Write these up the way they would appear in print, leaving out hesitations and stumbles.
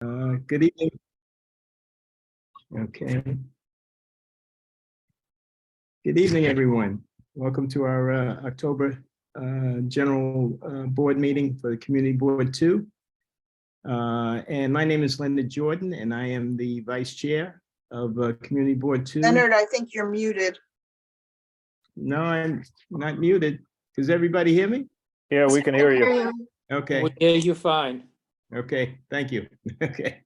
Good evening. Okay. Good evening, everyone. Welcome to our October General Board meeting for the Community Board 2. And my name is Leonard Jordan, and I am the Vice Chair of Community Board 2. Leonard, I think you're muted. No, I'm not muted. Does everybody hear me? Yeah, we can hear you. Okay. We hear you fine. Okay, thank you. Okay.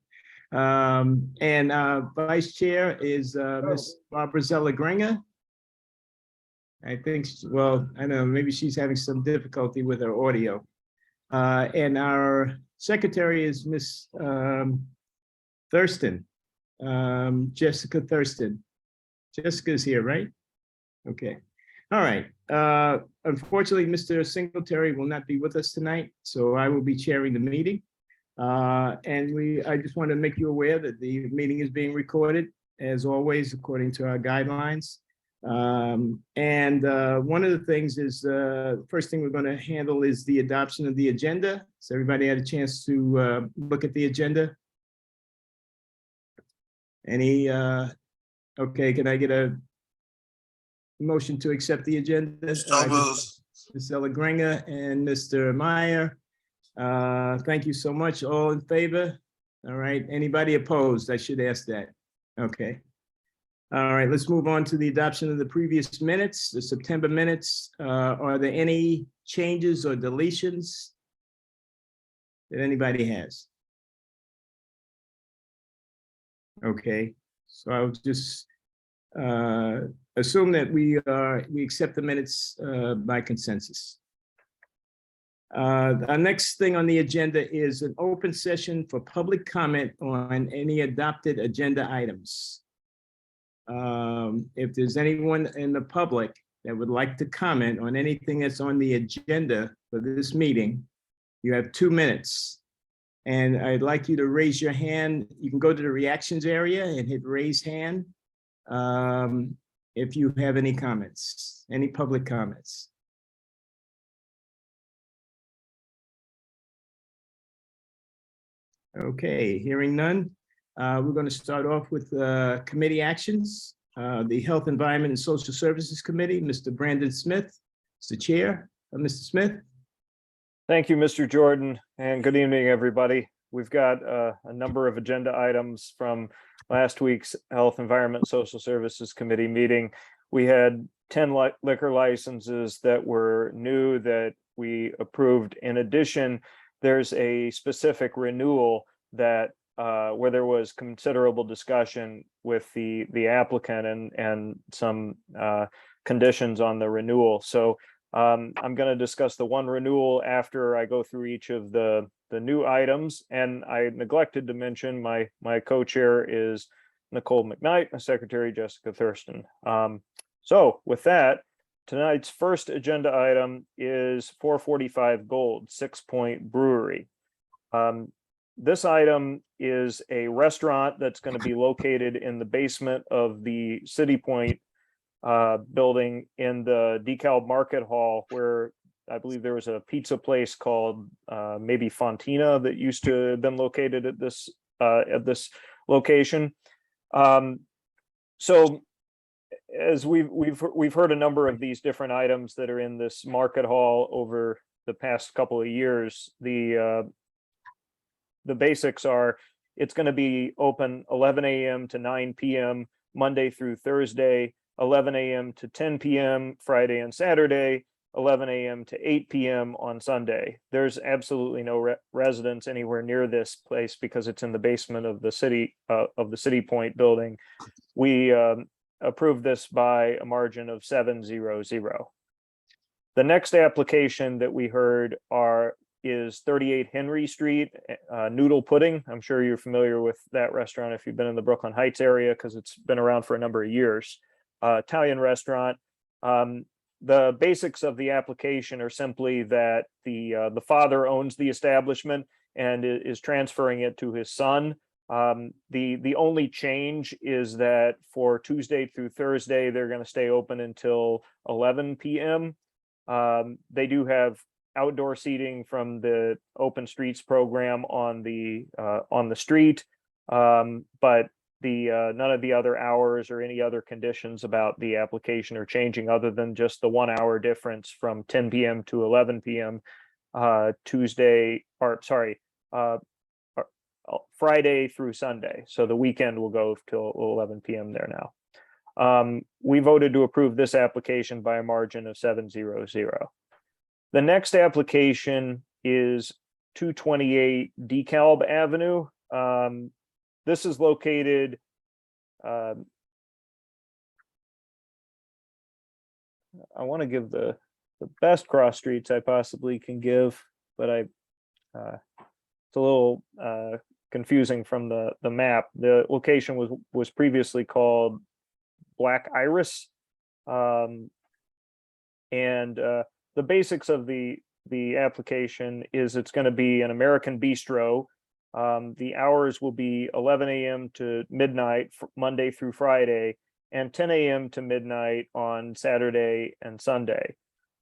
And Vice Chair is Ms. Barbara Zella-Gringer. I think, well, I don't know, maybe she's having some difficulty with her audio. And our secretary is Ms. Thurston, Jessica Thurston. Jessica's here, right? Okay. All right. Unfortunately, Mr. Singletary will not be with us tonight, so I will be chairing the meeting. And I just want to make you aware that the meeting is being recorded, as always, according to our guidelines. One of the things is, first thing we're going to handle is the adoption of the agenda. So everybody had a chance to look at the agenda? Okay, can I get a motion to accept the agenda? Ms. Zella-Gringer and Mr. Meyer. Thank you so much. All in favor? All right. Anybody opposed? I should ask that. Okay. All right. Let's move on to the adoption of the previous minutes, the September minutes. Are there any changes or deletions that anybody has? Okay. So I'll just assume that we accept the minutes by consensus. Our next thing on the agenda is an open session for public comment on any adopted agenda items. If there's anyone in the public that would like to comment on anything that's on the agenda for this meeting, you have 2 minutes. And I'd like you to raise your hand. You can go to the reactions area and hit raise hand if you have any comments, any public comments. Okay, hearing none. We're going to start off with committee actions. The Health, Environment, and Social Services Committee, Mr. Brandon Smith, Mr. Chair. Mr. Smith. Thank you, Mr. Jordan, and good evening, everybody. We've got a number of agenda items from last week's Health, Environment, and Social Services Committee meeting. We had 10 liquor licenses that were new that we approved. In addition, there's a specific renewal that where there was considerable discussion with the applicant and some conditions on the renewal. So I'm going to discuss the one renewal after I go through each of the new items. And I neglected to mention my co-chair is Nicole McKnight, and Secretary Jessica Thurston. So with that, tonight's first agenda item is 445 Gold, 6 Point Brewery. This item is a restaurant that's going to be located in the basement of the City Point building in the DeKalb Market Hall, where I believe there was a pizza place called maybe Fontina that used to have been located at this location. So as we've heard a number of these different items that are in this market hall over the past couple of years. The basics are it's going to be open 11 a.m. to 9 p.m. Monday through Thursday, 11 a.m. to 10 p.m. Friday and Saturday, 11 a.m. to 8 p.m. on Sunday. There's absolutely no residents anywhere near this place because it's in the basement of the City Point building. We approved this by a margin of 700. The next application that we heard is 38 Henry Street, Noodle Pudding. I'm sure you're familiar with that restaurant if you've been in the Brooklyn Heights area because it's been around for a number of years. Italian restaurant. The basics of the application are simply that the father owns the establishment and is transferring it to his son. The only change is that for Tuesday through Thursday, they're going to stay open until 11 p.m. They do have outdoor seating from the open streets program on the street. But the none of the other hours or any other conditions about the application are changing other than just the 1 hour difference from 10 p.m. to 11 p.m. Friday through Sunday. So the weekend will go till 11 p.m. there now. We voted to approve this application by a margin of 700. The next application is 228 DeKalb Avenue. This is located I want to give the best cross streets I possibly can give, but it's a little confusing from the map. The location was previously called Black Iris, and the basics of the application is it's going to be an American bistro. The hours will be 11 a.m. to midnight Monday through Friday, and 10 a.m. to midnight on Saturday and Sunday.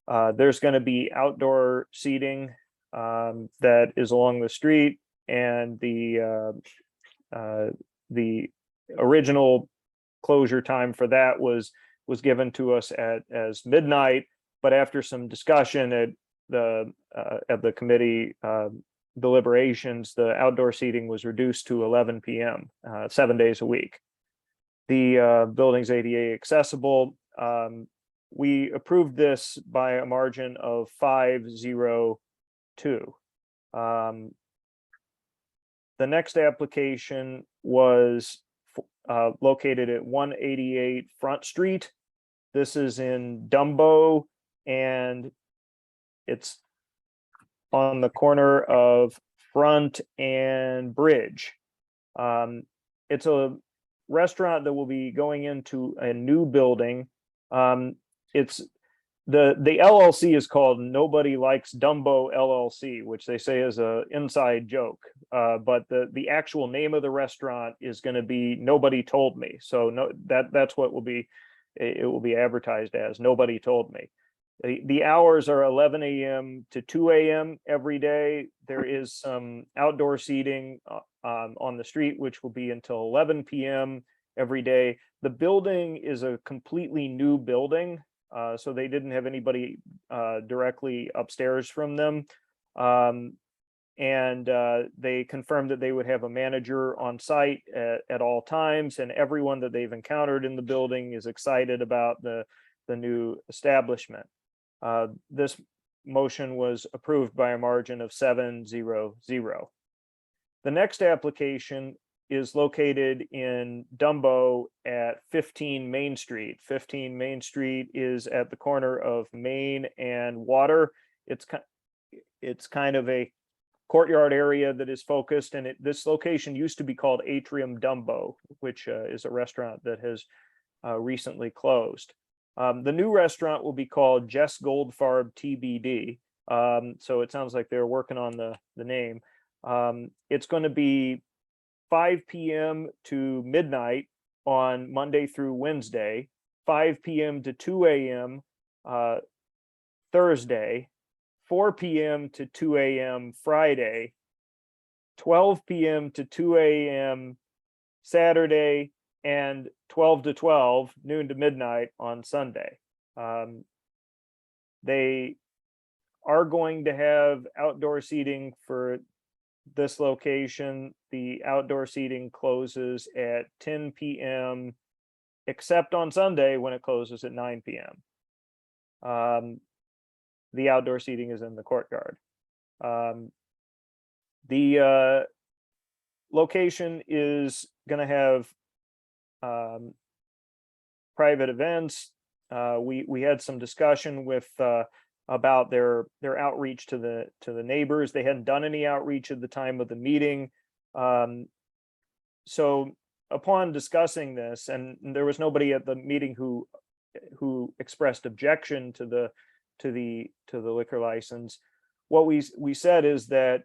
There's going to be outdoor seating that is along the street, and the original closure time for that was given to us as midnight, but after some discussion at the committee deliberations, the outdoor seating was reduced to 11 p.m. 7 days a week. The building's ADA accessible. We approved this by a margin of 502. The next application was located at 188 Front Street. This is in Dumbo, and it's on the corner of Front and Bridge. It's a restaurant that will be going into a new building. It's the LLC is called Nobody Likes Dumbo LLC, which they say is a inside joke. But the actual name of the restaurant is going to be Nobody Told Me. So that's what it will be advertised as. Nobody Told Me. The hours are 11 a.m. to 2 a.m. every day. There is some outdoor seating on the street, which will be until 11 p.m. every day. The building is a completely new building, so they didn't have anybody directly upstairs from them. And they confirmed that they would have a manager on site at all times, and everyone that they've encountered in the building is excited about the new establishment. This motion was approved by a margin of 700. The next application is located in Dumbo at 15 Main Street. 15 Main Street is at the corner of Main and Water. It's kind of a courtyard area that is focused, and this location used to be called Atrium Dumbo, which is a restaurant that has recently closed. The new restaurant will be called Jess Goldfarb TBD. So it sounds like they're working on the name. It's going to be 5 p.m. to midnight on Monday through Wednesday, 5 p.m. to 2 a.m. Thursday, 4 p.m. to 2 a.m. Friday, 12 p.m. to 2 a.m. Saturday, and 12 to 12, noon to midnight on Sunday. They are going to have outdoor seating for this location. The outdoor seating closes at 10 p.m. except on Sunday when it closes at 9 p.m. The outdoor seating is in the courtyard. The location is going to have private events. We had some discussion with about their outreach to the neighbors. They hadn't done any outreach at the time of the meeting. So upon discussing this, and there was nobody at the meeting who expressed objection to the liquor license, what we said is that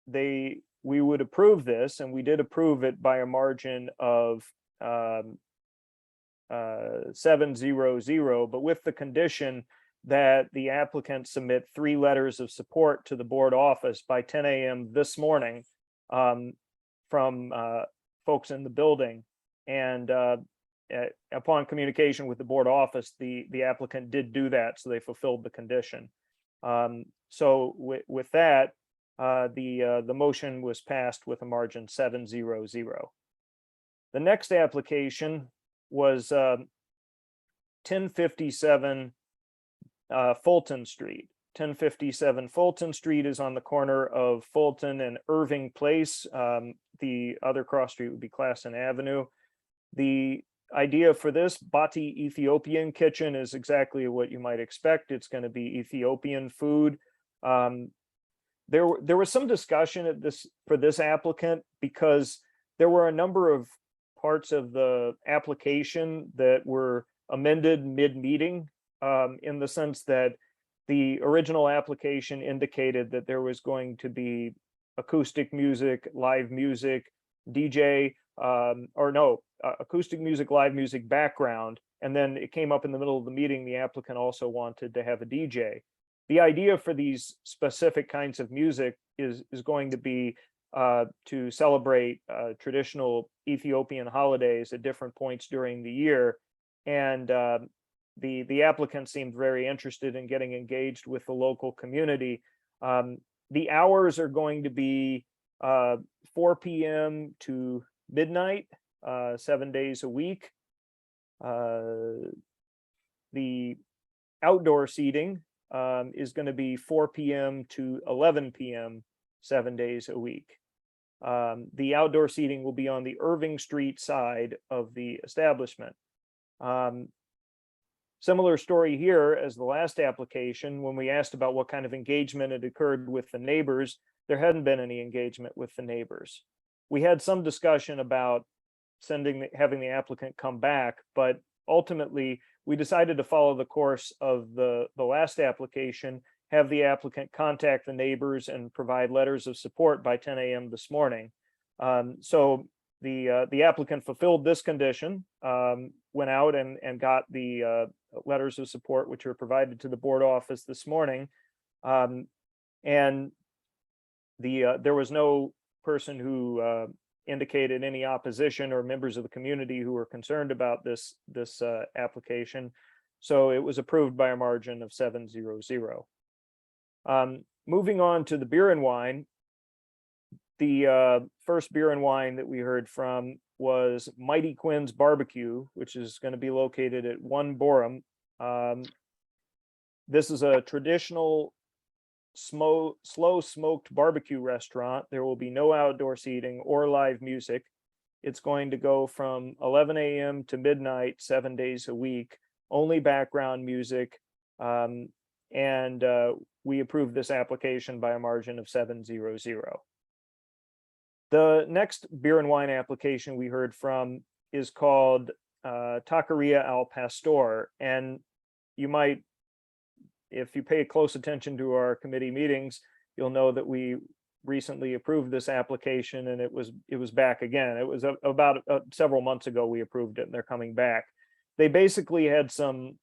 we would approve this, and we did approve it by a margin of 700, but with the condition that the applicant submit 3 letters of support to the board office by 10 a.m. this morning from folks in the building. And upon communication with the board office, the applicant did do that, so they fulfilled the condition. So with that, the motion was passed with a margin 7-0-0. The next application was 1057 Fulton Street. 1057 Fulton Street is on the corner of Fulton and Irving Place. The other cross street would be Classen Avenue. The idea for this Bati Ethiopian kitchen is exactly what you might expect. It's going to be Ethiopian food. There was some discussion for this applicant because there were a number of parts of the application that were amended mid-meeting, in the sense that the original application indicated that there was going to be acoustic music, live music, DJ, acoustic music, live music background. And then it came up in the middle of the meeting, the applicant also wanted to have a DJ. The idea for these specific kinds of music is going to be to celebrate traditional Ethiopian holidays at different points during the year. And the applicant seemed very interested in getting engaged with the local community. The hours are going to be 4 p.m. to midnight, 7 days a week. The outdoor seating is going to be 4 p.m. to 11 p.m., 7 days a week. The outdoor seating will be on the Irving Street side of the establishment. Similar story here as the last application. When we asked about what kind of engagement had occurred with the neighbors, there hadn't been any engagement with the neighbors. We had some discussion about having the applicant come back, but ultimately we decided to follow the course of the last application, have the applicant contact the neighbors and provide letters of support by 10 a.m. this morning. So the applicant fulfilled this condition, went out and got the letters of support, which were provided to the board office this morning. And there was no person who indicated any opposition or members of the community who were concerned about this application. So it was approved by a margin of 7-0-0. Moving on to the beer and wine. The first beer and wine that we heard from was Mighty Quinn's Barbecue, which is going to be located at 1 Borough. This is a traditional slow smoked barbecue restaurant. There will be no outdoor seating or live music. It's going to go from 11 a.m. to midnight, 7 days a week, only background music. And we approved this application by a margin of 7-0-0. The next beer and wine application we heard from is called Taqueria Al Pastor. And you might, if you pay close attention to our committee meetings, you'll know that we recently approved this application and it was back again. It was about several months ago we approved it and they're coming back. They basically had some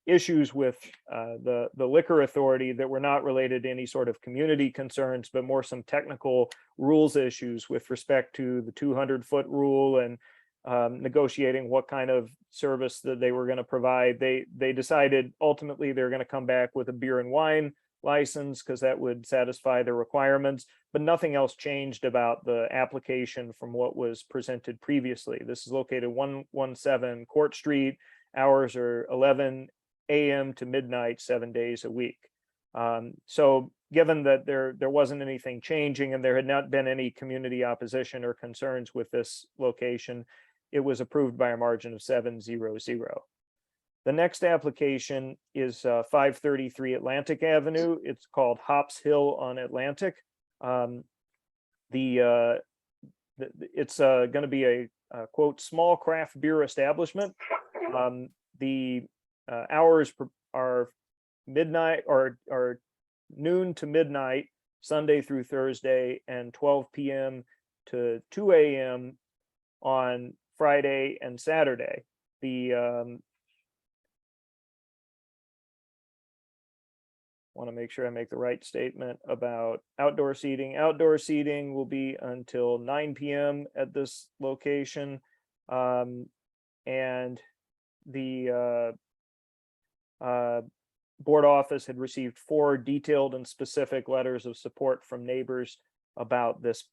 issues with the liquor authority that were not related to any sort of community concerns, but more some technical rules issues with respect to the 200-foot rule and negotiating what kind of service that they were going to provide. They decided ultimately they're going to come back with a beer and wine license because that would satisfy the requirements, but nothing else changed about the application from what was presented previously. This is located 117 Court Street. Hours are 11 a.m. to midnight, 7 days a week. So given that there wasn't anything changing and there had not been any community opposition or concerns with this location, it was approved by a margin of 7-0-0. The next application is 533 Atlantic Avenue. It's called Hops Hill on Atlantic. It's going to be a quote small craft beer establishment. The hours are midnight or noon to midnight, Sunday through Thursday, and 12 p.m. to 2 a.m. on Friday and Saturday. The want to make sure I make the right statement about outdoor seating. Outdoor seating will be until 9 p.m. at this location. And the board office had received 4 detailed and specific letters of support from neighbors about this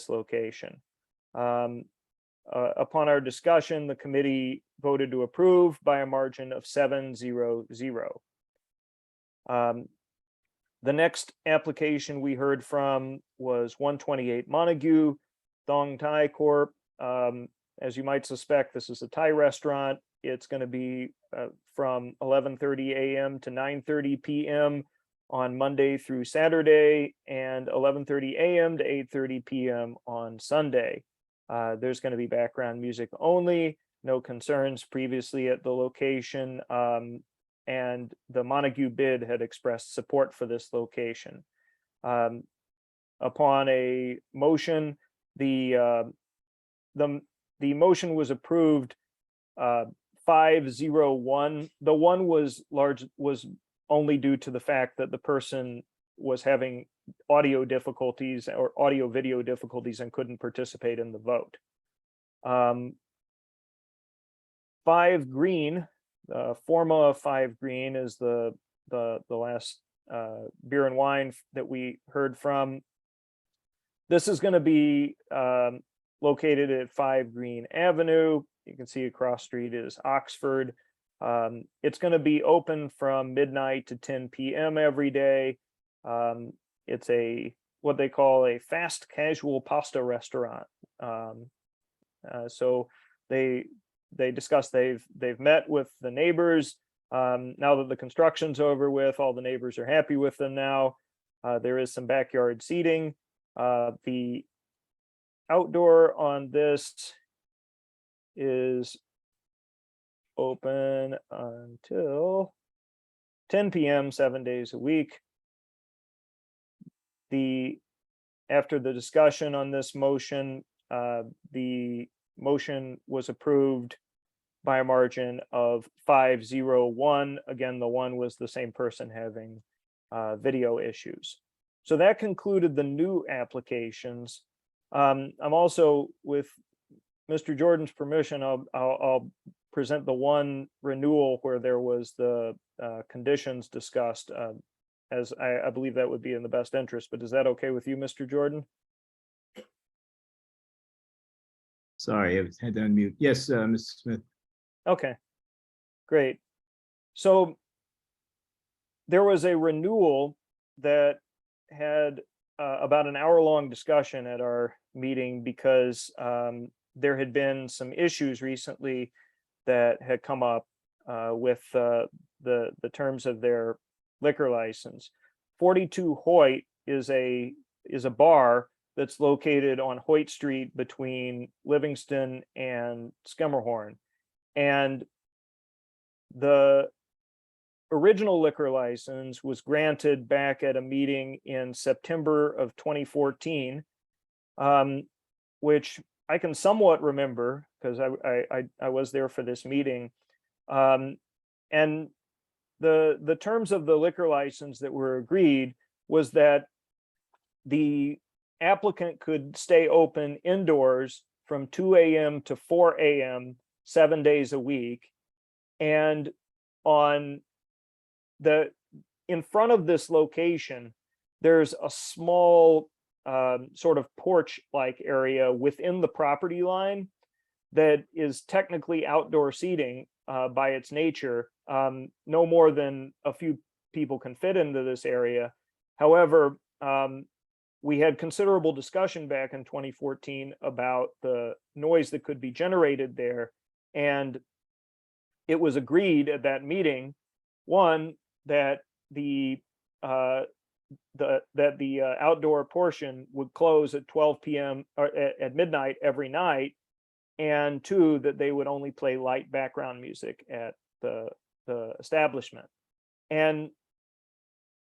location. Upon our discussion, the committee voted to approve by a margin of 7-0-0. The next application we heard from was 128 Montague, Thong Thai Corp. As you might suspect, this is a Thai restaurant. It's going to be from 11:30 a.m. to 9:30 p.m. on Monday through Saturday, and 11:30 a.m. to 8:30 p.m. on Sunday. There's going to be background music only, no concerns previously at the location, and the Montague bid had expressed support for this location. Upon a motion, the motion was approved 5-0-1. The one was only due to the fact that the person was having audio difficulties or audio video difficulties and couldn't participate in the vote. 5 Green, Forma 5 Green is the last beer and wine that we heard from. This is going to be located at 5 Green Avenue. You can see across street is Oxford. It's going to be open from midnight to 10 p.m. every day. It's what they call a fast casual pasta restaurant. So they discussed they've met with the neighbors. Now that the construction's over with, all the neighbors are happy with them now. There is some backyard seating. The outdoor on this is open until 10 p.m. 7 days a week. After the discussion on this motion, the motion was approved by a margin of 5-0-1. Again, the one was the same person having video issues. So that concluded the new applications. I'm also, with Mr. Jordan's permission, I'll present the one renewal where there was the conditions discussed, as I believe that would be in the best interest. But is that okay with you, Mr. Jordan? Sorry, I had to unmute. Yes, Mr. Smith. Okay, great. So there was a renewal that had about an hour-long discussion at our meeting because there had been some issues recently that had come up with the terms of their liquor license. 42 Hoyt is a bar that's located on Hoyt Street between Livingston and Skimmerhorn. And the original liquor license was granted back at a meeting in September of 2014, which I can somewhat remember because I was there for this meeting. And the terms of the liquor license that were agreed was that the applicant could stay open indoors from 2 a.m. to 4 a.m. 7 days a week. And in front of this location, there's a small sort of porch-like area within the property line that is technically outdoor seating by its nature. No more than a few people can fit into this area. However, we had considerable discussion back in 2014 about the noise that could be generated there. And it was agreed at that meeting, one, that the outdoor portion would close at 12 p.m. or at midnight every night, and 2, that they would only play light background music at the establishment. And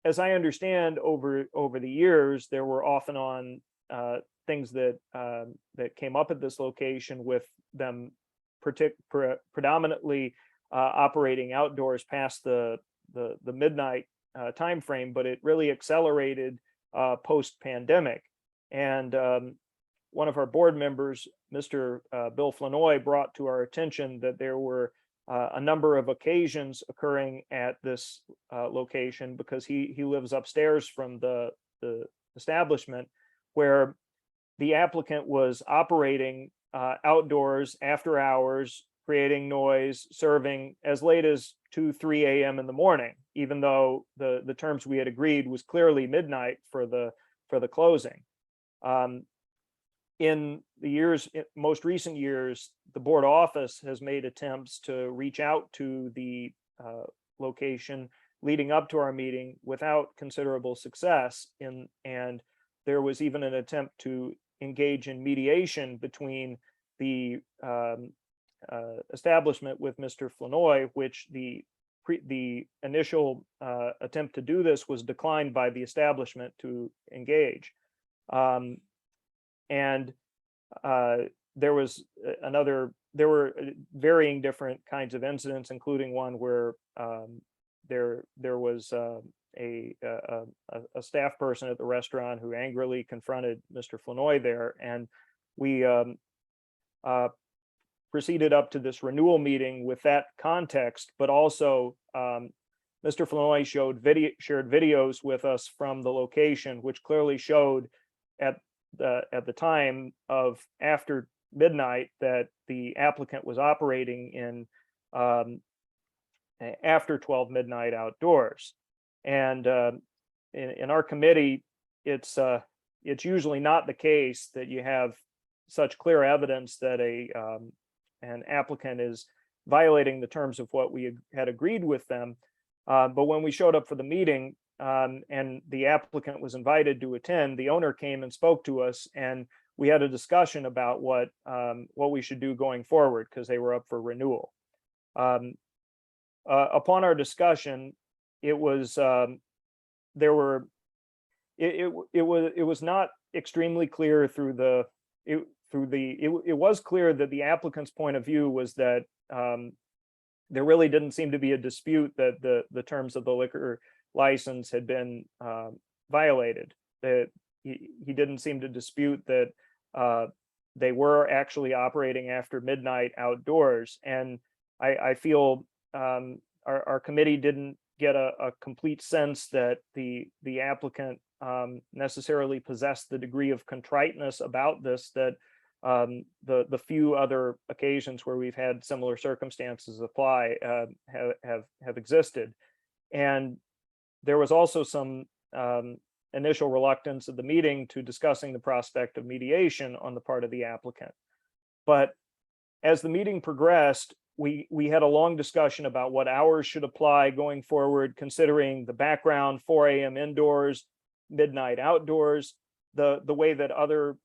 as I understand, over the years, there were off and on things that came up at this location with them predominantly operating outdoors past the midnight timeframe, but it really accelerated post-pandemic. And one of our board members, Mr. Bill Flanoy, brought to our attention that there were a number of occasions occurring at this location, because he lives upstairs from the establishment, where the applicant was operating outdoors after hours, creating noise, serving as late as 2-3 a.m. in the morning, even though the terms we had agreed was clearly midnight for the closing. In the most recent years, the board office has made attempts to reach out to the location leading up to our meeting without considerable success. And there was even an attempt to engage in mediation between the establishment with Mr. Flanoy, which the initial attempt to do this was declined by the establishment to engage. There were varying different kinds of incidents, including one where there was a staff person at the restaurant who angrily confronted Mr. Flanoy there, and we proceeded up to this renewal meeting with that context, but also Mr. Flanoy shared videos with us from the location, which clearly showed at the time of after midnight that the applicant was operating in after 12 midnight outdoors. And in our committee, it's usually not the case that you have such clear evidence that an applicant is violating the terms of what we had agreed with them. But when we showed up for the meeting, and the applicant was invited to attend, the owner came and spoke to us, and we had a discussion about what we should do going forward, because they were up for renewal. Upon our discussion, it was not extremely clear it was clear that the applicant's point of view was that there really didn't seem to be a dispute that the terms of the liquor license had been violated. That he didn't seem to dispute that they were actually operating after midnight outdoors. And I feel our committee didn't get a complete sense that the applicant necessarily possessed the degree of contriteness about this that the few other occasions where we've had similar circumstances apply have existed. And there was also some initial reluctance at the meeting to discussing the prospect of mediation on the part of the applicant. But as the meeting progressed, we had a long discussion about what hours should apply going forward, considering the background 4 a.m. indoors, midnight outdoors, the way that other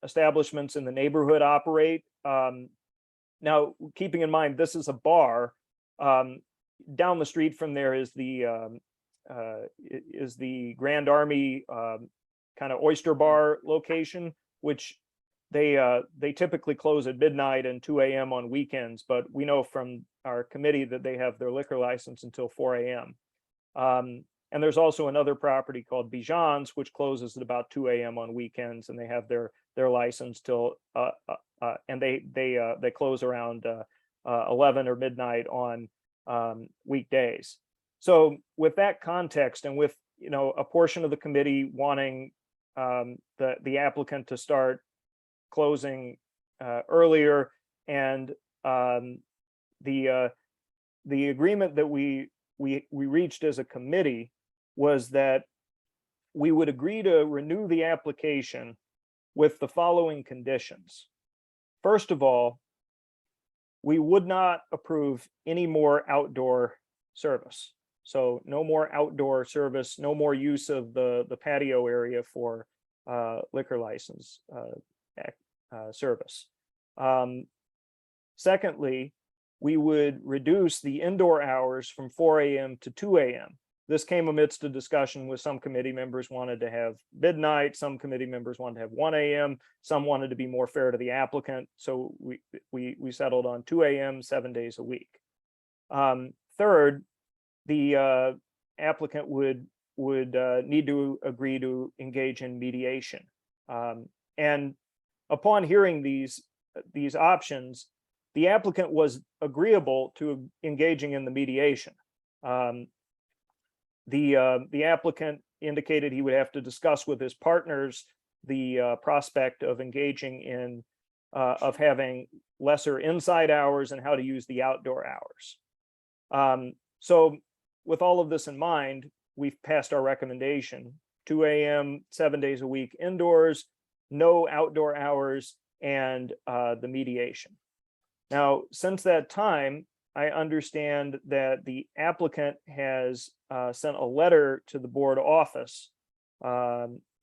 establishments in the neighborhood operate. Now, keeping in mind, this is a bar. Down the street from there is the Grand Army kind of oyster bar location, which they typically close at midnight and 2 a.m. on weekends, but we know from our committee that they have their liquor license until 4 a.m. And there's also another property called Bijan's, which closes at about 2 a.m. on weekends, and they have their license till and they close around 11 or midnight on weekdays. So with that context, and with a portion of the committee wanting the applicant to start closing earlier, and the agreement that we reached as a committee was that we would agree to renew the application with the following conditions. First of all, we would not approve any more outdoor service. So no more outdoor service, no more use of the patio area for liquor license service. Secondly, we would reduce the indoor hours from 4 a.m. to 2 a.m. This came amidst a discussion with some committee members wanted to have midnight, some committee members wanted to have 1 a.m., some wanted to be more fair to the applicant. So we settled on 2 a.m. 7 days a week. Third, the applicant would need to agree to engage in mediation. And upon hearing these options, the applicant was agreeable to engaging in the mediation. The applicant indicated he would have to discuss with his partners the prospect of engaging in of having lesser inside hours and how to use the outdoor hours. So with all of this in mind, we've passed our recommendation: 2 a.m., 7 days a week indoors, no outdoor hours, and the mediation. Now, since that time, I understand that the applicant has sent a letter to the board office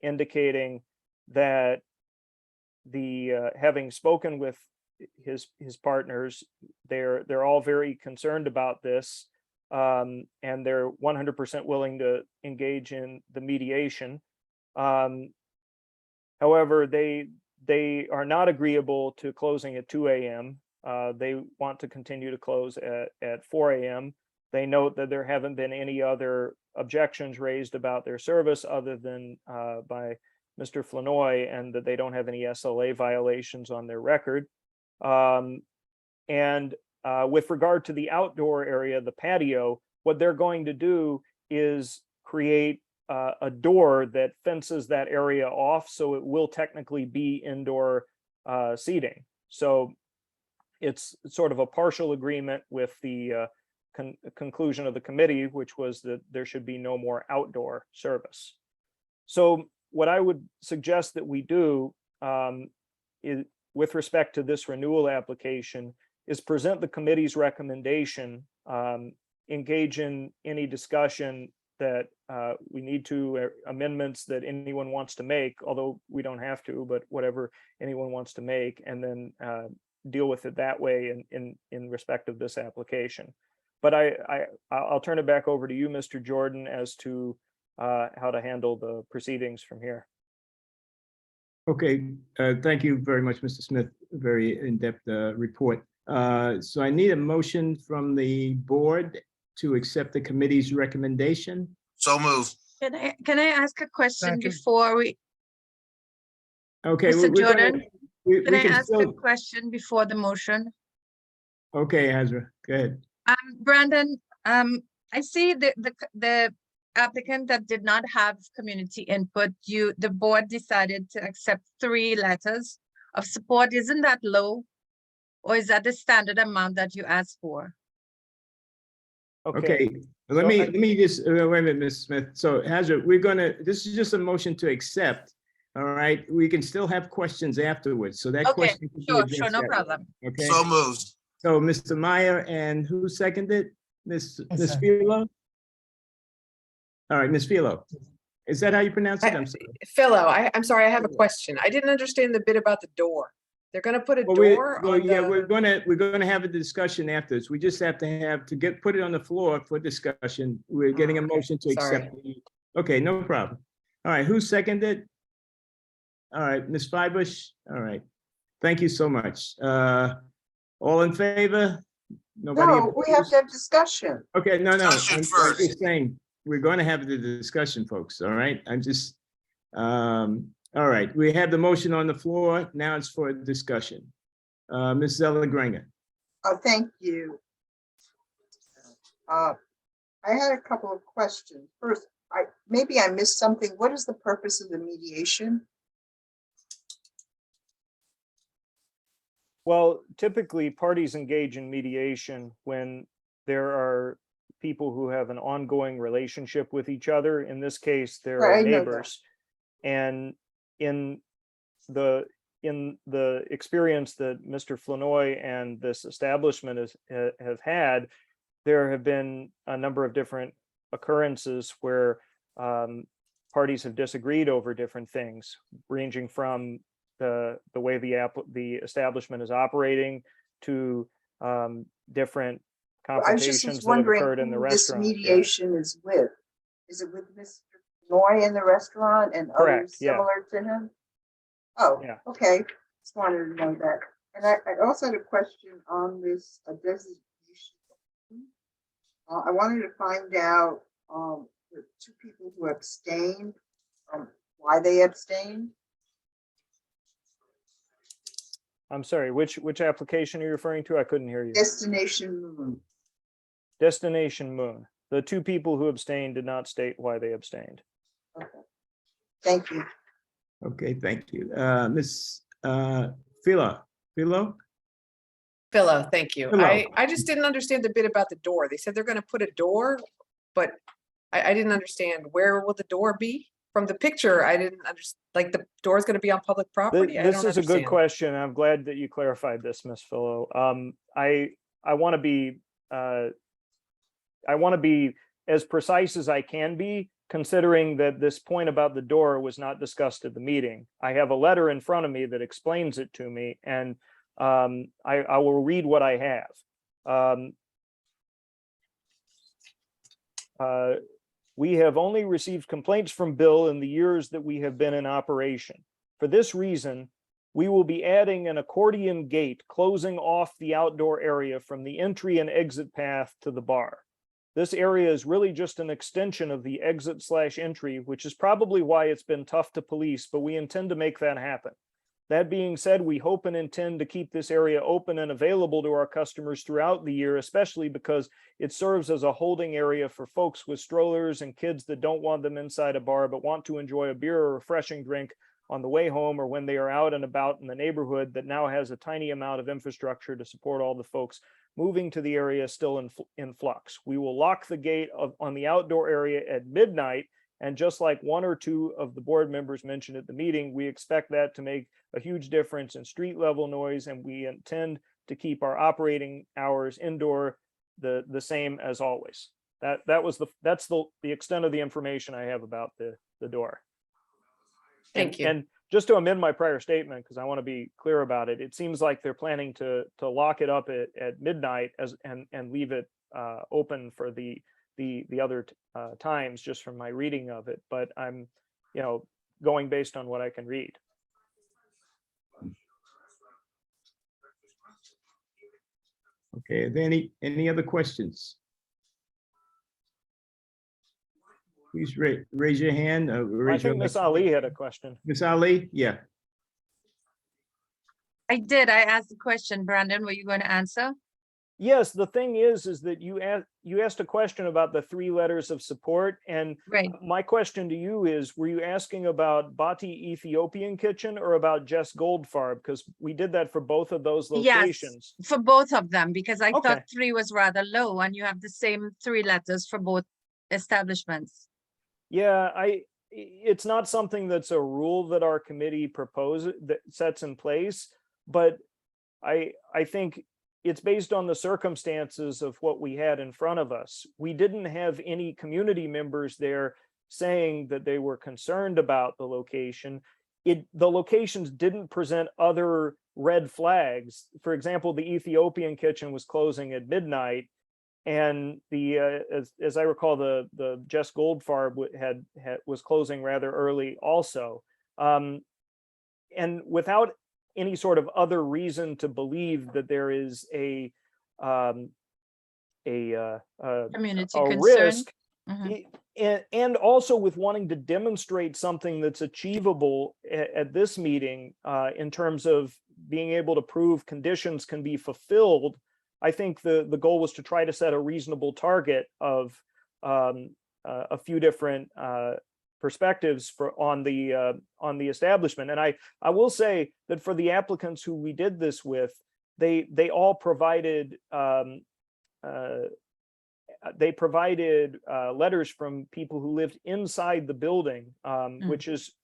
indicating that having spoken with his partners, they're all very concerned about this, and they're 100% willing to engage in the mediation. However, they are not agreeable to closing at 2 a.m. They want to continue to close at 4 a.m. They note that there haven't been any other objections raised about their service other than by Mr. Flanoy, and that they don't have any SLA violations on their record. With regard to the outdoor area, the patio, what they're going to do is create a door that fences that area off, so it will technically be indoor seating. So it's sort of a partial agreement with the conclusion of the committee, which was that there should be no more outdoor service. So what I would suggest that we do is, with respect to this renewal application, is present the committee's recommendation, engage in any discussion that we need to, amendments that anyone wants to make, although we don't have to, but whatever anyone wants to make, and then deal with it that way in respect of this application. But I'll turn it back over to you, Mr. Jordan, as to how to handle the proceedings from here. Okay, thank you very much, Mr. Smith. Very in-depth report. So I need a motion from the board to accept the committee's recommendation. So moved. Can I ask a question Second. before we, Okay. Mr. Jordan? We Can I can ask a still, question before the motion? okay, Ezra, go ahead. Brandon, I see the applicant that did not have community input, the board decided to accept 3 letters of support. Isn't that low? Or is that the standard amount that you asked for? Okay, let So me just, wait a minute, Ms. Smith. So Hazard, this is just a motion to accept. All right, we can still have questions afterwards. So that Okay, question. can be sure, addressed no after. problem. Okay, So moved. so Mr. Meyer, and who seconded? Ms. second. Philo? All right, Ms. Philo. Is that how you pronounce it? I'm sorry. Philo, I'm sorry, I have a question. I didn't understand the bit about the door. They're gonna put a Well, door on yeah, the, we're gonna have a discussion after this. We just have to put it on the floor for discussion. We're getting a okay. motion to Sorry. accept. Okay, no problem. All right, who seconded? All right, Ms. Flybush. All right, thank you so much. All in favor? Nobody. No, we have opposed? to have discussion. Okay, no. Discussion I'm first. just saying, we're going to have the discussion, folks. All right, I'm just. All right, we have the motion on the floor. Now it's for discussion. Ms. Zellner-Granger. Thank you. I had a couple of questions. First, maybe I missed something. What is the purpose of the mediation? Well, typically parties engage in mediation when there are people who have an ongoing relationship with each other. In this case, there Right, are I know that. neighbors. And in the experience that Mr. Flanoy and this establishment have had, there have been a number of different occurrences where parties have disagreed over different things, ranging from the way the establishment is operating to different I was confrontations just that have wondering occurred in the who this restaurant. Yeah. mediation is with. Is it with Mr. Noy in the restaurant and Correct, others yeah. similar to him? Oh, Yeah. okay. Just wanted to know that. And I also had a question on this designation. I wanted to find out the two people who abstained, why they abstained? I'm sorry, which application are you referring to? I couldn't hear you. Destination Moon. Destination Moon. The two people who abstained did not state why they abstained. Okay. Thank you. Okay, thank you. Miss Philo. Philo, thank you. Philo. I just didn't understand the bit about the door. They said they're gonna put a door, but I didn't understand where will the door be? From the picture, I didn't understand, like the door's gonna be on public property? I This don't is a good understand. question. I'm glad that you clarified this, Miss Philo. I want to be as precise as I can be, considering that this point about the door was not discussed at the meeting. I have a letter in front of me that explains it to me, and I will read what I have. We have only received complaints from Bill in the years that we have been in operation. For this reason, we will be adding an accordion gate closing off the outdoor area from the entry and exit path to the bar. This area is really just an extension of the exit/entry, which is probably why it's been tough to police, but we intend to make that happen. That being said, we hope and intend to keep this area open and available to our customers throughout the year, especially because it serves as a holding area for folks with strollers and kids that don't want them inside a bar, but want to enjoy a beer or refreshing drink on the way home or when they are out and about in the neighborhood that now has a tiny amount of infrastructure to support all the folks moving to the area still in flux. We will lock the gate on the outdoor area at midnight. And just like one or two of the board members mentioned at the meeting, we expect that to make a huge difference in street level noise, and we intend to keep our operating hours indoor the same as always. That's the extent of the information I have about the door. Thank you. And just to amend my prior statement, because I want to be clear about it, it seems like they're planning to lock it up at midnight and leave it open for the other times, just from my reading of it, but I'm, going based on what I can read. Okay, are there any other questions? Please raise your hand. I Raise your think Miss Ali had a question. Miss Ali, yeah. I did. I asked the question. Brandon, were you going to answer? Yes, the thing is that you asked a question about the 3 letters of support, and Right. my question to you is, were you asking about Bati Ethiopian Kitchen or about Jess Goldfarb? Because we did that for both of those locations. Yes, for both of them, because I Okay. thought 3 was rather low, and you have the same 3 letters for both establishments. Yeah, it's not something that's a rule that our committee that sets in place, but I think it's based on the circumstances of what we had in front of us. We didn't have any community members there saying that they were concerned about the location. The locations didn't present other red flags. For example, the Ethiopian Kitchen was closing at midnight, and as I recall, the Jess Goldfarb was closing rather early also. And without any sort of other reason to believe that there is a Community concern. risk, Mhm. and also with wanting to demonstrate something that's achievable at this meeting in terms of being able to prove conditions can be fulfilled. I think the goal was to try to set a reasonable target of a few different perspectives on the establishment. And I will say that for the applicants who we did this with, they all provided letters from people who lived inside the building, which is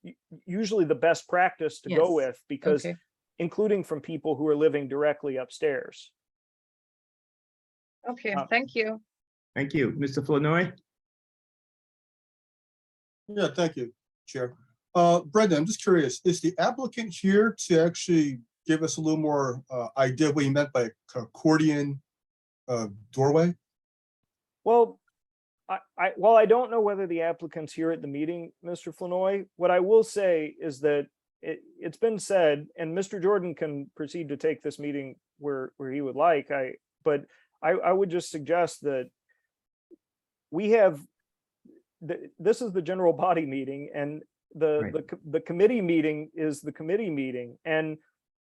usually the best practice to go Yes. with, because Okay. including from people who are living directly upstairs. Okay, thank you. Thank you. Mr. Flournoy? Yeah, thank you, Chair. Brendan, I'm just curious, is the applicant here to actually give us a little more idea of what he meant by accordion doorway? Well, I don't know whether the applicant's here at the meeting, Mr. Flournoy. What I will say is that it's been said, and Mr. Jordan can proceed to take this meeting where he would like. But I would just suggest that we have this is the general body meeting, and the committee meeting is the committee meeting. And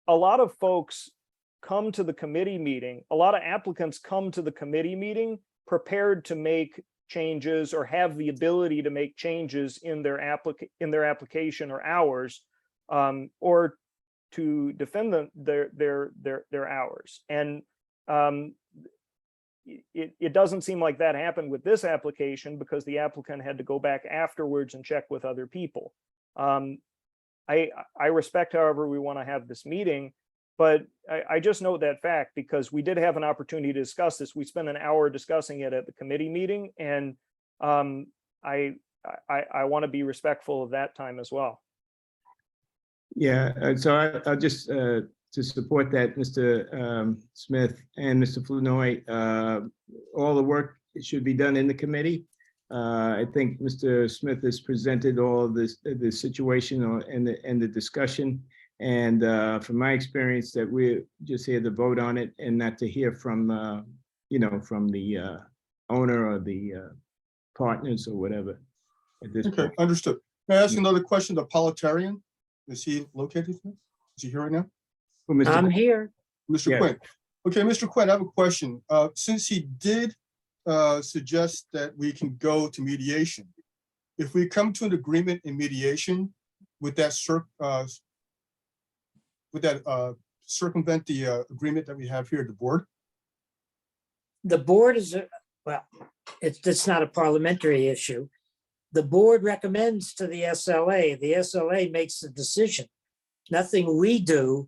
a lot of folks come to the committee meeting, a lot of applicants come to the committee meeting prepared to make changes or have the ability to make changes in their application or hours, or to defend their hours. And it doesn't seem like that happened with this application, because the applicant had to go back afterwards and check with other people. I respect, however, we want to have this meeting, but I just note that fact because we did have an opportunity to discuss this. We spent an hour discussing it at the committee meeting, and I want to be respectful of that time as well. Yeah, so I'll just to support that, Mr. Smith and Mr. Flournoy, all the work should be done in the committee. I think Mr. Smith has presented all of this, the situation and the discussion. And from my experience, that we're just here to vote on it and not to hear from, you know, from the owner or the partners or whatever at this Okay, point. understood. May I ask another question? The Politarian, is he located here? Is he here right now? Well, Mr. I'm here. Mr. Yeah. Quinn. Okay, Mr. Quinn, I have a question. Since he did suggest that we can go to mediation, if we come to an agreement in mediation, would that circumvent the agreement that we have here at the board? The board is, well, it's not a parliamentary issue. The board recommends to the SLA. The SLA makes the decision. Nothing we do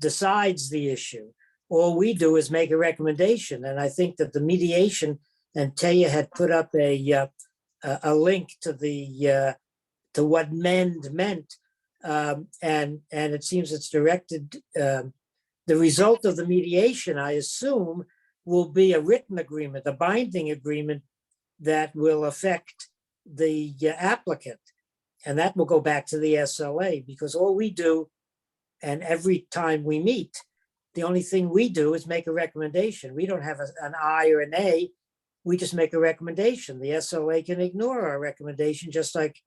decides the issue. All we do is make a recommendation. And I think that the mediation, and Taya had put up a link to the to what mend meant, and it seems it's directed. The result of the mediation, I assume, will be a written agreement, a binding agreement that will affect the applicant, and that will go back to the SLA, because all we do, and every time we meet, the only thing we do is make a recommendation. We don't have an I or an A. We just make a recommendation. The SLA can ignore our recommendation, just like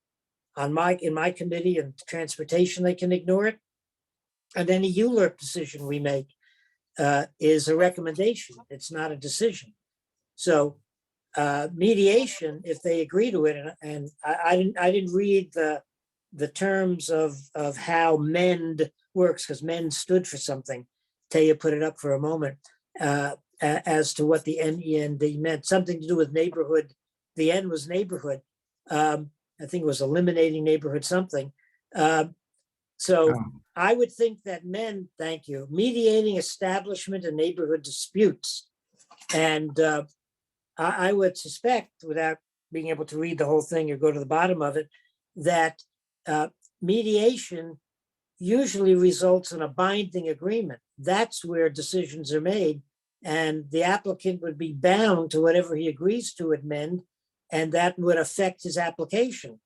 in my committee and transportation, they can ignore it. And any ULURP decision we make is a recommendation. It's not a decision. So mediation, if they agree to it, and I didn't read the terms of how MEND works, because MEND stood for something. Taya put it up for a moment as to what the NEND meant, something to do with neighborhood. The N was neighborhood. I think it was eliminating neighborhood something. So I would think that MEND, thank you, mediating establishment and neighborhood disputes. And I would suspect, without being able to read the whole thing or go to the bottom of it, that mediation usually results in a binding agreement. That's where decisions are made, and the applicant would be bound to whatever he agrees to at MEND, and that would affect his application.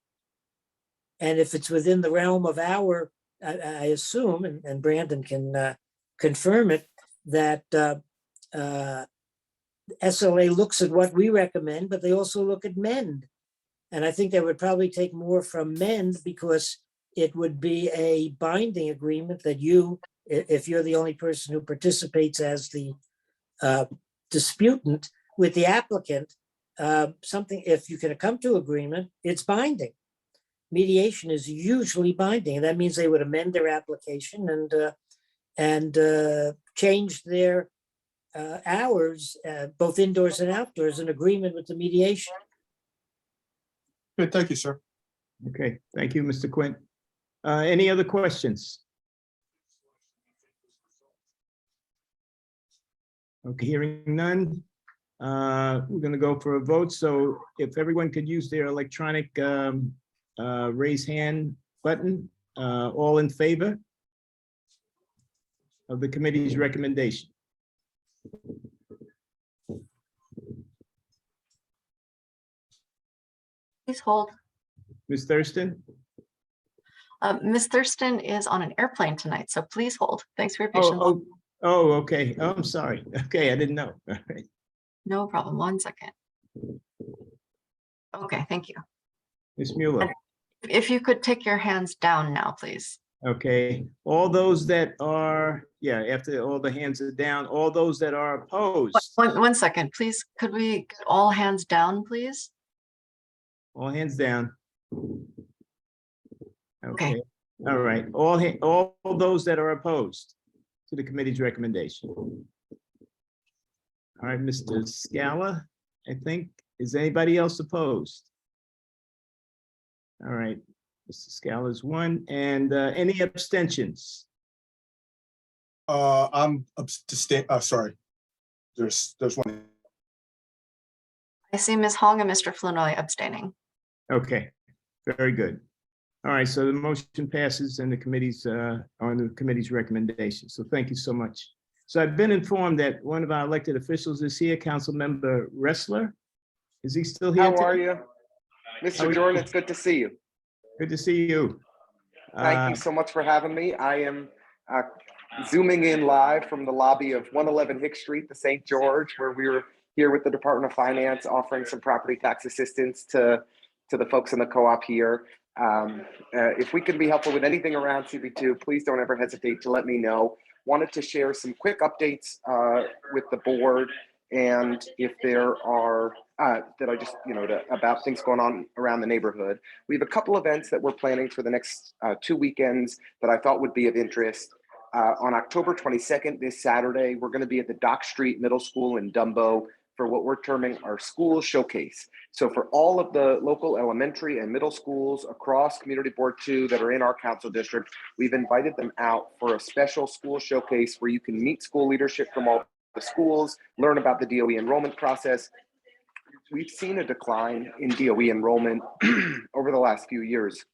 And if it's within the realm of our, I assume, and Brandon can confirm it, that SLA looks at what we recommend, but they also look at MEND. And I think they would probably take more from MEND, because it would be a binding agreement that you, if you're the only person who participates as the disputant with the applicant, something, if you can come to agreement, it's binding. Mediation is usually binding, and that means they would amend their application and change their hours, both indoors and outdoors, in agreement with the mediation. Good, thank you, sir. Okay, thank you, Mr. Quinn. Any other questions? Okay, hearing none. We're going to go for a vote. So if everyone could use their electronic raise hand button, all in favor of the committee's recommendation. Please hold. Ms. Thurston? Ms. Thurston is on an airplane tonight, so please hold. Thanks for your patience. Oh, okay. Oh, I'm sorry. Okay, I didn't know. All right. No problem. 1 second. Okay, thank you. Ms. Mueller. If you could take your hands down now, please. Okay, all those that are, yeah, after all the hands are down, all those that are opposed, One second, please. Could we get all hands down, please? all hands down. Okay. Okay, all right, all those that are opposed to the committee's recommendation. All right, Mr. Scala, I think, is anybody else opposed? All right, Mr. Scala's one, and any abstentions? I'm abstain, sorry. There's one. I see Ms. Hong and Mr. Flournoy abstaining. Okay, very good. All right, so the motion passes and the committee's on the committee's recommendation. So thank you so much. So I've been informed that one of our elected officials is here, Councilmember Restler. Is he still here? How are today? you? How are Mr. you? Jordan, it's good to see you. Good to see you. Thank you so much for having me. I am zooming in live from the lobby of 111 Hick Street, the St. George, where we were here with the Department of Finance offering some property tax assistance to the folks in the co-op here. If we can be helpful with anything around CB2, please don't ever hesitate to let me know. Wanted to share some quick updates with the board, and if there are that I just, about things going on around the neighborhood. We have a couple events that we're planning for the next 2 weekends that I thought would be of interest. On October 22nd, this Saturday, we're going to be at the Dock Street Middle School in Dumbo for what we're terming our school showcase. So for all of the local elementary and middle schools across Community Board 2 that are in our council district, we've invited them out for a special school showcase where you can meet school leadership from all the schools, learn about the DOE enrollment process. We've seen a decline in DOE enrollment over the last few years,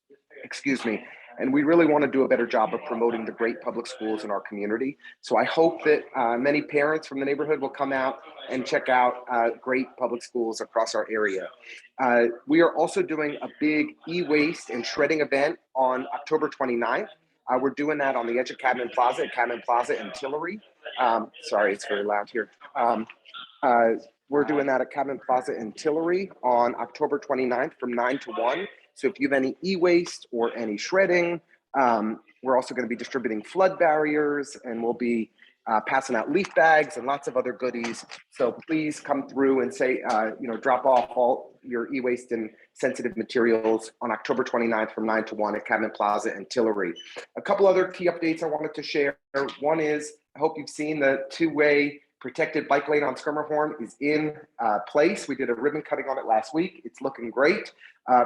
and we really want to do a better job of promoting the great public schools in our community. So I hope that many parents from the neighborhood will come out and check out great public schools across our area. We are also doing a big e-waste and shredding event on October 29th. We're doing that on the edge of Cadman Plaza at Cadman Plaza and Tillery. Sorry, it's very loud here. We're doing that at Cadman Plaza and Tillery on October 29th from 9 to 1. So if you have any e-waste or any shredding, we're also going to be distributing flood barriers, and we'll be passing out leaf bags and lots of other goodies. So please come through and say, drop off all your e-waste and sensitive materials on October 29th from 9 to 1 at Cadman Plaza and Tillery. A couple other key updates I wanted to share. One is, I hope you've seen the two-way protected bike lane on Skirmerhorn is in place. We did a ribbon cutting on it last week. It's looking great.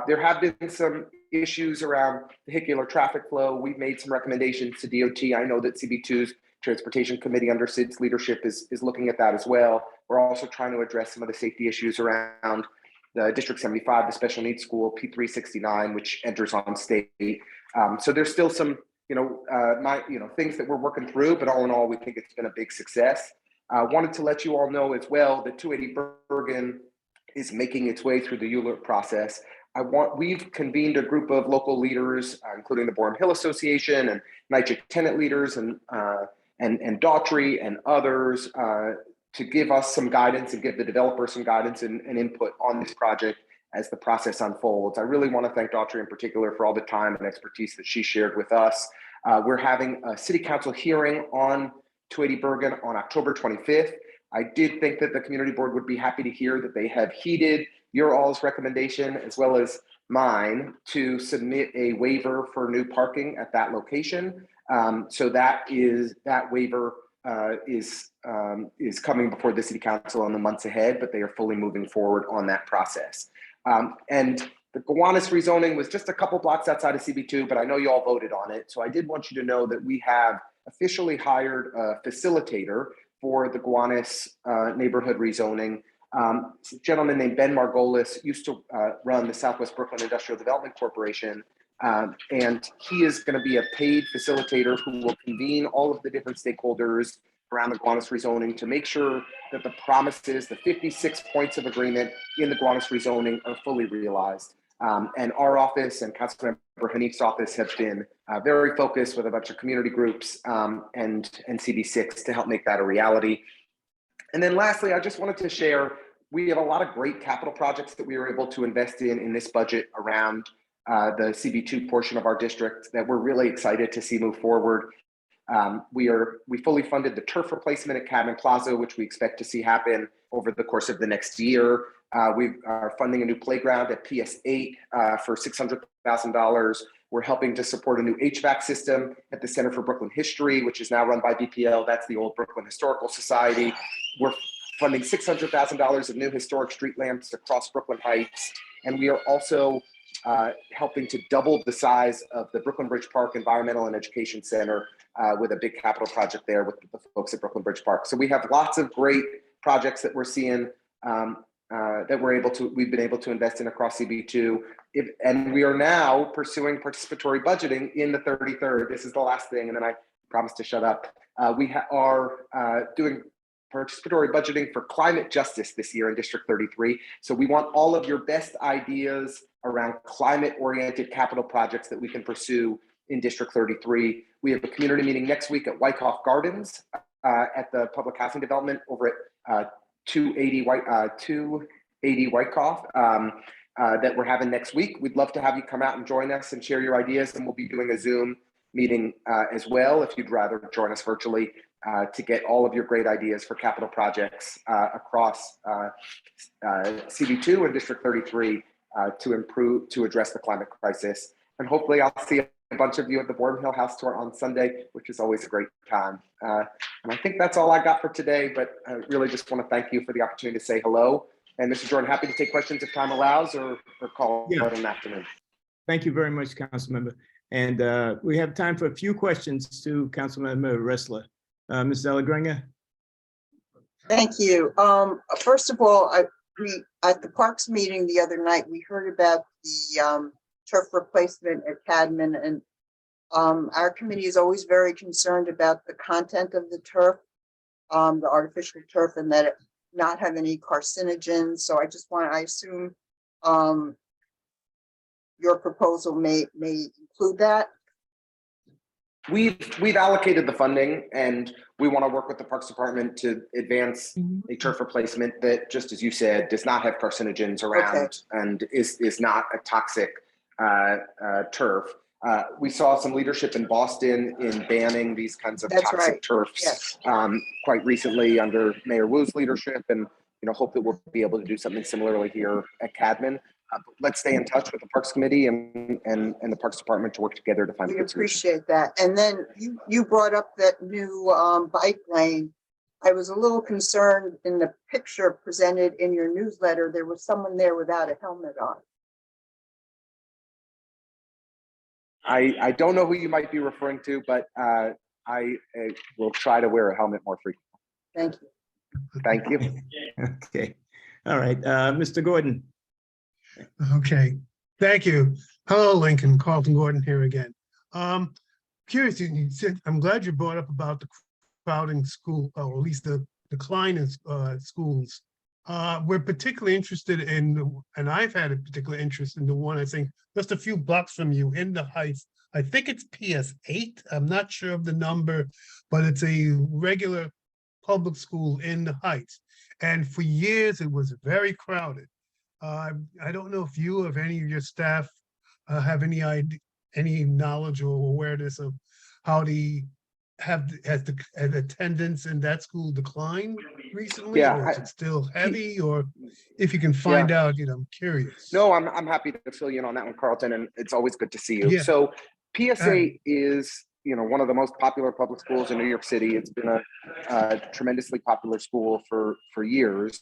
There have been some issues around vehicular traffic flow. We've made some recommendations to DOT. I know that CB2's Transportation Committee under Sid's leadership is looking at that as well. We're also trying to address some of the safety issues around the District 75, the special needs school, P369, which enters on state. So there's still some, things that we're working through, but all in all, we think it's been a big success. Wanted to let you all know as well that 280 Bergen is making its way through the ULURP process. We've convened a group of local leaders, including the Borum Hill Association and NYCHA tenant leaders and Daughtry and others to give us some guidance and give the developer some guidance and input on this project as the process unfolds. I really want to thank Daughtry in particular for all the time and expertise that she shared with us. We're having a city council hearing on 280 Bergen on October 25th. I did think that the community board would be happy to hear that they have heeded your all's recommendation as well as mine to submit a waiver for new parking at that location. So that waiver is coming before the city council in the months ahead, but they are fully moving forward on that process. And the Gowanus rezoning was just a couple blocks outside of CB2, but I know you all voted on it. So I did want you to know that we have officially hired a facilitator for the Gowanus neighborhood rezoning. A gentleman named Ben Margolis used to run the Southwest Brooklyn Industrial Development Corporation, and he is going to be a paid facilitator who will convene all of the different stakeholders around the Gowanus rezoning to make sure that the promises, the 56 points of agreement in the Gowanus rezoning are fully realized. And our office and Councilmember Hanif's office have been very focused with a bunch of community groups and CB6 to help make that a reality. And then lastly, I just wanted to share we have a lot of great capital projects that we were able to invest in this budget around the CB2 portion of our district that we're really excited to see move forward. We fully funded the turf replacement at Kavanagh Plaza, which we expect to see happen over the course of the next year. We are funding a new playground at PS8 for $600,000. We're helping to support a new HVAC system at the Center for Brooklyn History, which is now run by BPL. That's the old Brooklyn Historical Society. We're funding $600,000 of new historic street lamps across Brooklyn Heights. And we are also helping to double the size of the Brooklyn Bridge Park Environmental and Education Center with a big capital project there with the folks at Brooklyn Bridge Park. So we have lots of great projects that we're seeing that we've been able to invest in across CB2. And we are now pursuing participatory budgeting in the 33rd. This is the last thing, and then I promise to shut up. We are doing participatory budgeting for climate justice this year in District 33. So we want all of your best ideas around climate-oriented capital projects that we can pursue in District 33. We have a community meeting next week at Wyckoff Gardens at the Public Housing Development over at 280 Wyckoff that we're having next week. We'd love to have you come out and join us and share your ideas, and we'll be doing a Zoom meeting as well if you'd rather join us virtually to get all of your great ideas for capital projects across CB2 and District 33 to address the climate crisis. And hopefully I'll see a bunch of you at the Boardman Hill House Tour on Sunday, which is always a great time. And I think that's all I got for today, but I really just want to thank you for the opportunity to say hello. And Mr. Jordan, happy to take questions if time allows or call it an afternoon. Thank you very much, Councilmember. And we have time for a few questions to Councilmember Restler. Ms. Delagrange. Thank you. First of all, we at the Parks meeting the other night, we heard about the turf replacement at Cadman, and our committee is always very concerned about the content of the turf, the artificial turf, and that it not have any carcinogens. So I assume your proposal may include that. We've allocated the funding, and we want to work with the Parks Department to advance a turf replacement that, just as you said, does not have carcinogens around and is not a toxic turf. We saw some leadership in Boston in banning these kinds of toxic turfs quite recently under Mayor Wu's leadership, and hope that we'll be able to do something similarly here at Cadman. But let's stay in touch with the Parks Committee and the Parks Department to work together to find a good solution. We appreciate that. And then you brought up that new bike lane. I was a little concerned in the picture presented in your newsletter, there was someone there without a helmet on. I don't know who you might be referring to, but I will try to wear a helmet more frequently. Thank you. Thank you. Okay. All right. Mr. Gordon. Okay. Thank you. Hello, Lincoln. Carlton Gordon here again. Curious, you said, I'm glad you brought up about the crowding school, or at least the decline in schools. We're particularly interested in, and I've had a particular interest in the one, I think, just a few blocks from you in the Heights. I think it's PS8. I'm not sure of the number, but it's a regular public school in the Heights. And for years, it was very crowded. I don't know if you or any of your staff have any idea, any knowledge or awareness of how has the attendance in that school declined recently, or is it still heavy? Or if you can find out, I'm curious. No, I'm happy to fill you in on that one, Carlton, and it's always good to see you. So PS8 is one of the most popular public schools in New York City. It's been a tremendously popular school for years.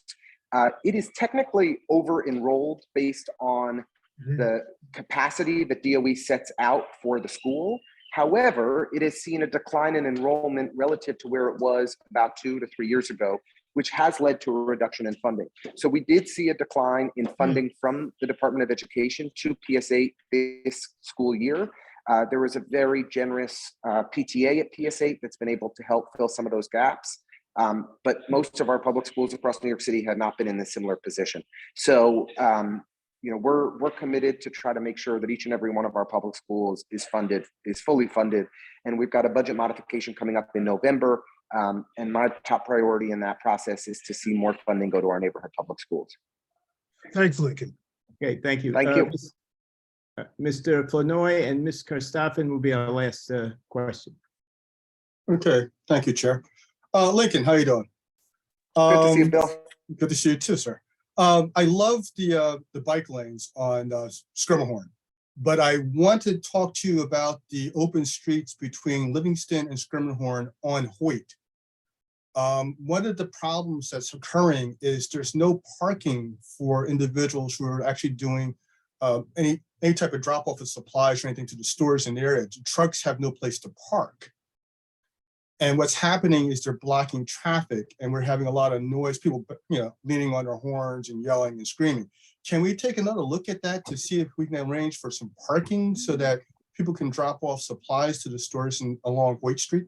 It is technically over-enrolled based on the capacity that DOE sets out for the school. However, it has seen a decline in enrollment relative to where it was about 2 to 3 years ago, which has led to a reduction in funding. So we did see a decline in funding from the Department of Education to PS8 this school year. There was a very generous PTA at PS8 that's been able to help fill some of those gaps. But most of our public schools across New York City have not been in a similar position. So, we're committed to try to make sure that each and every one of our public schools is fully funded. And we've got a budget modification coming up in November And my top priority in that process is to see more funding go to our neighborhood public schools. Thanks, Lincoln. Okay, thank you. Thank you. Mr. Flournoy and Ms. Karstoffen will be our last question. Okay, thank you, Chair. Lincoln, how you doing? Good to see you, Bill. Good to see you too, sir. I love the bike lanes on Schermerhorn, but I want to talk to you about the open streets between Livingston and Schermerhorn on Hoyt. One of the problems that's occurring is there's no parking for individuals who are actually doing any type of drop off of supplies or anything to the stores in the area. Trucks have no place to park. And what's happening is they're blocking traffic, and we're having a lot of noise, people, leaning on their horns and yelling and screaming. Can we take another look at that to see if we can arrange for some parking so that people can drop off supplies to the stores along Hoyt Street?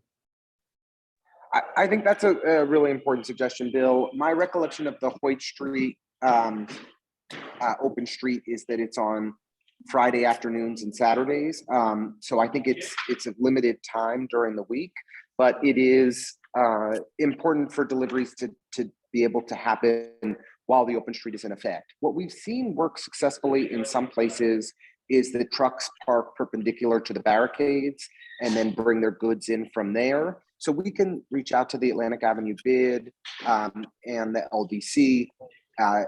I think that's a really important suggestion, Bill. My recollection of the Hoyt Street open street is that it's on Friday afternoons and Saturdays. So I think it's a limited time during the week, but it is important for deliveries to be able to happen while the open street is in effect. What we've seen work successfully in some places is that trucks park perpendicular to the barricades and then bring their goods in from there. So we can reach out to the Atlantic Avenue bid and the LDC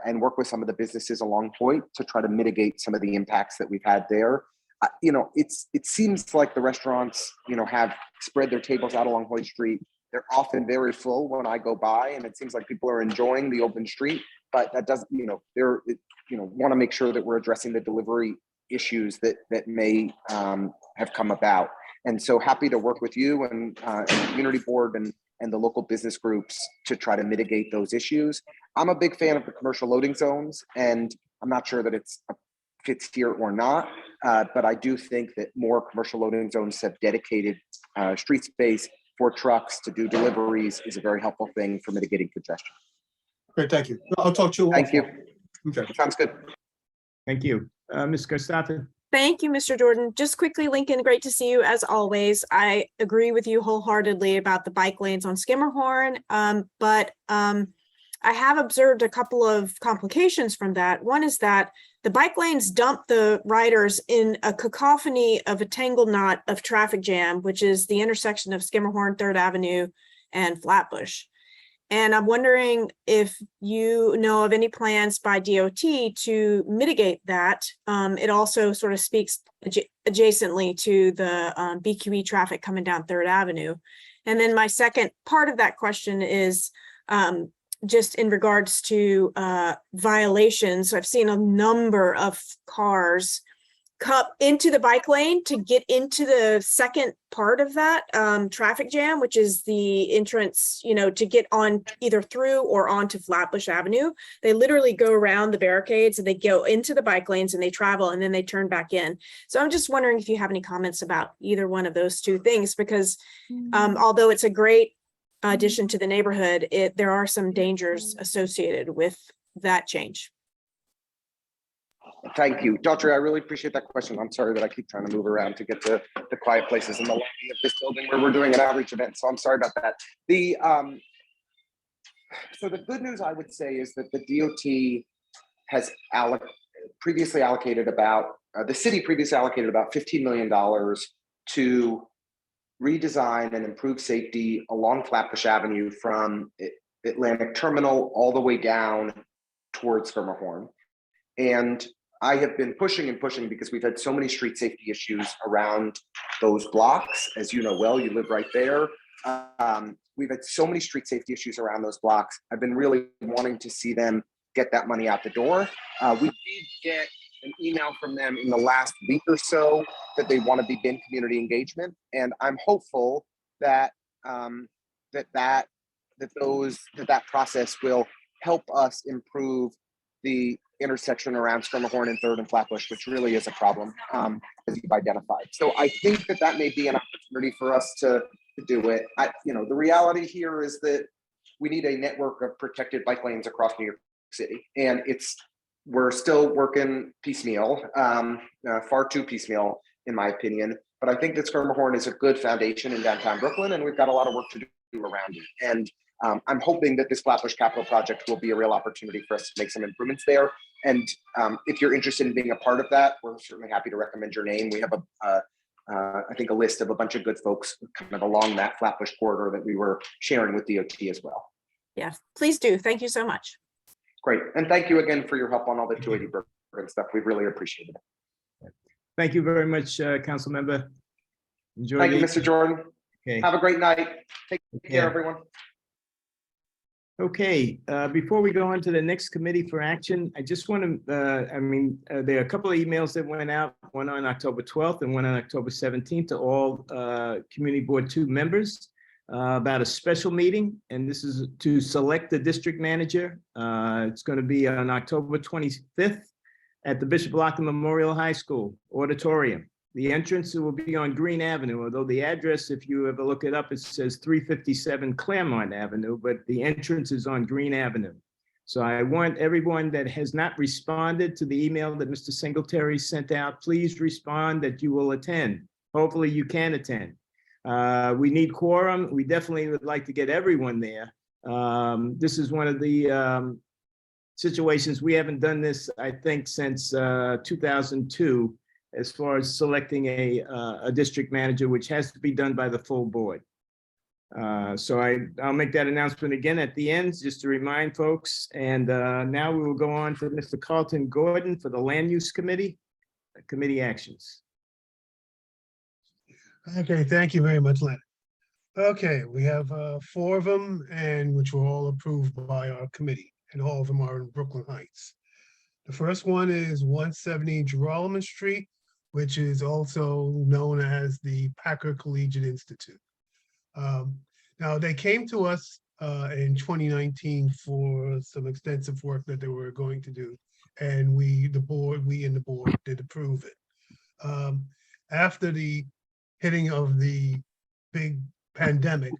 and work with some of the businesses along Hoyt to try to mitigate some of the impacts that we've had there. It seems like the restaurants, have spread their tables out along Hoyt Street. They're often very full when I go by, and it seems like people are enjoying the open street, but that doesn't, want to make sure that we're addressing the delivery issues that may have come about. And so happy to work with you and the community board and the local business groups to try to mitigate those issues. I'm a big fan of the commercial loading zones, and I'm not sure that it's fits here or not, but I do think that more commercial loading zones have dedicated street space for trucks to do deliveries is a very helpful thing for mitigating congestion. Great, thank you. I'll talk to you. Thank you. Okay. Sounds good. Thank you. Ms. Karstoffen? Thank you, Mr. Jordan. Just quickly, Lincoln, great to see you as always. I agree with you wholeheartedly about the bike lanes on Schermerhorn, but I have observed a couple of complications from that. One is that the bike lanes dump the riders in a cacophony of a tangled knot of traffic jam, which is the intersection of Schermerhorn, 3rd Avenue, and Flatbush. And I'm wondering if you know of any plans by DOT to mitigate that. It also sort of speaks adjacently to the BQE traffic coming down 3rd Avenue. And then my second part of that question is just in regards to violations. I've seen a number of cars come into the bike lane to get into the second part of that traffic jam, which is the entrance, to get on either through or onto Flatbush Avenue. They literally go around the barricades and they go into the bike lanes and they travel and then they turn back in. So I'm just wondering if you have any comments about either one of those two things, because although it's a great addition to the neighborhood, there are some dangers associated with that change. Thank you, Dr. I really appreciate that question. I'm sorry that I keep trying to move around to get to the quiet places in the lobby of this building where we're doing an outreach event. So I'm sorry about that. So the good news I would say is that the DOT has previously allocated about $15 million to redesign and improve safety along Flatbush Avenue from Atlantic Terminal all the way down towards Schermerhorn. And I have been pushing and pushing because we've had so many street safety issues around those blocks. As you know well, you live right there. We've had so many street safety issues around those blocks. I've been really wanting to see them get that money out the door. We did get an email from them in the last week or so that they want to begin community engagement. And I'm hopeful that that process will help us improve the intersection around Schermerhorn and 3rd and Flatbush, which really is a problem, as you've identified. So I think that may be an opportunity for us to do it. The reality here is that we need a network of protected bike lanes across New York City, and we're still working piecemeal, far too piecemeal, in my opinion. But I think that Schermerhorn is a good foundation in downtown Brooklyn, and we've got a lot of work to do around it. And I'm hoping that this Flatbush Capital project will be a real opportunity for us to make some improvements there. And if you're interested in being a part of that, we're certainly happy to recommend your name. We have I think a list of a bunch of good folks kind of along that Flatbush corridor that we were sharing with DOT as well. Yeah, please do. Thank you so much. Great. And thank you again for your help on all the 280 Bergen stuff. We really appreciated it. Thank you very much, Council Member. Enjoy. Thank you, the- Mr. Jordan. Okay. Have a great night. Take care, Yeah. everyone. Okay, before we go on to the next committee for action, I just want to, there are a couple of emails that went out, one on October 12th and one on October 17th to all Community Board 2 members about a special meeting, and this is to select the district manager. It's going to be on October 25th at the Bishop Lockton Memorial High School Auditorium. The entrance will be on Green Avenue, although the address, if you ever look it up, it says 357 Claremont Avenue, but the entrance is on Green Avenue. So I want everyone that has not responded to the email that Mr. Singletary sent out, please respond that you will attend. Hopefully you can attend. We need quorum. We definitely would like to get everyone there. This is one of the situations, we haven't done this, I think, since 2002. As far as selecting a district manager, which has to be done by the full board. So I'll make that announcement again at the end, just to remind folks. And now we will go on to Mr. Carlton Gordon for the Land Use Committee, committee actions. Okay, thank you very much, Len. Okay, we have 4 of them, and which were all approved by our committee, and all of them are in Brooklyn Heights. The first one is 170 Geralman Street, which is also known as the Packer Collegiate Institute. Now, they came to us in 2019 for some extensive work that they were going to do, and we in the board did approve it. After the hitting of the big pandemic,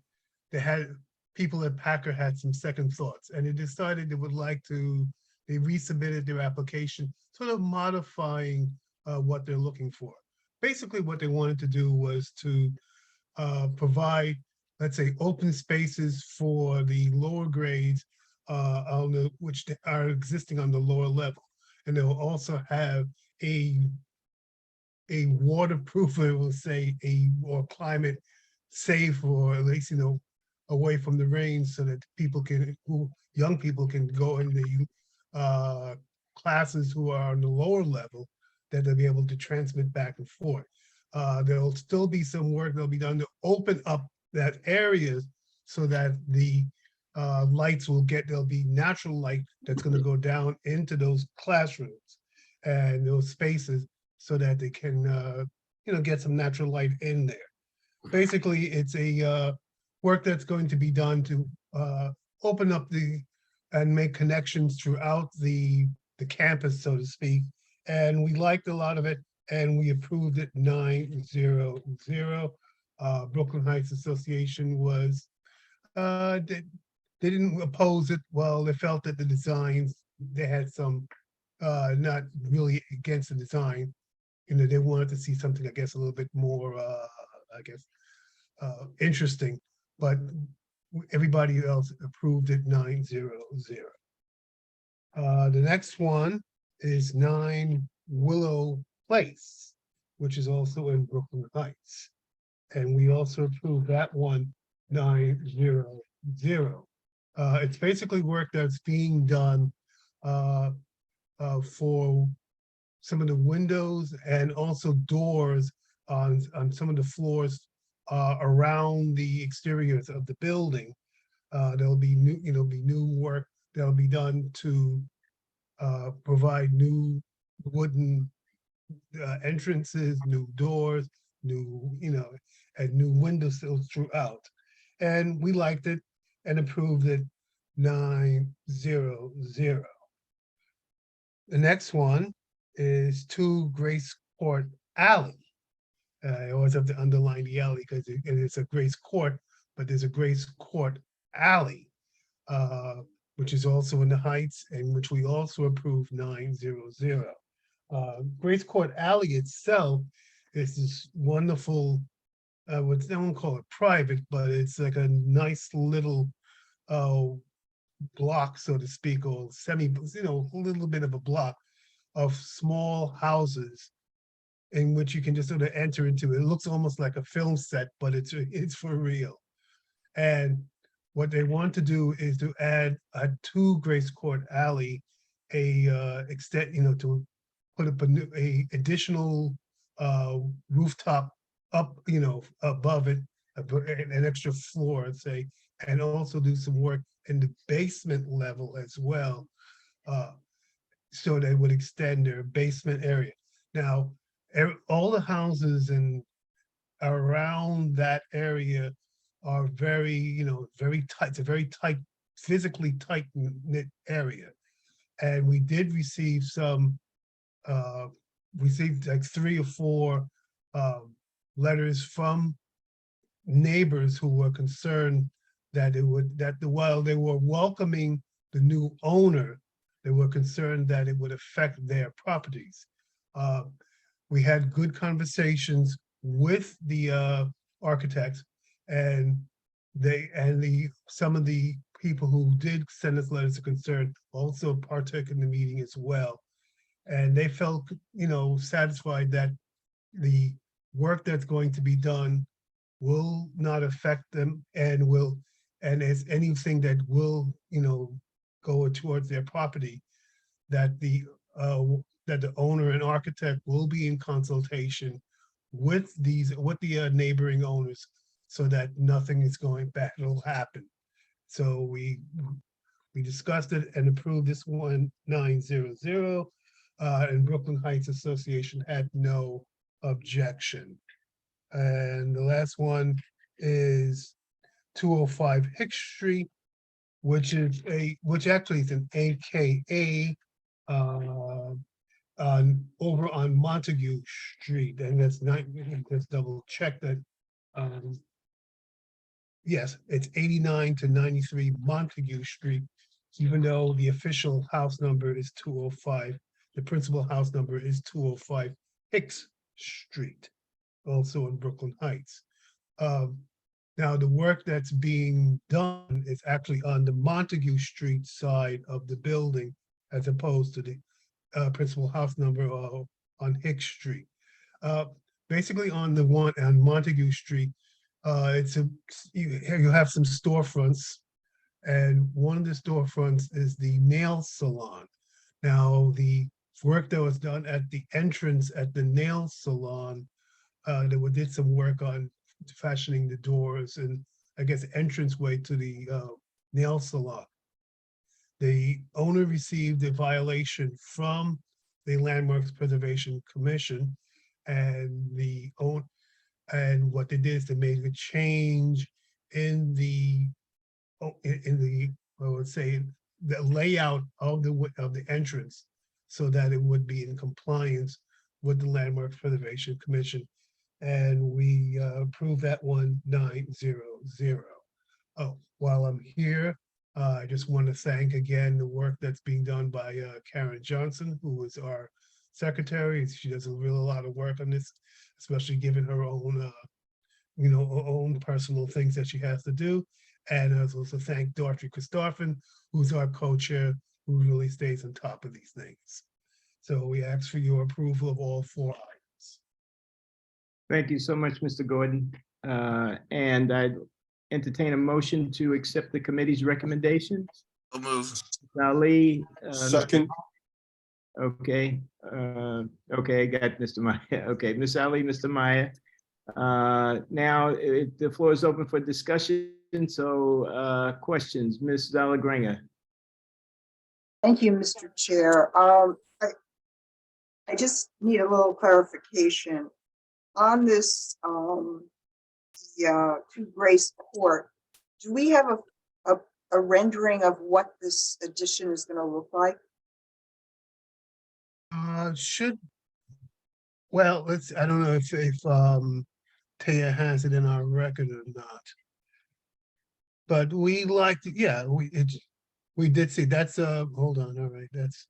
people at Packer had some second thoughts, and they decided they would like to, they resubmitted their application, sort of modifying what they're looking for. Basically, what they wanted to do was to provide, let's say, open spaces for the lower grades which are existing on the lower level. And they'll also have a waterproof, I will say, or climate safe, or at least, away from the rain, so that young people can go in the classes who are on the lower level, that they'll be able to transmit back and forth. There'll still be some work that'll be done to open up that area so that the lights there'll be natural light that's going to go down into those classrooms and those spaces, so that they can, get some natural light in there. Basically, it's a work that's going to be done to open up and make connections throughout the campus, so to speak. And we liked a lot of it, and we approved it 9-0-0. Brooklyn Heights Association was, they didn't oppose it. Well, they felt that the designs, they had some, not really against the design. They wanted to see something, I guess, a little bit more, interesting, but everybody else approved it 9-0-0. The next one is 9 Willow Place, which is also in Brooklyn Heights. And we also approved that one 9-0-0. It's basically work that's being done for some of the windows and also doors on some of the floors around the exteriors of the building. There'll be new work that'll be done to provide new wooden entrances, new doors, and new window sills throughout. And we liked it and approved it 9-0-0. The next one is 2 Grace Court Alley. I always have to underline the alley because it's a Grace Court, but there's a Grace Court Alley, which is also in the Heights, and which we also approved 9-0-0. Grace Court Alley itself is this wonderful what they won't call it private, but it's like a nice little block, so to speak, or a little bit of a block of small houses in which you can just sort of enter into. It looks almost like a film set, but it's for real. And what they want to do is to add to Grace Court Alley to put up a additional rooftop up, above it, an extra floor, say, and also do some work in the basement level as well. So they would extend their basement area. Now, all the houses around that area are very, very tight. It's a very tight, physically tight knit area. And we did receive like 3 or 4 letters from neighbors who were concerned that while they were welcoming the new owner, they were concerned that it would affect their properties. We had good conversations with the architects, and some of the people who did send us letters of concern also partook in the meeting as well. And they felt, satisfied that the work that's going to be done will not affect them and as anything that will, go towards their property, that the owner and architect will be in consultation with the neighboring owners so that nothing is going bad will happen. So we discussed it and approved this 1900, and Brooklyn Heights Association had no objection. And the last one is 205 Hicks Street, which actually is an AKA over on Montague Street, and that's let's double check that. Yes, it's 89 to 93 Montague Street, even though the official house number is 205. The principal house number is 205 Hicks Street, also in Brooklyn Heights. Now, the work that's being done is actually on the Montague Street side of the building, as opposed to the principal house number on Hicks Street. Basically, on the one on Montague Street, you have some storefronts, and one of the storefronts is the nail salon. Now, the work that was done at the entrance at the nail salon, they did some work on fashioning the doors and I guess entranceway to the nail salon. The owner received a violation from the Landmarks Preservation Commission, and what they did is they made a change in the I would say the layout of the entrance so that it would be in compliance with the Landmarks Preservation Commission. And we approved that 1900. Oh, while I'm here, I just want to thank again the work that's being done by Karen Johnson, who is our secretary. She does a lot of work on this, especially given her own, own personal things that she has to do. And I also thank Dorothy Christophin, who's our co-chair, who really stays on top of these things. So we ask for your approval of all 4 items. Thank you so much, Mr. Gordon. And I'd entertain a motion to accept the committee's recommendations. So move. Ali. Second. Okay. Okay, got Mr. Meyer. Okay, Ms. Ali, Mr. Meyer. Now the floor is open for discussion. So questions, Ms. Zalagranga. Thank you, Mr. Chair. I just need a little clarification on this, to Grace Court. Do we have a rendering of what this addition is going to look like? Well, I don't know if Taya has it in our record or not. But we like to, yeah, we did see that's hold on, all right, that's.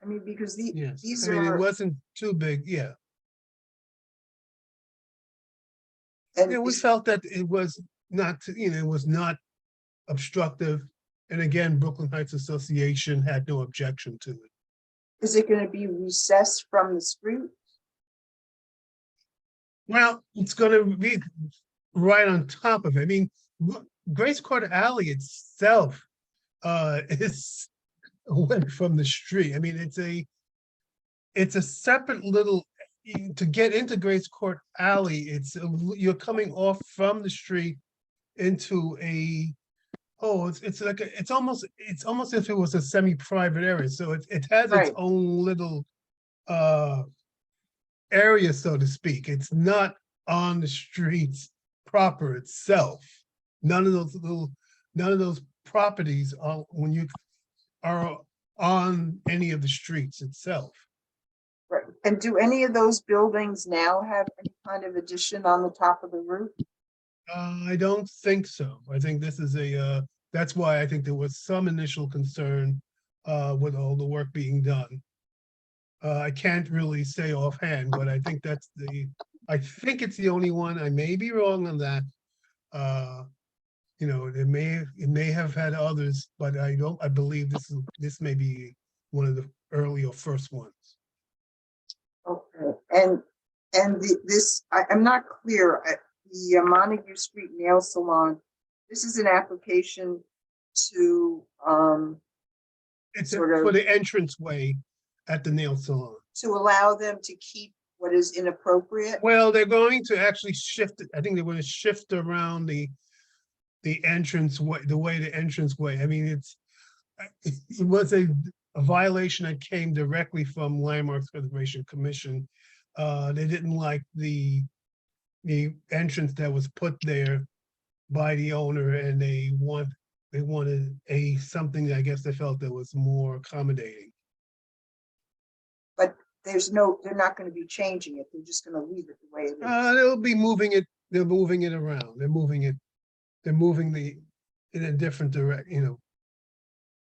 I mean, because Yes, these I mean, are. it wasn't too big, yeah. And Yeah, we felt that it was not, it was not obstructive. And again, Brooklyn Heights Association had no objection to it. is it going to be recessed from the street? Well, it's gonna be right on top of it. I mean, Grace Court Alley itself is away from the street. I mean, it's a separate little, to get into Grace Court Alley, you're coming off from the street into it's almost if it was a semi-private area. So it has its Right. own little area, so to speak. It's not on the streets proper itself. None of those properties are when you are on any of the streets itself. Right. And do any of those buildings now have any kind of addition on the top of the roof? I don't think so. I think this is that's why I think there was some initial concern with all the work being done. I can't really say offhand, but I think I think it's the only one. I may be wrong on that. It may have had others, but I believe this may be one of the early or first ones. Okay. I'm not clear. The Montague Street Nail Salon, this is an application to It's sort of for the entranceway at the nail salon. to allow them to keep what is inappropriate. Well, they're going to actually shift it. I think they're going to shift around the entranceway, the entranceway. I mean, it was a violation that came directly from Landmarks Preservation Commission. They didn't like the entrance that was put there by the owner, and they wanted something that I guess they felt that was more accommodating. But they're not going to be changing it. They're just going to leave it the way it is. They'll be moving it. They're moving it around. They're moving in a different direction.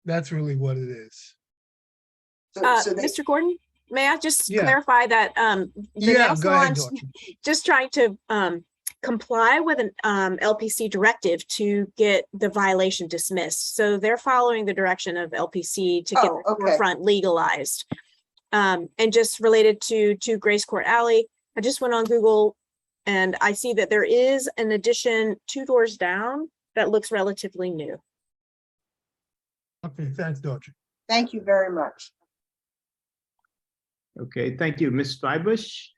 That's really what it is. Mr. Gordon, may I just Yeah. clarify that the Yeah, nail go ahead, salon's Dorothy. just trying to comply with an LPC directive to get the violation dismissed. So they're following the direction of LPC to get Oh, the okay. storefront legalized. And just related to Grace Court Alley, I just went on Google and I see that there is an addition 2 doors down that looks relatively new. Okay, thanks, Dorothy. Thank you very much. Okay, thank you. Ms. Freibush?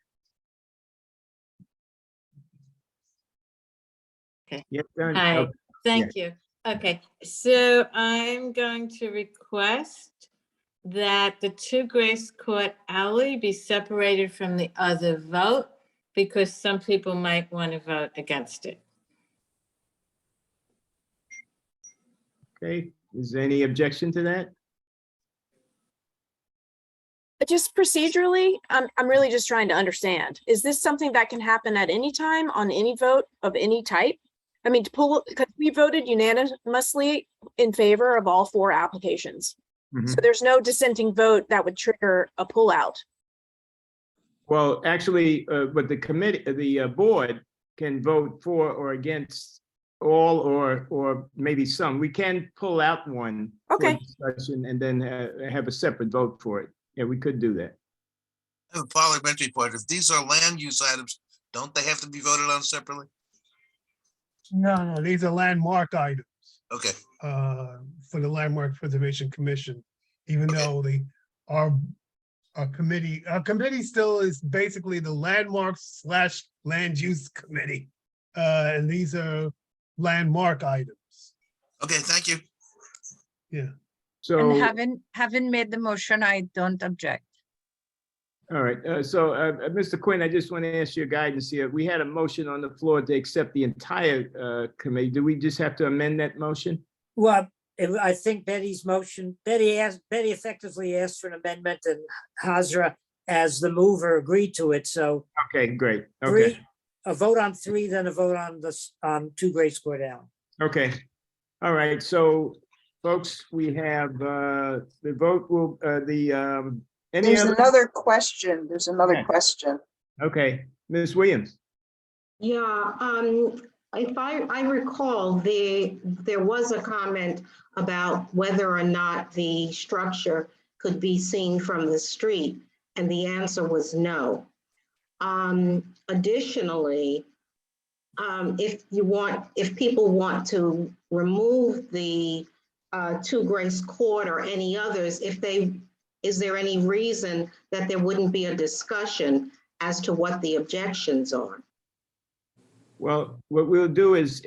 Okay. Yes, Darren? Hi, Oh, thank you. Okay, so I'm going to request that the 2 Grace Court Alley be separated from the other vote because some people might want to vote against it. Okay, is there any objection to that? Just procedurally, I'm really just trying to understand. Is this something that can happen at any time on any vote of any type? I mean, because we voted unanimously in favor of all 4 applications. Mhm. So there's no dissenting vote that would trigger a pullout. Well, actually, but the board can vote for or against all or maybe some. We can pull out one for Okay. discussion and then have a separate vote for it. Yeah, we could do that. I have a parliamentary point. If these are land use items, don't they have to be voted on separately? No, these are landmark items Okay, for the Landmark Preservation Commission, even though our committee still is basically the landmarks / land use committee. And these are landmark items. okay, thank you. Yeah. So, And having made the motion, I don't object. all right. Mr. Quinn, I just want to ask your guidance here. We had a motion on the floor to accept the entire committee. Do we just have to amend that motion? Well, I think Betty's motion, Betty effectively asked for an amendment and Hazra, as the mover, agreed to it. So Okay, great. Okay. a vote on 3, then a vote on this, 2 Grace Court Alley. Okay. All right. So, folks, we have the vote will any There's other? another question. There's another Okay. question. Okay, Ms. Williams. Yeah, if I recall, there was a comment about whether or not the structure could be seen from the street, and the answer was no. Additionally, if people want to remove the 2 Grace Court or any others, is there any reason that there wouldn't be a discussion as to what the objections are? Well, what we'll do is,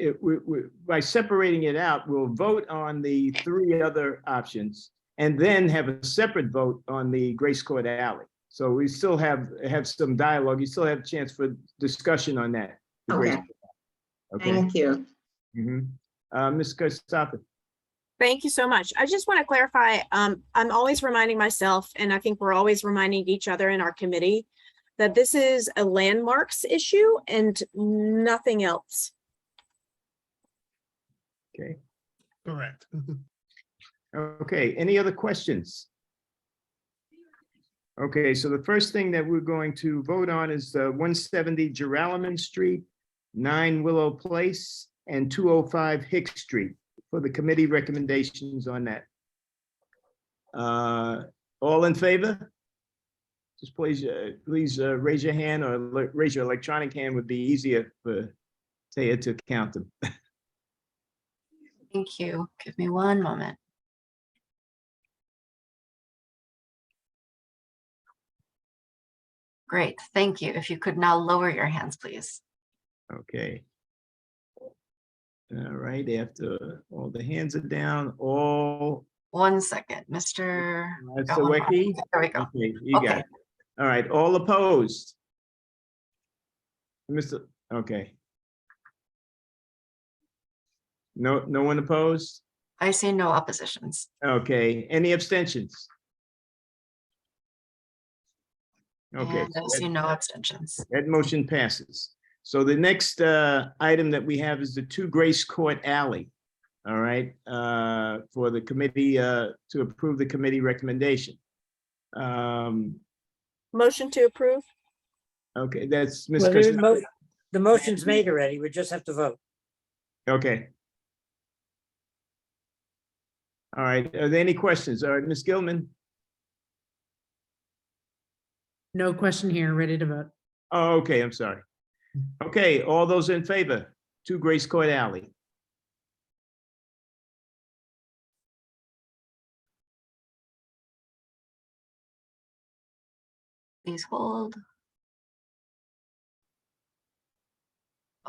by separating it out, we'll vote on the 3 other options and then have a separate vote on the Grace Court Alley. So we still have some dialogue. You still have a chance for discussion on that. the Grace Okay, Court. Okay. thank you. Ms. Christopher. Thank you so much. I just want to clarify, I'm always reminding myself, and I think we're always reminding each other in our committee, that this is a landmarks issue and nothing else. Okay. Correct. Okay, any other questions? Okay, so the first thing that we're going to vote on is 170 Jeralaman Street, 9 Willow Place, and 205 Hicks Street for the committee recommendations on that. All in favor? Just please raise your hand, or raise your electronic hand would be easier for Taya to count them. Thank you. Give me one moment. Great, thank you. If you could now lower your hands, please. Okay. All right, after all the hands are down, all. 1 second, Mr. Sawecki? There we go. Okay, you got it. All right, all opposed? Okay. No one opposed? I see no oppositions. Okay, any abstentions? Okay. And I see no abstentions. That motion passes. So the next item that we have is the 2 Grace Court Alley. All right, for the committee to approve the committee recommendation. Motion to approve. Okay, that's Ms. Well, Christopher. the motion's made already. We just have to vote. Okay. All right, are there any questions? All right, Ms. Gilman? No question here, ready to vote. Oh, okay, I'm sorry. Okay, all those in favor, 2 Grace Court Alley. Please hold.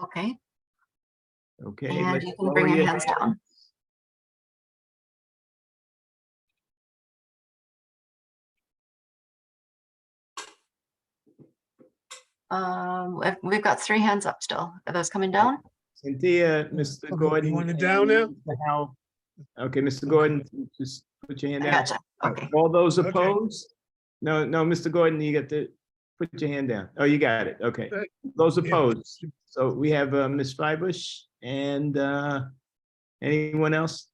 Okay. Okay. And you can bring your hands down. We've got 3 hands up still. Are those coming down? Cynthia, Mr. Gordon. You want it down now? Okay, Mr. Gordon, just put your hand down. Gotcha. Okay. All those opposed? No, Mr. Gordon, you got to put your hand down. Oh, you got it. Okay. Those opposed. So we have Ms. Freibush and anyone else?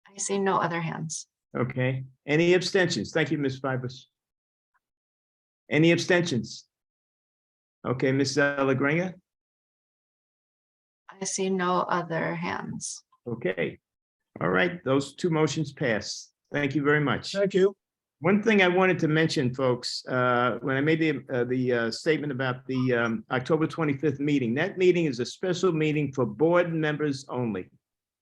I see no other hands. Okay. Any abstentions? Thank you, Ms. Freibush. Any abstentions? Okay, Ms. Lagrange? I see no other hands. Okay. All right, those 2 motions pass. Thank you very much. Thank you. One thing I wanted to mention, folks, when I made the statement about the October 25th meeting, that meeting is a special meeting for board members only.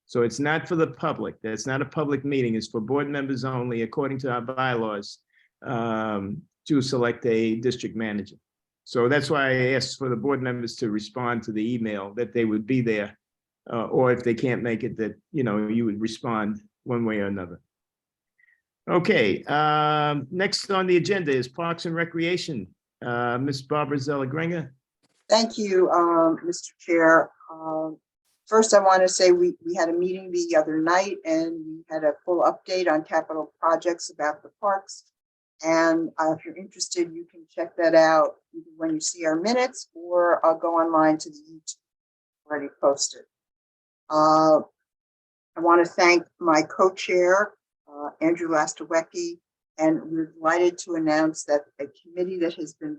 So it's not for the public. That's not a public meeting. It's for board members only, according to our bylaws, to select a district manager. So that's why I asked for the board members to respond to the email that they would be there, or if they can't make it, that, you would respond one way or another. Okay, next on the agenda is Parks and Recreation. Ms. Barbara Zellagrenga. Thank you, Mr. Chair. First, I want to say we had a meeting the other night and we had a full update on capital projects about the parks. And if you're interested, you can check that out either when you see our minutes, or I'll go online to the YouTube already posted. I want to thank my co-chair, Andrew Lastawecki, and we're delighted to announce that a committee that has been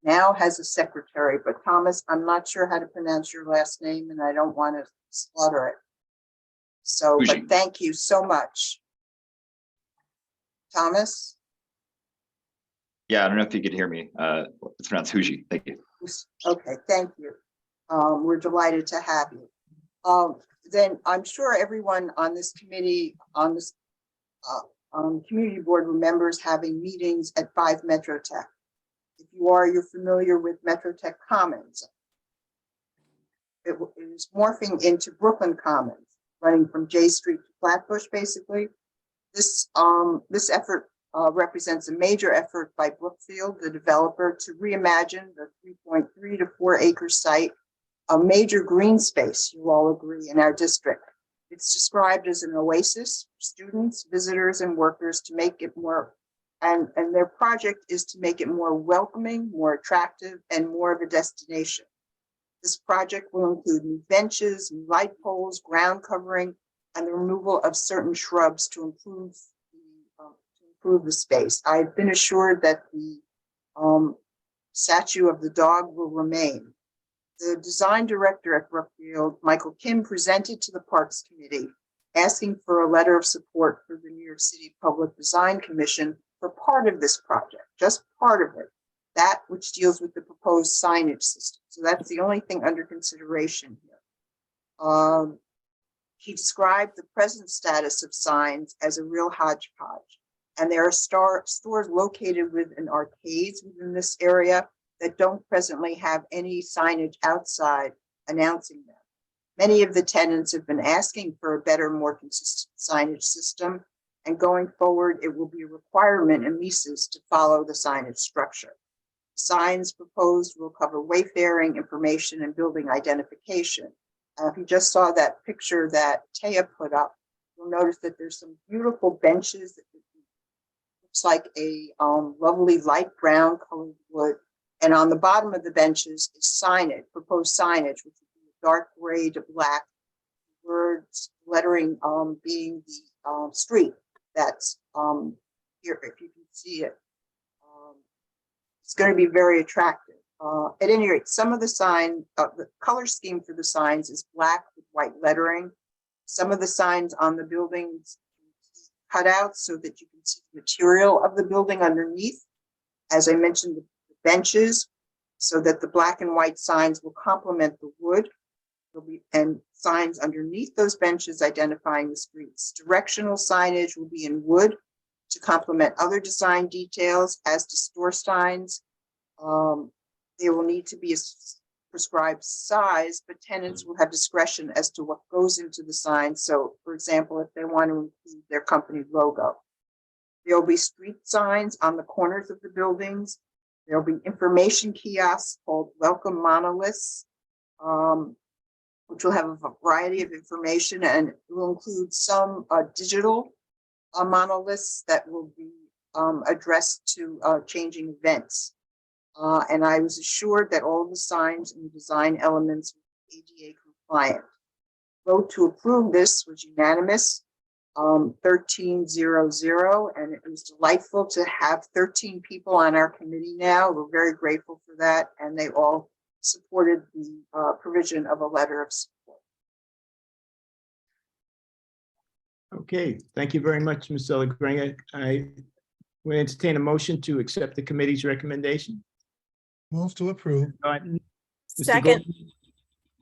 now has a secretary, but Thomas, I'm not sure how to pronounce your last name and I don't want to slaughter it. So, but thank you so much. Thomas? Yeah, I don't know if you could hear me. It's pronounced Huji. Thank you. Okay, thank you. We're delighted to have you. Then I'm sure everyone on this committee, on this community board remembers having meetings at 5 Metrotech. If you are, you're familiar with Metrotech Commons. It is morphing into Brooklyn Commons, running from J Street to Flatbush, basically. This effort represents a major effort by Brookfield, the developer, to reimagine the 3.3 to 4 acre site, a major green space, you all agree, in our district. It's described as an oasis for students, visitors, and workers to make it more, and their project is to make it more welcoming, more attractive, and more of a destination. This project will include new benches, new light poles, ground covering, and the removal of certain shrubs to improve the space. I've been assured that the statue of the dog will remain. The design director at Brookfield, Michael Kim, presented to the Parks Committee asking for a letter of support for the New York City Public Design Commission for part of this project, just part of it, that which deals with the proposed signage system. So that's the only thing under consideration here. He described the present status of signs as a real hodgepodge, and there are stores located within arcades within this area that don't presently have any signage outside announcing them. Many of the tenants have been asking for a better, more consistent signage system, and going forward, it will be a requirement in leases to follow the signage structure. Signs proposed will cover wayfaring information and building identification. If you just saw that picture that Taya put up, you'll notice that there's some beautiful benches that looks like a lovely light brown colored wood. And on the bottom of the benches is signage, proposed signage, which would be dark gray to black, words, lettering being the street. That's here, if you can see it. It's going to be very attractive. At any rate, some of the the color scheme for the signs is black with white lettering. Some of the signs on the buildings cut out so that you can see the material of the building underneath. As I mentioned, the benches, so that the black and white signs will complement the wood. There'll be and signs underneath those benches identifying the streets. Directional signage will be in wood to complement other design details. As to store signs, there will need to be a prescribed size, but tenants will have discretion as to what goes into the sign. So, for example, if they want to include their company logo, there will be street signs on the corners of the buildings. There will be information kiosks called welcome monoliths, which will have a variety of information, and it will include some digital monoliths that will be addressed to changing events. And I was assured that all the signs and design elements were ADA compliant. Vote to approve this was unanimous, 13-0-0, and it was delightful to have 13 people on our committee now. We're very grateful for that, and they all supported the provision of a letter of support. Okay, thank you very much, Ms. Delagrange. I will entertain a motion to accept the committee's recommendation. Move to approve. Mr. Second.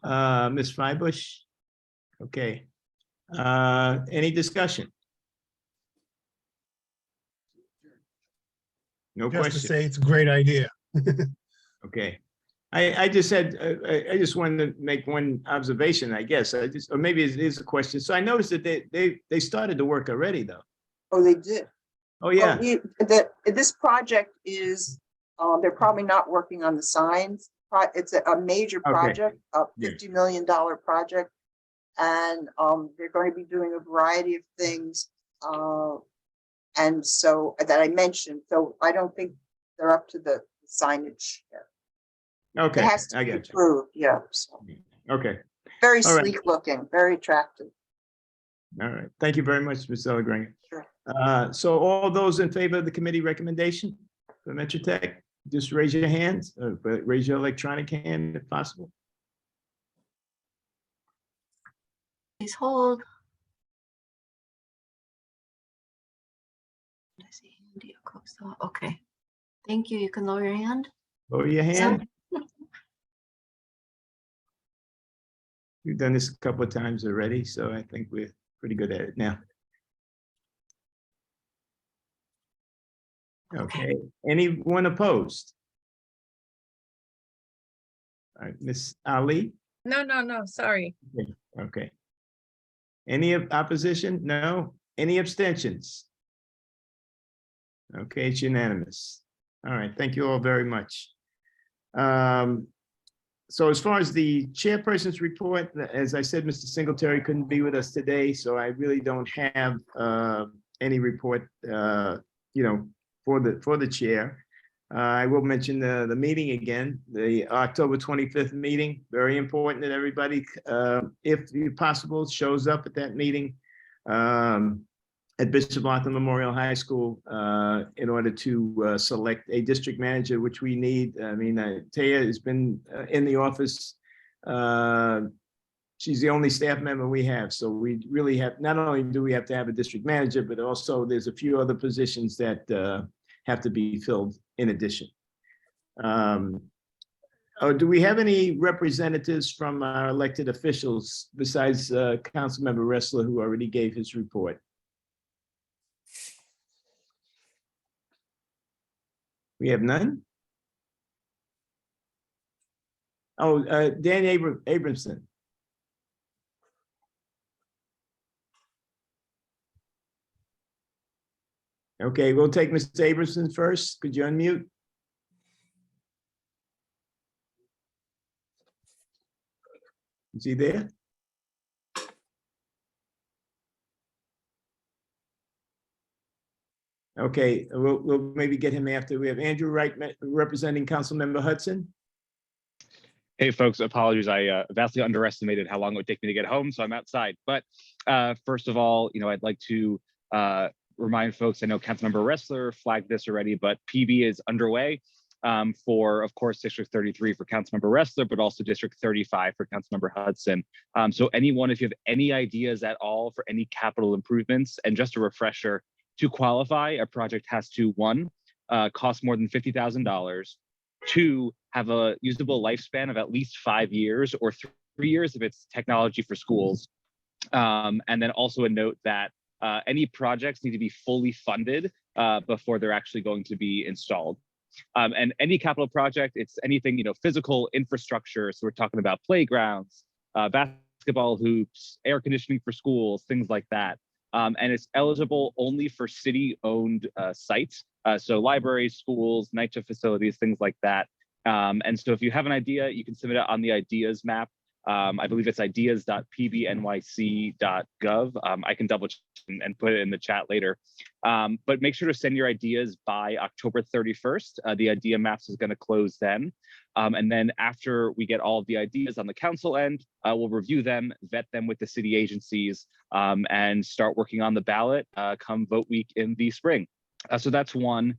Gordon, Ms. Freibush. Okay. Any discussion? No Just to question. say it's a great idea. Okay. I just said, I just wanted to make one observation, I guess. Or maybe it is a question. So I noticed that they started the work already, though. Oh, they did. Oh, yeah. This project is, they're probably not working on the signs. It's a major project, a $50 million project. And they're going to be doing a variety of things. And so that I mentioned, so I don't think they're up to the signage yet. Okay, It has to I be got you. approved, yeah. So Okay. very All right. sleek looking, very attractive. All right. Thank you very much, Ms. Delagrange. Sure. So all those in favor of the committee recommendation for Metro Tech? just raise your hands, but raise your electronic hand if possible. Please hold. I see Andy Acosta. Okay. Thank you. You can lower your hand. Lower your hand. We've done this a couple of times already, so I think we're pretty good at it now. Okay, anyone opposed? All right, Ms. Ali? No, sorry. Okay. Any opposition? No. Any abstentions? Okay, it's unanimous. All right, thank you all very much. So as far as the chairperson's report, as I said, Mr. Singletary couldn't be with us today, so I really don't have any report, for the chair. I will mention the meeting again, the October 25th meeting. Very important that everybody, if possible, shows up at that meeting at Bishop Arthur Memorial High School in order to select a district manager, which we need. I mean, Taya has been in the office. She's the only staff member we have. So we really have, not only do we have to have a district manager, but also there's a few other positions that have to be filled in addition. Do we have any representatives from our elected officials besides Councilmember Restler, who already gave his report? We have none? Oh, Dan Abramson. Okay, we'll take Mr. Abramson first. Could you unmute? Is he there? Okay, we'll maybe get him after. We have Andrew Wright representing Councilmember Hudson. Hey folks, apologies. I vastly underestimated how long it would take me to get home, so I'm outside. But first of all, I'd like to remind folks, I know Councilmember Restler flagged this already, but PB is underway for, of course, District 33 for Councilmember Restler, but also District 35 for Councilmember Hudson. So anyone, if you have any ideas at all for any capital improvements, and just a refresher, to qualify, a project has to, 1, cost more than $50,000, 2, have a usable lifespan of at least 5 years, or 3 years if it's technology for schools. And then also a note that any projects need to be fully funded before they're actually going to be installed. And any capital project, it's anything, physical infrastructure. So we're talking about playgrounds, basketball hoops, air conditioning for schools, things like that. And it's eligible only for city-owned sites. So libraries, schools, night shift facilities, things like that. And so if you have an idea, you can submit it on the ideas map. I believe it's ideas.pbnyc.gov. I can double check and put it in the chat later. But make sure to send your ideas by October 31st. The idea maps is going to close then. And then after we get all of the ideas on the council end, we'll review them, vet them with the city agencies, and start working on the ballot come vote week in the spring. So that's 1.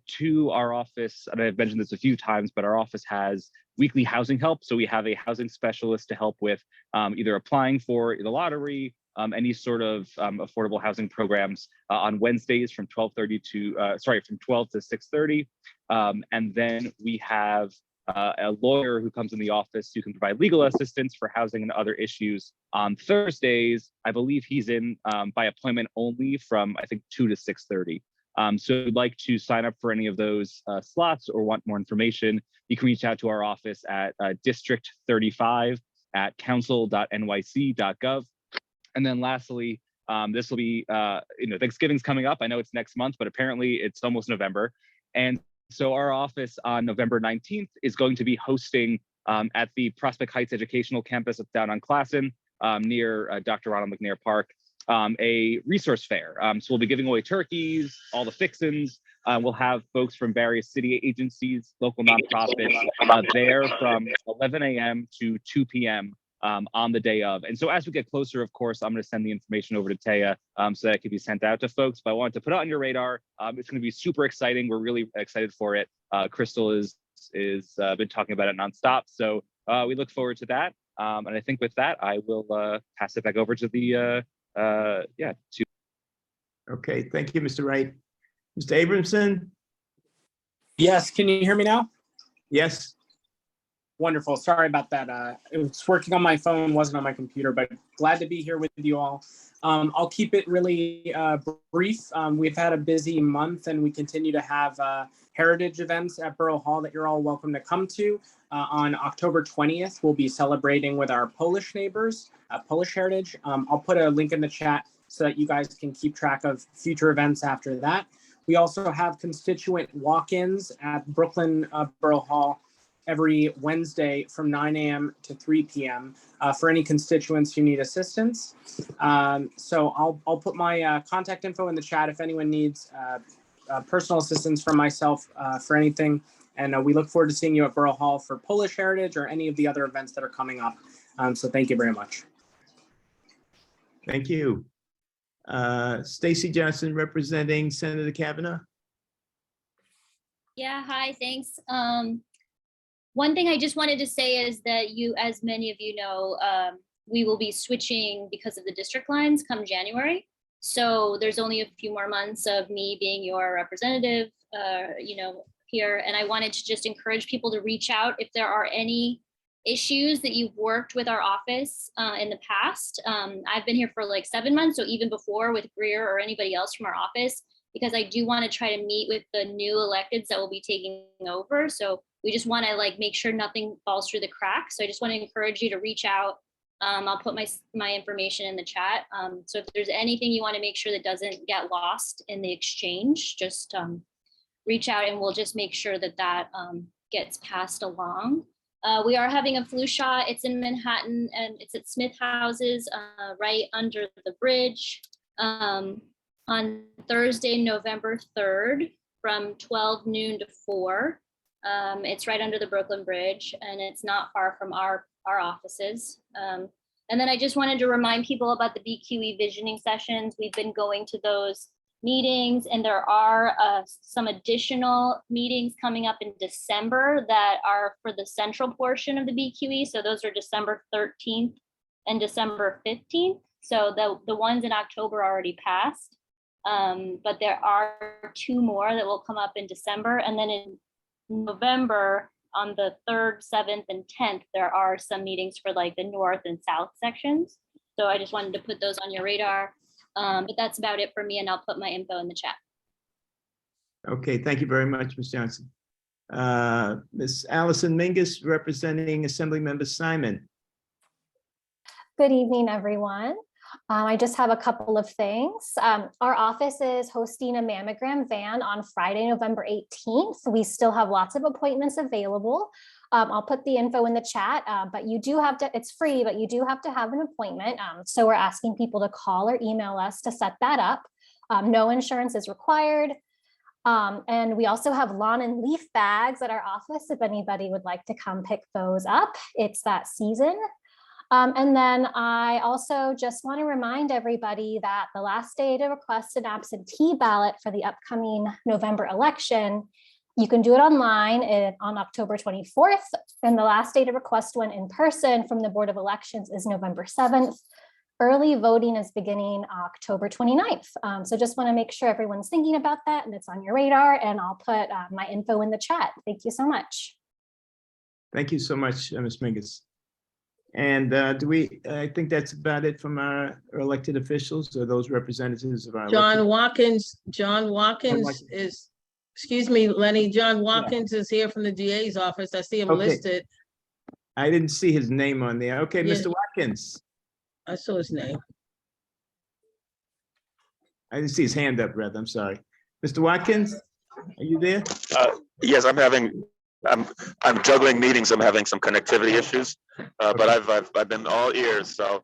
2, our office, and I've mentioned this a few times, but our office has weekly housing help. So we have a housing specialist to help with either applying for the lottery, any sort of affordable housing programs on Wednesdays from 12 to 6:30. And then we have a lawyer who comes in the office who can provide legal assistance for housing and other issues on Thursdays. I believe he's in by appointment only from, I think, 2 to 6:30. So if you'd like to sign up for any of those slots or want more information, you can reach out to our office at District 35 at council.nyc.gov. And then lastly, this will be, Thanksgiving's coming up. I know it's next month, but apparently it's almost November. And so our office on November 19th is going to be hosting at the Prospect Heights Educational Campus down on Classen near Dr. Ronald McNair Park, a resource fair. So we'll be giving away turkeys, all the fixins. We'll have folks from various city agencies, local nonprofits there from 11 a.m. to 2 p.m. On the day of. And so as we get closer, of course, I'm going to send the information over to Taya so that it can be sent out to folks. But I wanted to put it on your radar. It's going to be super exciting. We're really excited for it. Crystal is been talking about it nonstop. So we look forward to that. And I think with that, I will pass it back over to the Okay, thank you, Mr. Wright. Mr. Abramson? Yes, can you hear me now? Yes. Wonderful. Sorry about that. It was working on my phone, wasn't on my computer, but glad to be here with you all. I'll keep it really brief. We've had a busy month and we continue to have heritage events at Borough Hall that you're all welcome to come to. On October 20th, we'll be celebrating with our Polish neighbors, Polish Heritage. I'll put a link in the chat so that you guys can keep track of future events after that. We also have constituent walk-ins at Brooklyn Borough Hall every Wednesday from 9 a.m. to 3 p.m. For any constituents who need assistance. So I'll put my contact info in the chat if anyone needs personal assistance from myself for anything. And we look forward to seeing you at Borough Hall for Polish Heritage or any of the other events that are coming up. So thank you very much. Thank you. Stacey Johnson representing Senator Kavanagh. Yeah, hi, thanks. One thing I just wanted to say is that you, as many of you know, we will be switching because of the district lines come January. So there's only a few more months of me being your representative, here. And I wanted to just encourage people to reach out if there are any issues that you've worked with our office in the past. I've been here for like 7 months, so even before with Greer or anybody else from our office, because I do want to try to meet with the new electeds that will be taking over. So we just want to make sure nothing falls through the cracks. So I just want to encourage you to reach out. I'll put my information in the chat. So if there's anything you want to make sure that doesn't get lost in the exchange, just reach out and we'll just make sure that gets passed along. We are having a flu shot. It's in Manhattan and it's at Smith Houses right under the bridge on Thursday, November 3rd from 12 noon to 4. It's right under the Brooklyn Bridge and it's not far from our offices. And then I just wanted to remind people about the BQE visioning sessions. We've been going to those meetings and there are some additional meetings coming up in December that are for the central portion of the BQE. So those are December 13th and December 15th. So the ones in October already passed, but there are 2 more that will come up in December. And then in November on the 3rd, 7th, and 10th, there are some meetings for like the north and south sections. So I just wanted to put those on your radar. But that's about it for me, and I'll put my info in the chat. Okay, thank you very much, Ms. Johnson. Ms. Allison Mingus representing Assemblymember Simon. Good evening, everyone. I just have a couple of things. Our office is hosting a mammogram van on Friday, November 18th. We still have lots of appointments available. I'll put the info in the chat, but you do have to, it's free, but you do have to have an appointment. So we're asking people to call or email us to set that up. No insurance is required. And we also have lawn and leaf bags at our office if anybody would like to come pick those up. It's that season. And then I also just want to remind everybody that the last day to request an absentee ballot for the upcoming November election, you can do it online on October 24th. And the last day to request one in person from the Board of Elections is November 7th. Early voting is beginning October 29th. So just want to make sure everyone's thinking about that and it's on your radar, and I'll put my info in the chat. Thank you so much. Thank you so much, Ms. Mingus. And I think that's about it from our elected officials or those representatives of our. John Watkins is, excuse me, Lenny, John Watkins is here from the DA's office. I see him listed. I didn't see his name on there. Okay, Yeah. Mr. Watkins. I saw his name. I didn't see his hand up, rather. I'm sorry. Mr. Watkins, are you there? Yes, I'm juggling meetings. I'm having some connectivity issues, but I've been all ears. So,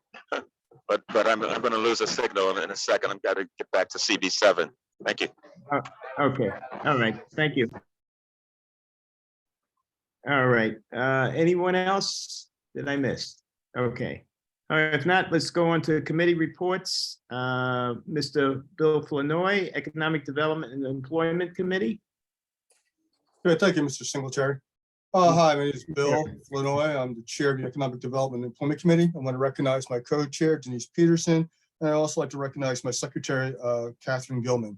but I'm going to lose a signal in a second. I've got to get back to CB7. Thank you. Okay. All right. Thank you. All right. Anyone else that I missed? Okay. All right. If not, let's go on to committee reports. Mr. Bill Flanoy, Economic Development and Employment Committee. Good, thank you, Mr. Singletary. Hi, my name is Bill Flanoy. I'm the Chair of the Economic Development and Employment Committee. I want to recognize my co-chair, Denise Peterson, and I also like to recognize my secretary, Catherine Gilman.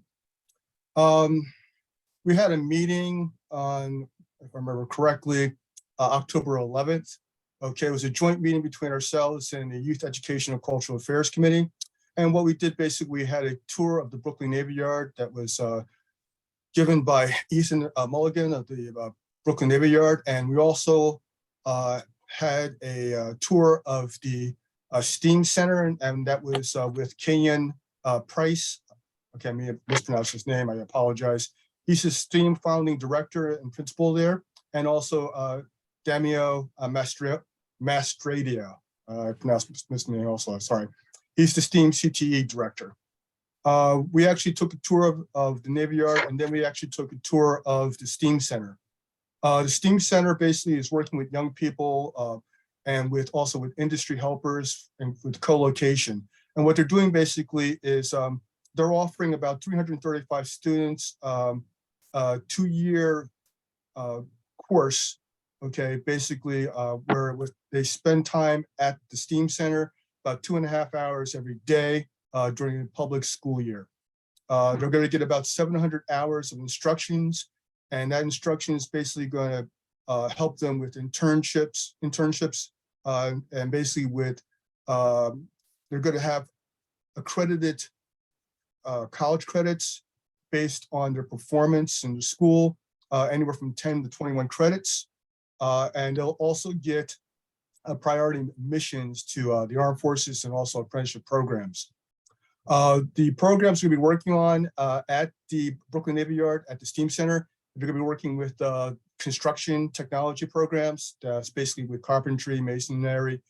We had a meeting on, if I remember correctly, October 11th. Okay, it was a joint meeting between ourselves and the Youth Education and Cultural Affairs Committee. And what we did, basically, we had a tour of the Brooklyn Navy Yard that was given by Ethan Mulligan of the Brooklyn Navy Yard. And we also had a tour of the STEAM Center, and that was with Kenyon Price. Okay, I may have mispronounced his name, I apologize. He's the STEAM founding director and principal there, and also Damio Mastradio. I pronounced his name also, sorry. He's the STEAM CTE director. We actually took a tour of the Navy Yard, and then we actually took a tour of the STEAM Center. The STEAM Center basically is working with young people and also with industry helpers and with co-location. And what they're doing basically is they're offering about 335 students a 2-year course, okay, basically where they spend time at the STEAM Center about 2.5 hours every day during the public school year. They're going to get about 700 hours of instructions, and that instruction is basically going to help them with internships, and basically with, they're going to have accredited college credits based on their performance in the school, anywhere from 10 to 21 credits. And they'll also get priority admissions to the armed forces and also apprenticeship programs. The programs we'll be working on at the Brooklyn Navy Yard at the STEAM Center, they're going to be working with construction technology programs. That's basically with carpentry, masonry,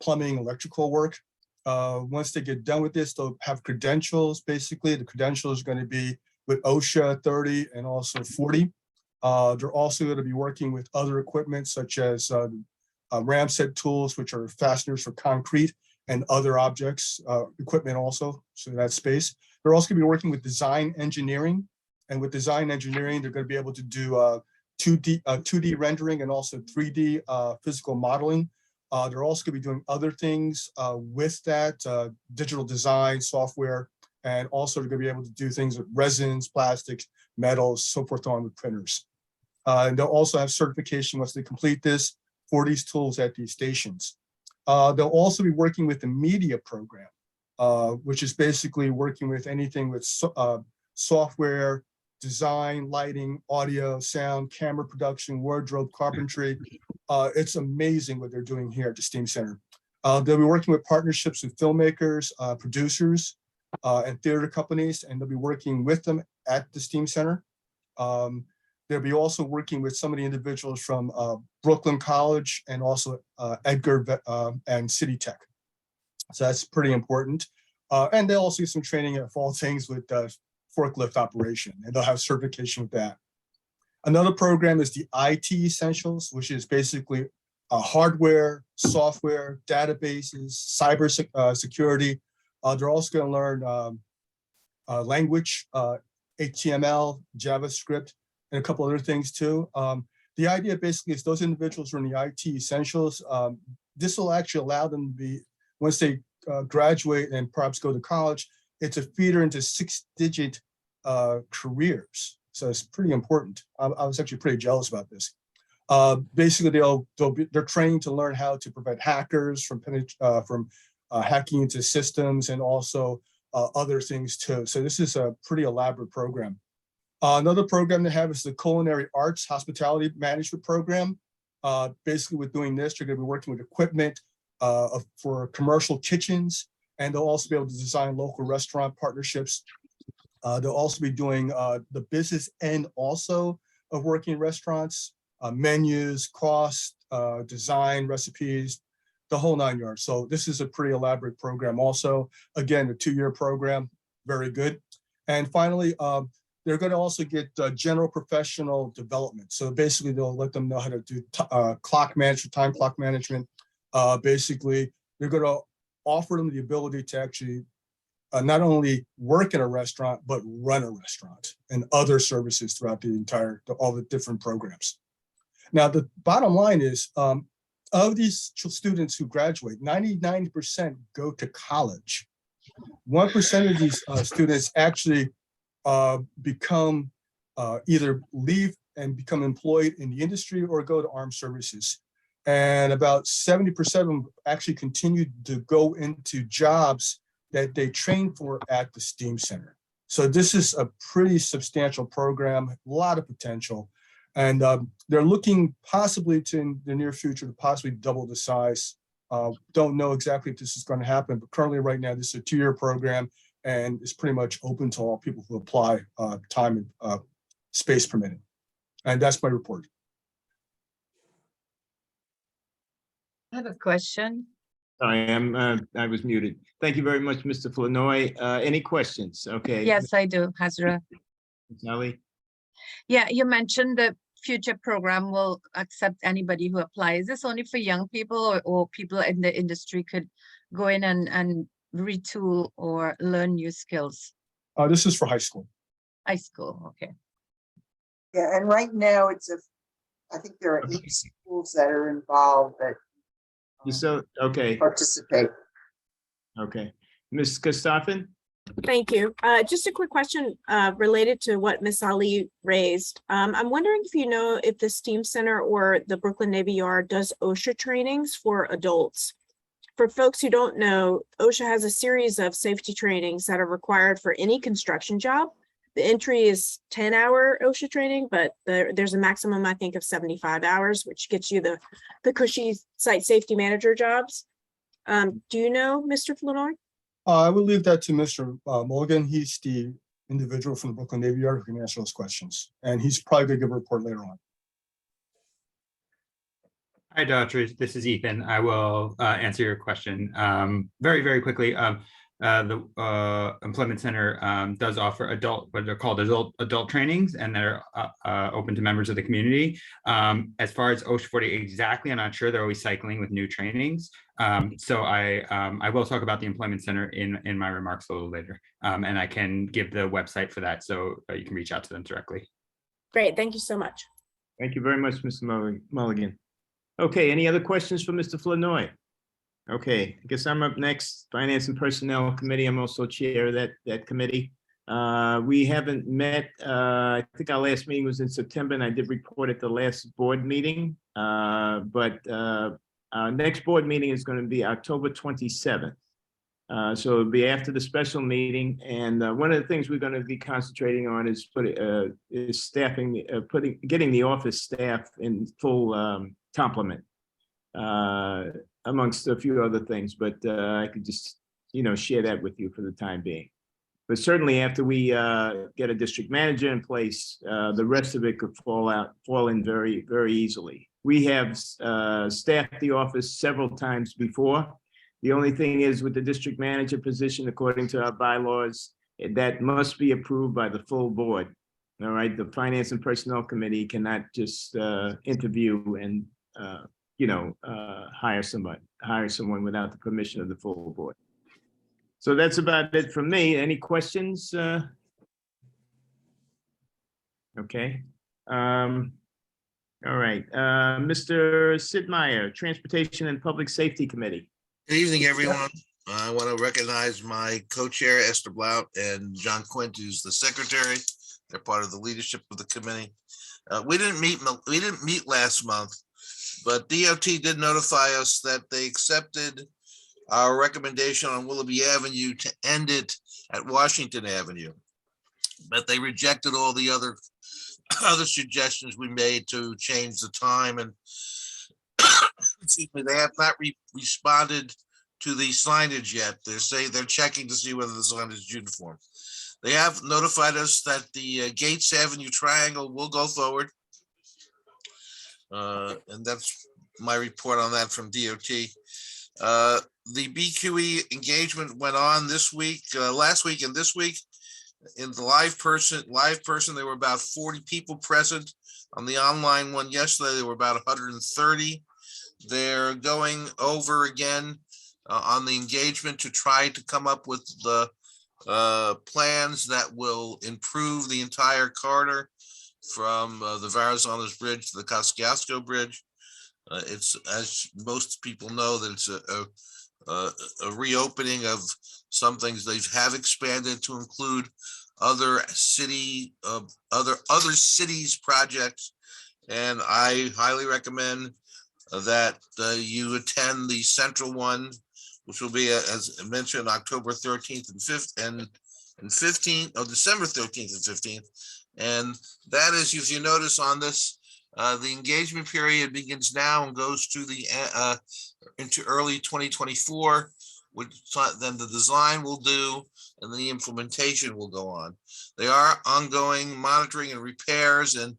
plumbing, electrical work. Once they get done with this, they'll have credentials. Basically, the credentials are going to be with OSHA 30 and also 40. They're also going to be working with other equipment such as ram set tools, which are fasteners for concrete and other objects, equipment also, so that space. They're also going to be working with design engineering. And with design engineering, they're going to be able to do 2D rendering and also 3D physical modeling. They're also going to be doing other things with that, digital design software, and also they're going to be able to do things with resins, plastics, metals, so forth on with printers. And they'll also have certification once they complete this for these tools at these stations. They'll also be working with the media program, which is basically working with anything with software, design, lighting, audio, sound, camera production, wardrobe, carpentry. It's amazing what they're doing here at the STEAM Center. They'll be working with partnerships with filmmakers, producers, and theater companies, and they'll be working with them at the STEAM Center. They'll be also working with some of the individuals from Brooklyn College and also Edgar and City Tech. So that's pretty important. And they'll also do some training at all things with forklift operation, and they'll have certification with that. Another program is the IT Essentials, which is basically hardware, software, databases, cyber security. They're also going to learn language, HTML, JavaScript, and a couple other things too. The idea basically is those individuals who are in the IT Essentials, this will actually allow them to be, once they graduate and perhaps go to college, it's a feeder into 6-digit careers. So it's pretty important. I was actually pretty jealous about this. Basically, they're trained to learn how to prevent hackers from hacking into systems and also other things too. So this is a pretty elaborate program. Another program they have is the Culinary Arts Hospitality Management Program. Basically, with doing this, you're going to be working with equipment for commercial kitchens, and they'll also be able to design local restaurant partnerships. They'll also be doing the business end also of working in restaurants, menus, cost, design, recipes, the whole 9 yards. So this is a pretty elaborate program also. Again, a 2-year program, very good. And finally, they're going to also get general professional development. So basically, they'll let them know how to do clock management, time clock management. Basically, they're going to offer them the ability to actually not only work in a restaurant, but run a restaurant and other services throughout all the different programs. Now, the bottom line is, of these students who graduate, 99% go to college. 1% of these students actually become either leave and become employed in the industry or go to armed services. And about 70% of them actually continue to go into jobs that they train for at the STEAM Center. So this is a pretty substantial program, a lot of potential. And they're looking possibly to, in the near future, to possibly double the size. Don't know exactly if this is going to happen, but currently right now, this is a 2-year program and it's pretty much open to all people who apply, time and space permitting. And that's my report. I have a question. Sorry, I was muted. Thank you very much, Mr. Flanoy. Any questions? Okay. Yes, I do, Hazra. Sally? Yeah, you mentioned the future program will accept anybody who applies. Is this only for young people or people in the industry could go in and retool or learn new skills? This is for high school. High school, okay. Yeah, and right now I think there are 8 schools that are involved that So, okay, participate. okay. Ms. Gustafson? Thank you. Just a quick question related to what Ms. Ali raised. I'm wondering if you know if the STEAM Center or the Brooklyn Navy Yard does OSHA trainings for adults. For folks who don't know, OSHA has a series of safety trainings that are required for any construction job. The entry is 10-hour OSHA training, but there's a maximum, I think, of 75 hours, which gets you the cushy site safety manager jobs. Do you know, Mr. Flanoy? I will leave that to Mr. Mulligan. He's the individual from the Brooklyn Navy Yard who can answer those questions. And he's probably going to give a report later on. Hi, doctors. This is Ethan. I will answer your question very, very quickly. The Employment Center does offer what they're called adult trainings, and they're open to members of the community. As far as OSHA 40 exactly, I'm not sure. They're always cycling with new trainings. So I will talk about the Employment Center in my remarks a little later, and I can give the website for that so you can reach out to them directly. Great, thank you so much. Thank you very much, Mr. Mulligan. Okay, any other questions for Mr. Flanoy? Okay, I guess I'm up next. Finance and Personnel Committee. I'm also chair of that committee. We haven't met. I think our last meeting was in September, and I did report at the last board meeting. But our next board meeting is going to be October 27th. So it'll be after the special meeting. And one of the things we're going to be concentrating on is staffing, getting the office staff in full complement. Amongst a few other things, but I could just, share that with you for the time being. But certainly after we get a district manager in place, the rest of it could fall in very, very easily. We have staffed the office several times before. The only thing is with the district manager position, according to our bylaws, that must be approved by the full board. All right, the Finance and Personnel Committee cannot just interview and hire someone without the permission of the full board. So that's about it from me. Any questions? Okay. All right. Mr. Sid Meier, Transportation and Public Safety Committee. Good evening, everyone. I want to recognize my co-chair, Esther Blount, and John Quint, who's the secretary. They're part of the leadership of the committee. We didn't meet last month, but DOT did notify us that they accepted our recommendation on Willoughby Avenue to end it at Washington Avenue. But they rejected all the other suggestions we made to change the time, and excuse me, they have not responded to the signage yet. They're checking to see whether the signage is uniform. They have notified us that the Gates Avenue triangle will go forward. And that's my report on that from DOT. The BQE engagement went on this week, last week and this week. In the live person, there were about 40 people present. On the online one yesterday, there were about 130. They're going over again on the engagement to try to come up with the plans that will improve the entire corridor from the Varazonas Bridge to the Kosciuszko Bridge. It's, as most people know, that it's a reopening of some things. They have expanded to include other city, other cities projects. And I highly recommend that you attend the central one, which will be, as mentioned, October 13th and 5th and 15th, or December 13th and 15th. And that is, if you notice on this, the engagement period begins now and goes to the into early 2024, which then the design will do and the implementation will go on. They are ongoing monitoring and repairs, and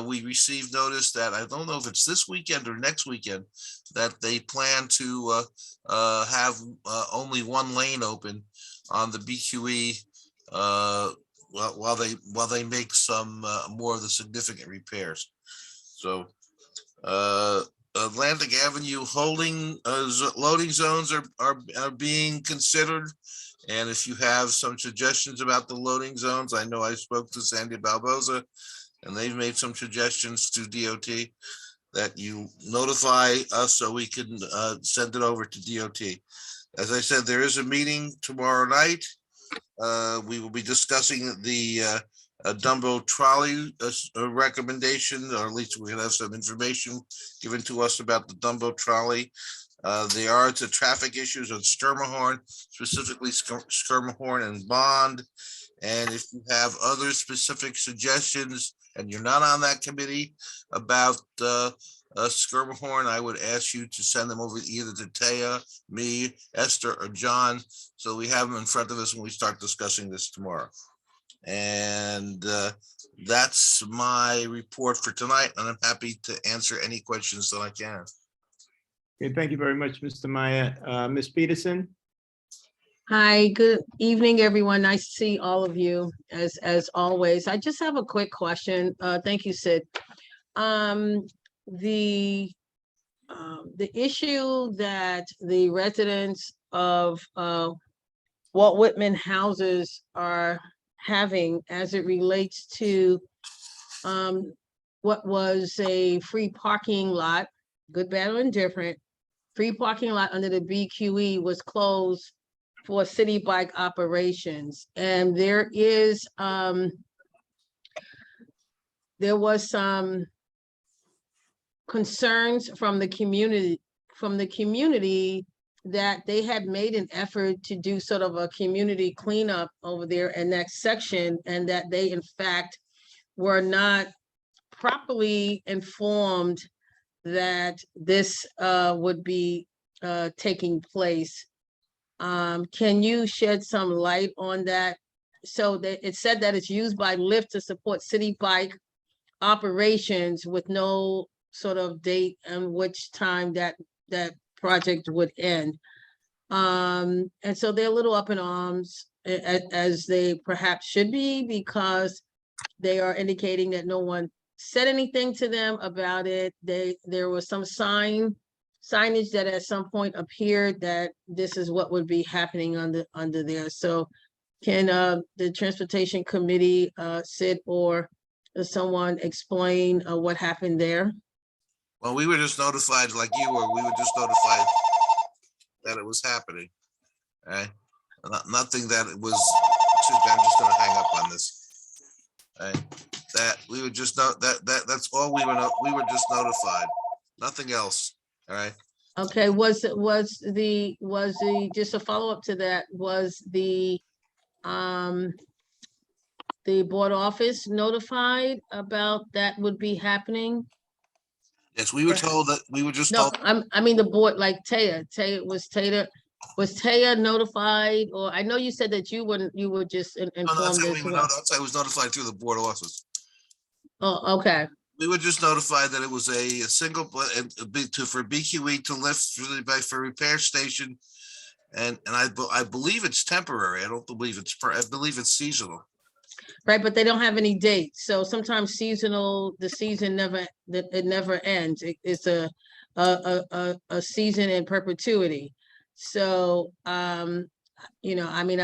we received notice that, I don't know if it's this weekend or next weekend, that they plan to have only one lane open on the BQE while they make some more of the significant repairs. So Atlantic Avenue loading zones are being considered. And if you have some suggestions about the loading zones, I know I spoke to Sandy Balboza, and they've made some suggestions to DOT that you notify us so we can send it over to DOT. As I said, there is a meeting tomorrow night. We will be discussing the Dumbo trolley recommendation, or at least we're gonna have some information given to us about the Dumbo trolley. There are the traffic issues on Schermerhorn, specifically Schermerhorn and Bond. And if you have other specific suggestions and you're not on that committee about Schermerhorn, I would ask you to send them over either to Taya, me, Esther, or John, so we have them in front of us when we start discussing this tomorrow. And that's my report for tonight, and I'm happy to answer any questions that I can. Okay, thank you very much, Mr. Maya. Ms. Peterson? Hi, good evening, everyone. Nice to see all of you as always. I just have a quick question. Thank you, Sid. The issue that the residents of Walt Whitman houses are having as it relates to what was a free parking lot, good, bad, or indifferent, free parking lot under the BQE was closed for city bike operations. And there was some concerns from the community that they had made an effort to do sort of a community cleanup over there in that section, and that they in fact were not properly informed that this would be taking place. Can you shed some light on that? So that it said that it's used by Lyft to support city bike operations with no sort of date and which time that project would end. And so they're a little up in arms, as they perhaps should be, because they are indicating that no one said anything to them about it. There was some signage that at some point appeared that this is what would be happening under there. So can the Transportation Committee, Sid, or someone explain what happened there? Well, we were just notified, like you were, we were just notified that it was happening. Right? Nothing that it was, excuse me, I'm just gonna hang up on this. Right? That we would just know that's all we were just notified. Nothing else. All right. Okay, was the just a follow-up to that, was the board office notified about that would be happening? Yes, we were told that we were just No, told. I mean the board, like Taya was Taya notified? Or I know you said that you were just No, informed that's how as we were well. I was notified through the board office. Oh, okay. We were just notified that it was a single for BQE to lift for repair station, and I believe it's temporary. I don't believe I believe it's seasonal. Right, but they don't have any dates. So sometimes seasonal, the season never ends. It's a season in perpetuity. So you know, I mean,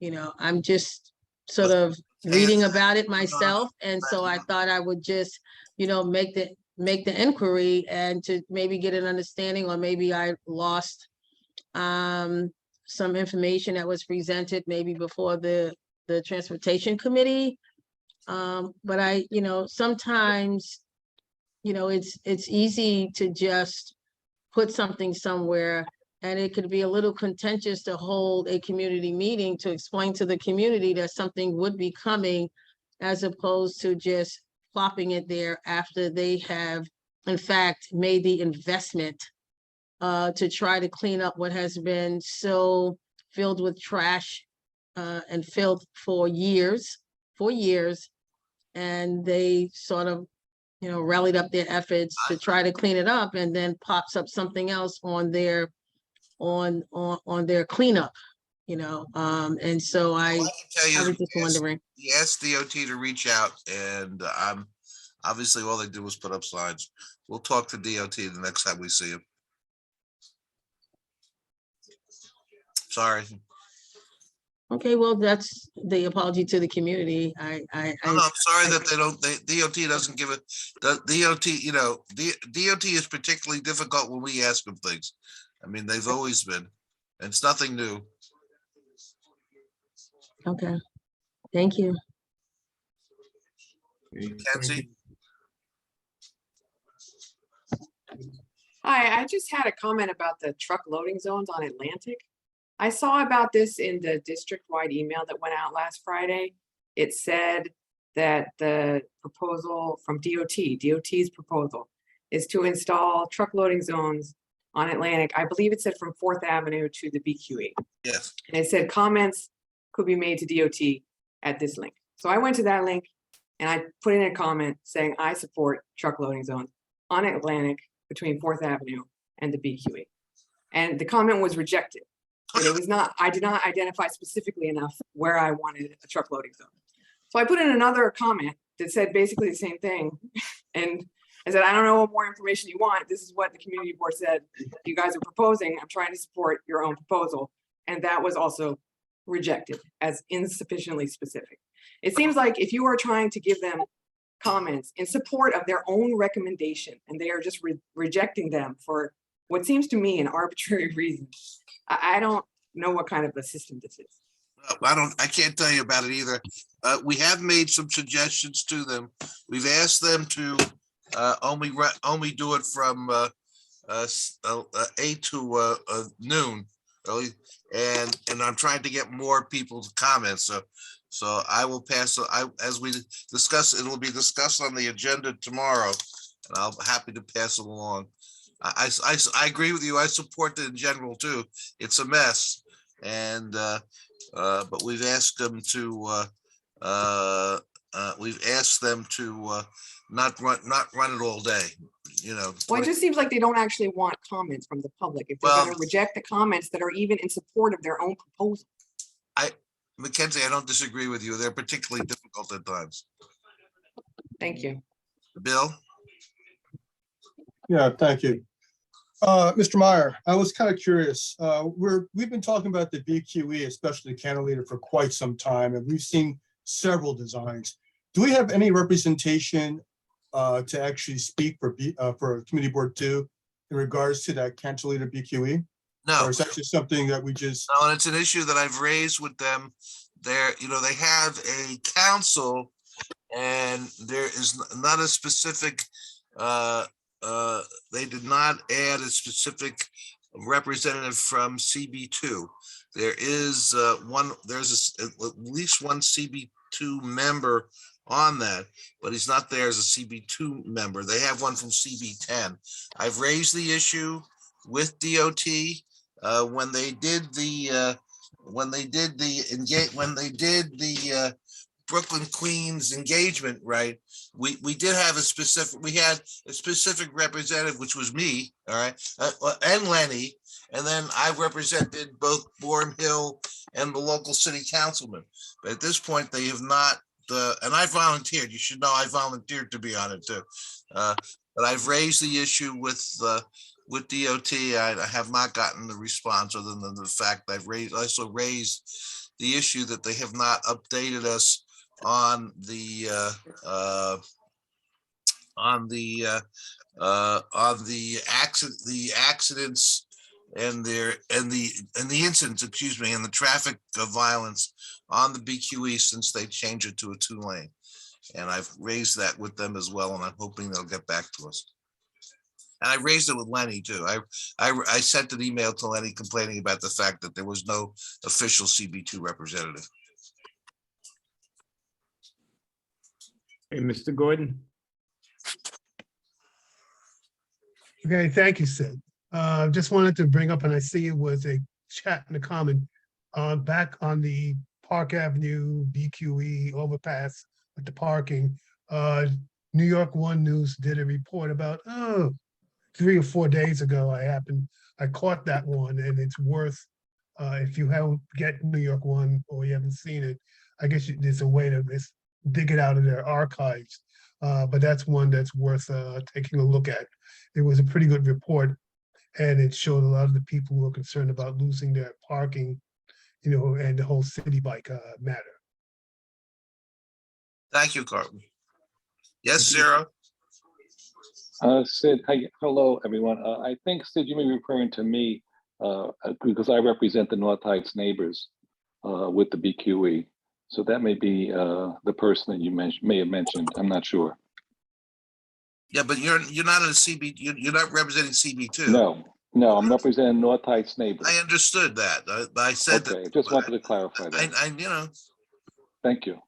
I'm just sort of reading about it myself. And so I thought I would just, make the inquiry and to maybe get an understanding, or maybe I lost some information that was presented maybe before the transportation committee. But I, sometimes, it's easy to just put something somewhere, and it could be a little contentious to hold a community meeting to explain to the community that something would be coming, as opposed to just plopping it there after they have, in fact, made the investment to try to clean up what has been so filled with trash and filth for years. And they sort of, rallied up their efforts to try to clean it up, and then pops up something else on their cleanup, and so I was just wondering. He asked DOT to reach out, and obviously all they did was put up signs. We'll talk to DOT the next time we see him. Sorry. Okay, well, that's the apology to the community. I'm sorry that DOT doesn't give it. DOT is particularly difficult when we ask them things. I mean, they've always been, and it's nothing new. Okay, thank you. Kenzie? Hi, I just had a comment about the truck loading zones on Atlantic. I saw about this in the district-wide email that went out last Friday. It said that the proposal from DOT's proposal is to install truck loading zones on Atlantic. I believe it said from 4th Avenue to the BQE. Yes. And it said comments could be made to DOT at this link. So I went to that link and I put in a comment saying I support truck loading zones on Atlantic between 4th Avenue and the BQE. And the comment was rejected. But it was not, I did not identify specifically enough where I wanted a truck loading zone. So I put in another comment that said basically the same thing. And I said, I don't know what more information you want. This is what the community board said you guys are proposing. I'm trying to support your own proposal. And that was also rejected as insufficiently specific. It seems like if you are trying to give them comments in support of their own recommendation, and they are just rejecting them for what seems to me an arbitrary reason, I don't know what kind of a system this is. I can't tell you about it either. We have made some suggestions to them. We've asked them to only do it from 8 to noon early, and I'm trying to get more people to comment. So I will pass. As we discuss, it will be discussed on the agenda tomorrow, and I'll be happy to pass it along. I agree with you. I support it in general too. It's a mess, and but we've asked them to not run it all day. Well, it just seems like they don't actually want comments from the public. If they're going to reject the comments that are even in support of their own proposal. Mackenzie, I don't disagree with you. They're particularly difficult at times. Thank you. Bill? Yeah, thank you. Mr. Meyer, I was kind of curious. We've been talking about the BQE, especially the cantilever, for quite some time, and we've seen several designs. Do we have any representation to actually speak for Committee Board 2 in regards to that cantilever BQE? No. Or is that just something that we just? No, and it's an issue that I've raised with them. They have a council, and there is not a specific. They did not add a specific representative from CB2. There is there's at least one CB2 member on that, but he's not there as a CB2 member. They have one from CB10. I've raised the issue with DOT when they did the Brooklyn Queens engagement, right? We did have a specific representative, which was me, all right, and Lenny, and then I represented both Bourne Hill and the local city councilman. But at this point, they have not. And I volunteered. You should know I volunteered to be on it too. But I've raised the issue with DOT. I have not gotten the response other than the fact I've also raised the issue that they have not updated us on the accidents and the incidents, excuse me, and the traffic violence on the BQE since they changed it to a 2-lane. And I've raised that with them as well, and I'm hoping they'll get back to us. And I raised it with Lenny too. I sent an email to Lenny complaining about the fact that there was no official CB2 representative. Hey, Mr. Gordon. Okay, thank you, Sid. Just wanted to bring up, and I see it was a chat in the comment, back on the Park Avenue BQE overpass with the parking. New York One News did a report about, 3 or 4 days ago. I caught that one, and it's worth, if you haven't get New York One or you haven't seen it, I guess there's a way to dig it out of their archives. But that's one that's worth taking a look at. It was a pretty good report, and it showed a lot of the people who are concerned about losing their parking, and the whole city bike matter. Thank you, Carlton. Yes, Sarah. Sid, hi, hello, everyone. I think, Sid, you may be referring to me because I represent the North Heights neighbors with the BQE. So that may be the person that you may have mentioned. I'm not sure. Yeah, but you're not a CB. You're not representing CB2. No, I'm representing North Heights neighbors. I understood that. I said okay, that. Just wanted to clarify that. I Thank you.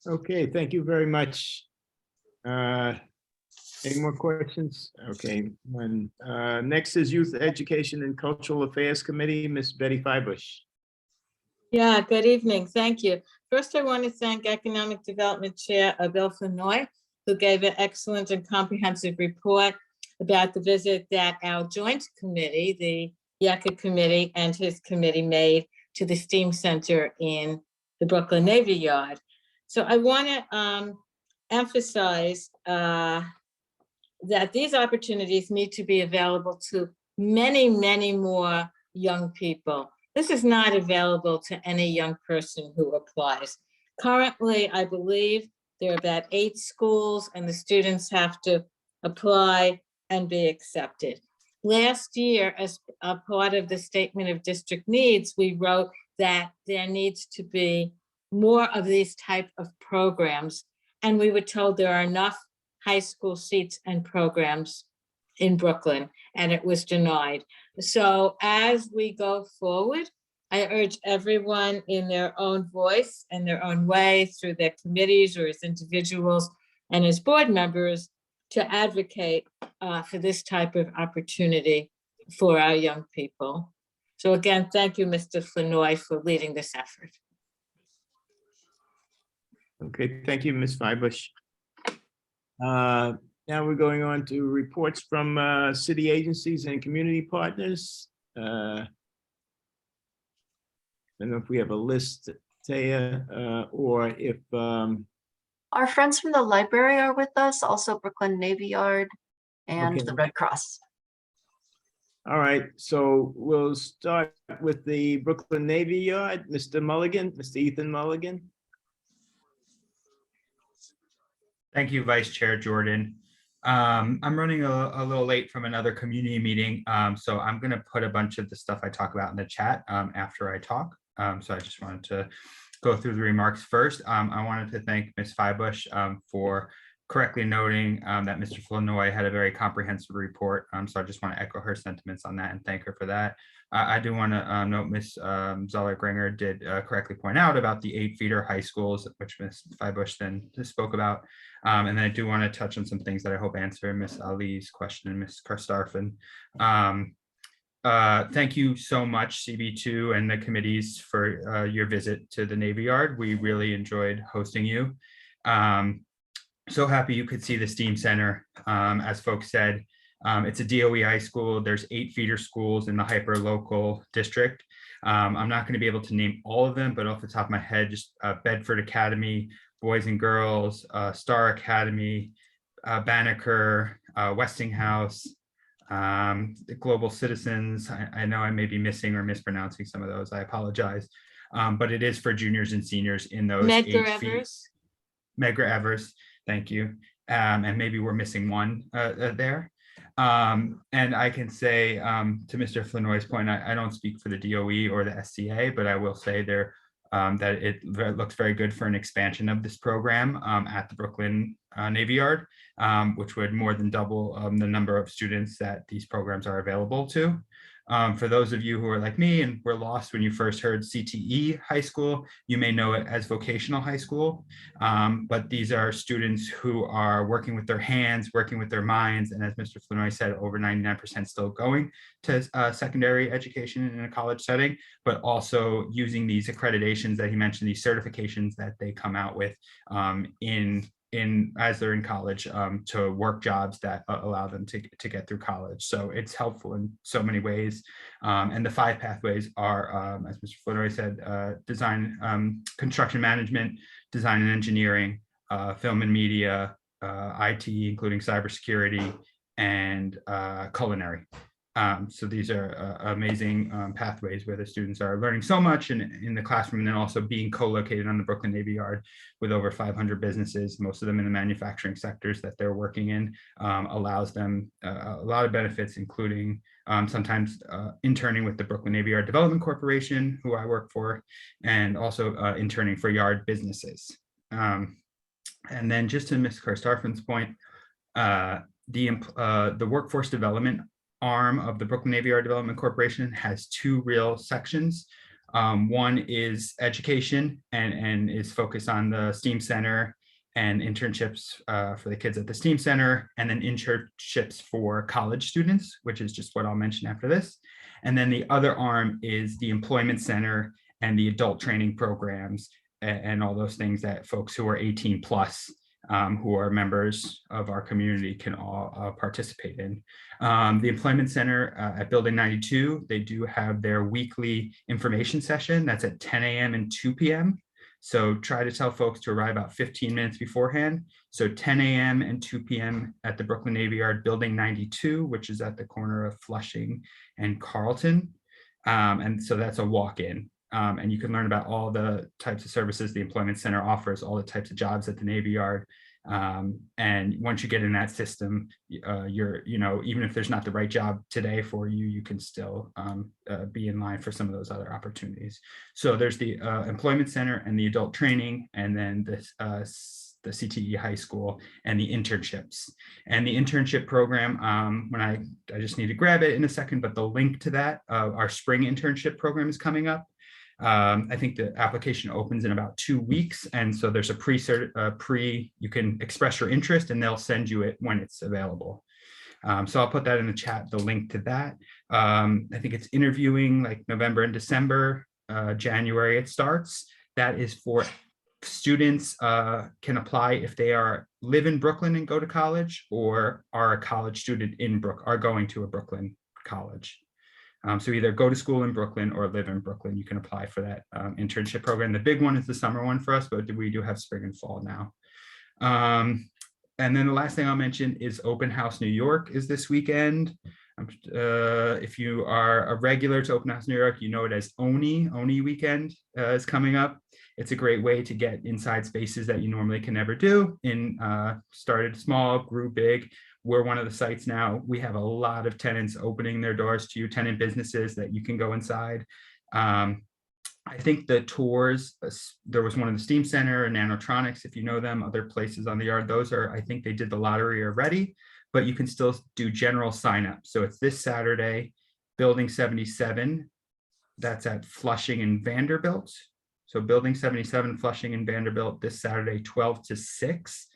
Okay, thank you very much. Any more questions? Okay, next is Youth Education and Cultural Affairs Committee, Miss Betty Feibush. Yeah, good evening. Thank you. First, I want to thank Economic Development Chair Bill Flournoy, who gave an excellent and comprehensive report about the visit that our joint committee, the YECA committee and his committee made to the STEAM Center in the Brooklyn Navy Yard. So I want to emphasize that these opportunities need to be available to many, many more young people. This is not available to any young person who applies. Currently, I believe there are about 8 schools and the students have to apply and be accepted. Last year, as a part of the Statement of District Needs, we wrote that there needs to be more of these type of programs. And we were told there are enough high school seats and programs in Brooklyn, and it was denied. So as we go forward, I urge everyone in their own voice and their own way through their committees or as individuals and as board members to advocate for this type of opportunity for our young people. So again, thank you, Mr. Flournoy, for leading this effort. Okay, thank you, Ms. Feibush. Now we're going on to reports from city agencies and community partners. I don't know if we have a list, Taya, or if Our friends from the library are with us, also Brooklyn Navy Yard and Okay. the Red Cross. All right, so we'll start with the Brooklyn Navy Yard. Mr. Mulligan, Mr. Ethan Mulligan. Thank you, Vice Chair Jordan. I'm running a little late from another community meeting, so I'm going to put a bunch of the stuff I talk about in the chat after I talk. So I just wanted to go through the remarks first. I wanted to thank Ms. Feibush for correctly noting that Mr. Flournoy had a very comprehensive report. So I just want to echo her sentiments on that and thank her for that. I do want to note Ms. Zoller-Gringer did correctly point out about the 8 feeder high schools, which Ms. Feibush then spoke about. And then I do want to touch on some things that I hope answer Ms. Ali's question and Ms. Karstarfin. Thank you so much, CB2 and the committees, for your visit to the Navy Yard. We really enjoyed hosting you. So happy you could see the STEAM Center. As folks said, it's a DOE high school. There's 8 feeder schools in the hyper-local district. I'm not going to be able to name all of them, but off the top of my head, just Bedford Academy, Boys and Girls, Star Academy, Banneker, Westinghouse, The global citizens, I know I may be missing or mispronouncing some of those. I apologize. But it is for juniors and seniors in those Medgar age fees. Evers. Medgar Evers, thank you. And maybe we're missing one there. And I can say to Mr. Flanoy's point, I don't speak for the DOE or the SCA, but I will say there that it looks very good for an expansion of this program at the Brooklyn Navy Yard, which would more than double the number of students that these programs are available to. For those of you who are like me and were lost when you first heard CTE high school, you may know it as vocational high school, but these are students who are working with their hands, working with their minds, and as Mr. Flanoy said, over 99% still going to secondary education in a college setting, but also using these accreditations that he mentioned, these certifications that they come out with as they're in college to work jobs that allow them to get through college. So it's helpful in so many ways. And the 5 pathways are, as Mr. Flanoy said, design, construction management, design and engineering, film and media, IT, including cybersecurity, and culinary. So these are amazing pathways where the students are learning so much in the classroom, and then also being co-located on the Brooklyn Navy Yard with over 500 businesses, most of them in the manufacturing sectors that they're working in, allows them a lot of benefits, including sometimes interning with the Brooklyn Navy Yard Development Corporation, who I work for, and also interning for yard businesses. And then just to Ms. Karstarfin's point, the workforce development arm of the Brooklyn Navy Yard Development Corporation has 2 real sections. One is education and is focused on the STEAM Center and internships for the kids at the STEAM Center, and then internships for college students, which is just what I'll mention after this. And then the other arm is the Employment Center and the adult training programs and all those things that folks who are 18 plus who are members of our community can all participate in. The Employment Center at Building 92, they do have their weekly information session. That's at 10 a.m. and 2 p.m. So try to tell folks to arrive about 15 minutes beforehand. So 10 a.m. and 2 p.m. at the Brooklyn Navy Yard, Building 92, which is at the corner of Flushing and Carlton. And so that's a walk-in. And you can learn about all the types of services the Employment Center offers, all the types of jobs at the Navy Yard. And once you get in that system, even if there's not the right job today for you, you can still be in line for some of those other opportunities. So there's the Employment Center and the adult training, and then the CTE high school and the internships. And the internship program, I just need to grab it in a second, but the link to that, our spring internship program is coming up. I think the application opens in about 2 weeks. And so there's you can express your interest and they'll send you it when it's available. So I'll put that in the chat, the link to that. I think it's interviewing like November and December, January it starts. That is for students can apply if they live in Brooklyn and go to college, or are a college student are going to a Brooklyn college. So either go to school in Brooklyn or live in Brooklyn, you can apply for that internship program. The big one is the summer one for us, but we do have spring and fall now. And then the last thing I'll mention is Open House New York is this weekend. If you are a regular to Open House New York, you know it as Oni weekend is coming up. It's a great way to get inside spaces that you normally can never do. Started small, grew big. We're one of the sites now. We have a lot of tenants opening their doors to you, tenant businesses that you can go inside. I think the tours, there was one in the STEAM Center and Nanotronics, if you know them, other places on the yard. Those are, I think they did the lottery already, but you can still do general sign up. So it's this Saturday, Building 77. That's at Flushing and Vanderbilt. So Building 77, Flushing and Vanderbilt this Saturday, 12 to 6.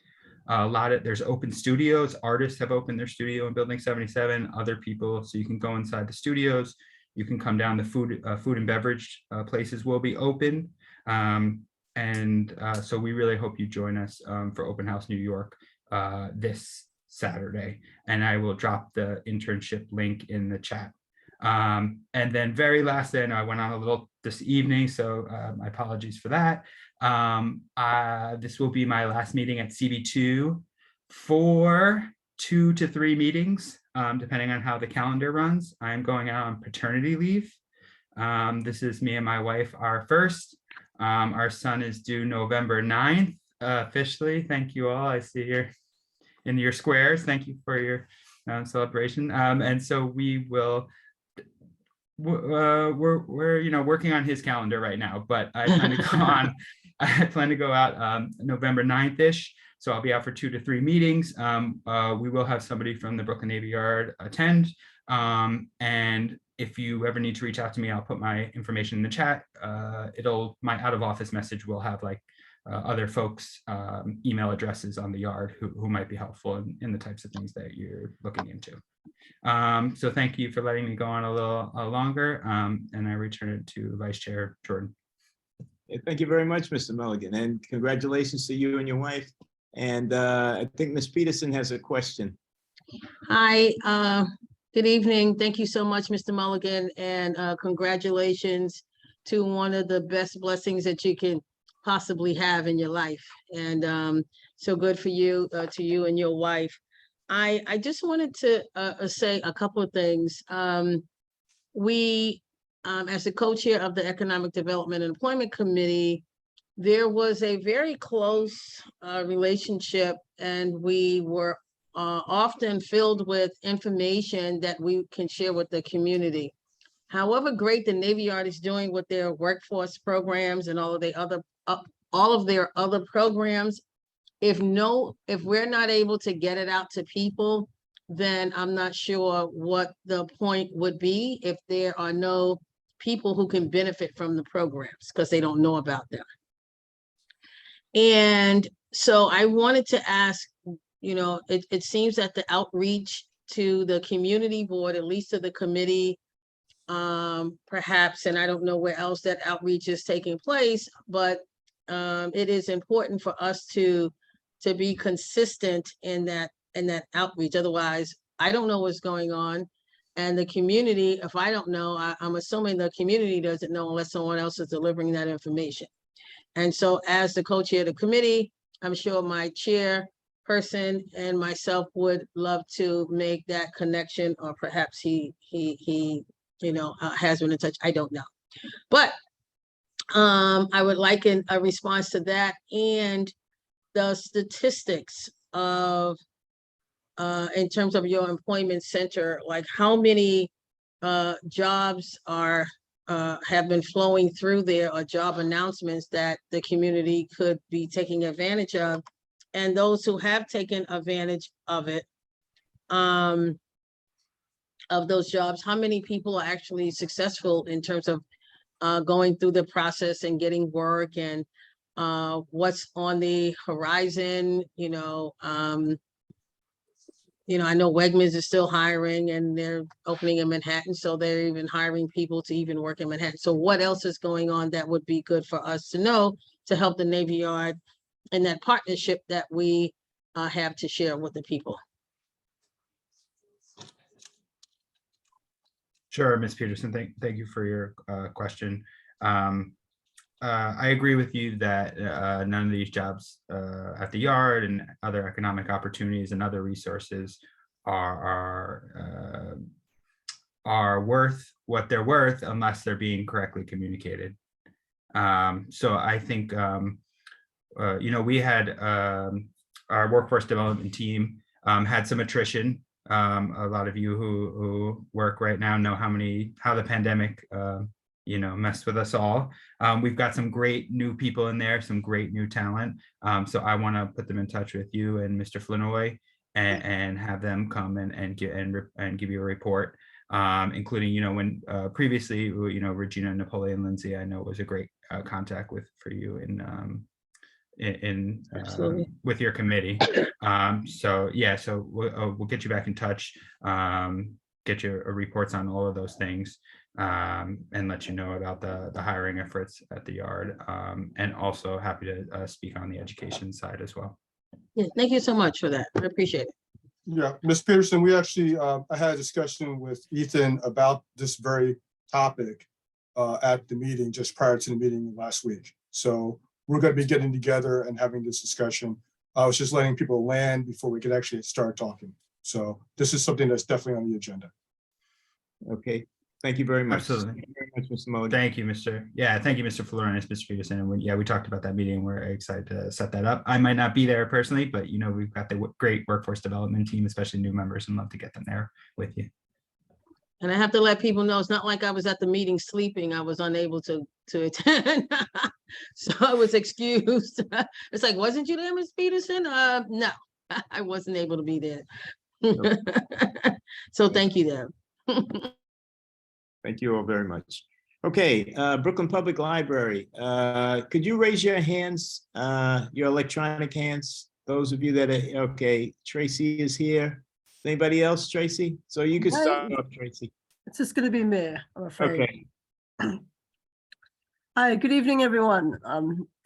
There's open studios. Artists have opened their studio in Building 77, other people. So you can go inside the studios. You can come down. The food and beverage places will be open. So we really hope you join us for Open House New York this Saturday. And I will drop the internship link in the chat. And then very last thing, I went on a little this evening, so my apologies for that. This will be my last meeting at CB2 for 2 to 3 meetings. depending on how the calendar runs. I'm going out on paternity leave. This is me and my wife, our first. Our son is due November 9th, officially. Thank you all. I see you're in your squares. Thank you for your celebration. And so we will, we're working on his calendar right now, but I plan to go on, I plan to go out November 9th-ish. So I'll be out for 2 to 3 meetings. We will have somebody from the Brooklyn Navy Yard attend. And if you ever need to reach out to me, I'll put my information in the chat. My out of office message will have like other folks' email addresses on the yard who might be helpful in the types of things that you're looking into. So thank you for letting me go on a little longer, and I return it to Vice Chair Jordan. Thank you very much, Mr. Mulligan, and congratulations to you and your wife. And I think Ms. Peterson has a question. Hi, good evening. Thank you so much, Mr. Mulligan, and congratulations to one of the best blessings that you can possibly have in your life. And so good for you, to you and your wife. I just wanted to say a couple of things. We, as the co-chair of the Economic Development and Employment Committee, there was a very close relationship, and we were often filled with information that we can share with the community. However great the Navy Yard is doing with their workforce programs and all of their other programs, if we're not able to get it out to people, then I'm not sure what the point would be if there are no people who can benefit from the programs because they don't know about them. And so I wanted to ask, it seems that the outreach to the community board, at least to the committee, perhaps, and I don't know where else that outreach is taking place, but it is important for us to be consistent in that outreach. Otherwise, I don't know what's going on. And the community, if I don't know, I'm assuming the community doesn't know unless someone else is delivering that information. And so as the co-chair of the committee, I'm sure my chairperson and myself would love to make that connection, or perhaps he has been in touch. I don't know. But I would like a response to that and the statistics of in terms of your employment center, like how many jobs have been flowing through there, or job announcements that the community could be taking advantage of, and those who have taken advantage of it, of those jobs, how many people are actually successful in terms of going through the process and getting work, and what's on the horizon. I know Wegmans is still hiring, and they're opening in Manhattan, so they're even hiring people to even work in Manhattan. So what else is going on that would be good for us to know to help the Navy Yard in that partnership that we have to share with the people? Sure, Ms. Peterson, thank you for your question. I agree with you that none of these jobs at the yard and other economic opportunities and other resources are worth what they're worth unless they're being correctly communicated. So I think, we had our workforce development team had some attrition. A lot of you who work right now know how the pandemic messed with us all. We've got some great new people in there, some great new talent. So I want to put them in touch with you and Mr. Flinoy and have them come and give you a report, including, when previously, Regina Napoleon Lindsay, I know was a great contact for you with your committee. So we'll get you back in touch, get your reports on all of those things, and let you know about the hiring efforts at the yard, and also happy to speak on the education side as well. Yeah, thank you so much for that. I appreciate it. Yeah, Ms. Peterson, we actually, I had a discussion with Ethan about this very topic at the meeting just prior to the meeting last week. So we're going to be getting together and having this discussion. I was just letting people land before we could actually start talking. So this is something that's definitely on the agenda. Okay, thank you very much. Absolutely. Thank you very much, Mr. Mulligan. Thank you, Mr. Yeah, thank you, Mr. Florian, Mr. Peterson. And yeah, we talked about that meeting. We're excited to set that up. I might not be there personally, but you know, we've got the great workforce development team, especially new members, and love to get them there with you. And I have to let people know, it's not like I was at the meeting sleeping. I was unable to attend. So I was excused. It's like, wasn't you there, Ms. Peterson? No, I wasn't able to be there. So thank you, Deb. Thank you all very much. Okay, Brooklyn Public Library, could you raise your hands, your electronic hands? Those of you that are, okay, Tracy is here. Anybody else, Tracy? So you can start off, Tracy. It's just gonna be me, I'm afraid. Okay. Hi, good evening, everyone.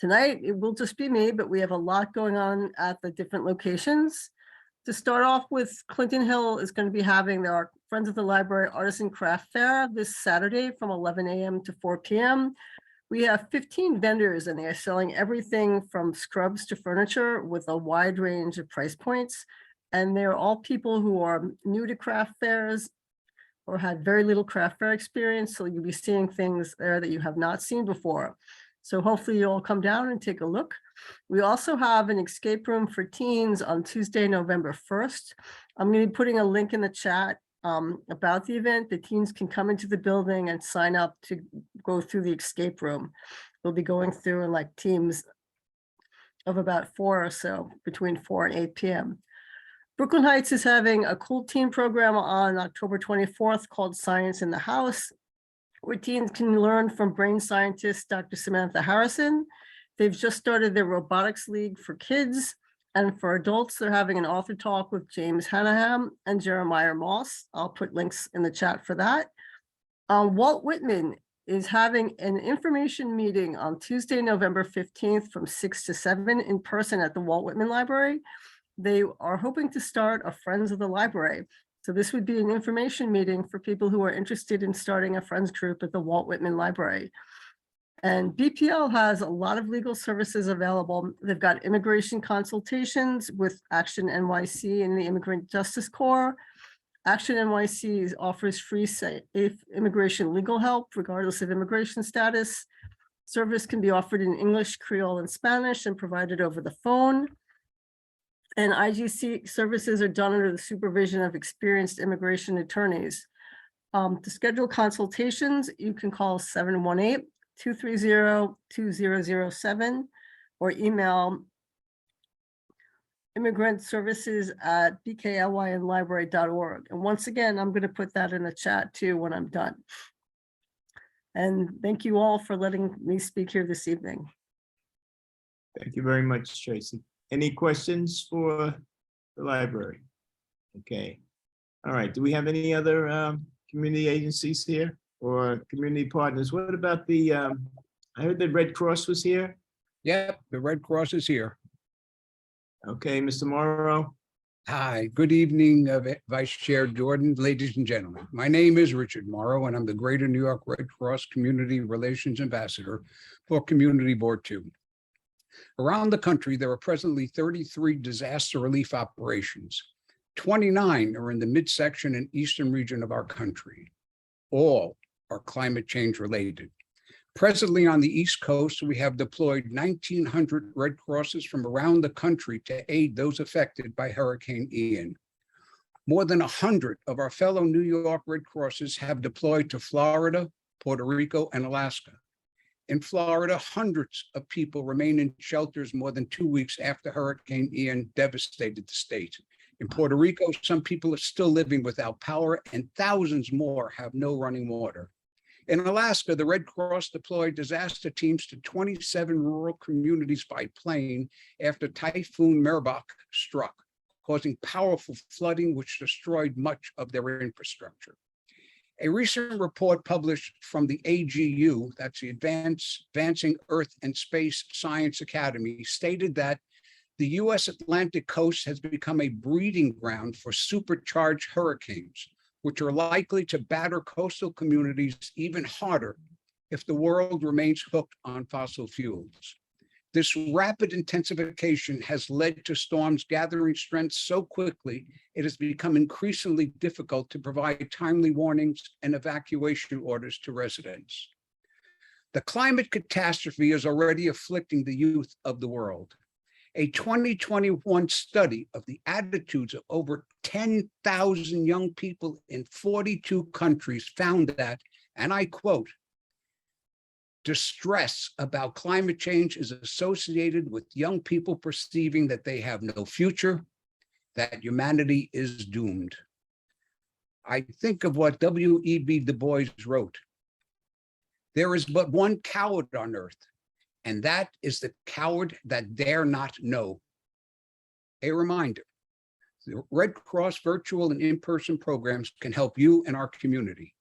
Tonight, it will just be me, but we have a lot going on at the different locations. To start off with, Clinton Hill is going to be having their Friends of the Library Artisan Craft Fair this Saturday from 11 a.m. to 4 p.m. We have 15 vendors and they're selling everything from scrubs to furniture with a wide range of price points. And they're all people who are new to craft fairs or had very little craft fair experience. So you'll be seeing things there that you have not seen before. So hopefully you'll come down and take a look. We also have an escape room for teens on Tuesday, November 1st. I'm going to be putting a link in the chat about the event. The teens can come into the building and sign up to go through the escape room. We'll be going through in like teams of about 4 or so, between 4 and 8 p.m. Brooklyn Heights is having a cool teen program on October 24th called Science in the House, where teens can learn from brain scientist Dr. Samantha Harrison. They've just started their robotics league for kids, and for adults, they're having an author talk with James Hanahan and Jeremiah Moss. I'll put links in the chat for that. Walt Whitman is having an information meeting on Tuesday, November 15th from 6 to 7 in person at the Walt Whitman Library. They are hoping to start a Friends of the Library. So this would be an information meeting for people who are interested in starting a friends group at the Walt Whitman Library. And BPL has a lot of legal services available. They've got immigration consultations with Action NYC and the Immigrant Justice Corps. Action NYC offers free safe immigration legal help regardless of immigration status. Service can be offered in English, Creole, and Spanish and provided over the phone. And IGC services are done under the supervision of experienced immigration attorneys. To schedule consultations, you can call 718-230-2007 or email immigrantservices@bklynlibrary.org. And once again, I'm going to put that in the chat too when I'm done. And thank you all for letting me speak here this evening. Thank you very much, Tracy. Any questions for the library? Okay. All right. Do we have any other community agencies here or community partners? What about the, I heard the Red Cross was here. Yep, the Red Cross is here. Okay, Mr. Morrow. Hi, good evening, Vice Chair Jordan, ladies and gentlemen. My name is Richard Morrow, and I'm the Greater New York Red Cross Community Relations Ambassador for Community Board 2. Around the country, there are presently 33 disaster relief operations. 29 are in the midsection and eastern region of our country. All are climate change related. Presently on the East Coast, we have deployed 1,900 Red Crosses from around the country to aid those affected by Hurricane Ian. More than 100 of our fellow New York Red Crosses have deployed to Florida, Puerto Rico, and Alaska. In Florida, hundreds of people remain in shelters more than 2 weeks after Hurricane Ian devastated the state. In Puerto Rico, some people are still living without power and thousands more have no running water. In Alaska, the Red Cross deployed disaster teams to 27 rural communities by plane after Typhoon Merbok struck, causing powerful flooding which destroyed much of their infrastructure. A recent report published from the AGU, that's the Advancing Earth and Space Science Academy, stated that the U.S. Atlantic coast has become a breeding ground for supercharged hurricanes, which are likely to batter coastal communities even harder if the world remains hooked on fossil fuels. This rapid intensification has led to storms gathering strength so quickly, it has become increasingly difficult to provide timely warnings and evacuation orders to residents. The climate catastrophe is already afflicting the youth of the world. A 2021 study of the attitudes of over 10,000 young people in 42 countries found that, and I quote, distress about climate change is associated with young people perceiving that they have no future, that humanity is doomed. I think of what W.E.B. Du Bois wrote. There is but one coward on earth, and that is the coward that dare not know. A reminder, the Red Cross virtual and in-person programs can help you and our community.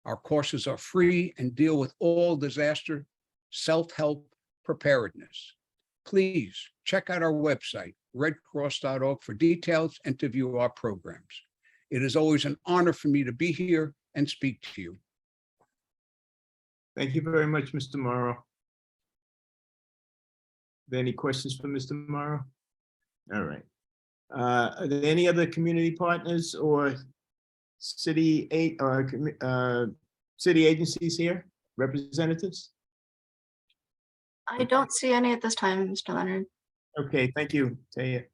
Our courses are free and deal with all disaster, self-help preparedness. Please check out our website, redcross.org, for details and to view our programs. It is always an honor for me to be here and speak to you. Thank you very much, Mr. Morrow. Are there any questions for Mr. Morrow? All right. Are there any other community partners or city agencies here, representatives? I don't see any at this time, Mr. Leonard. Okay, thank you, Taya.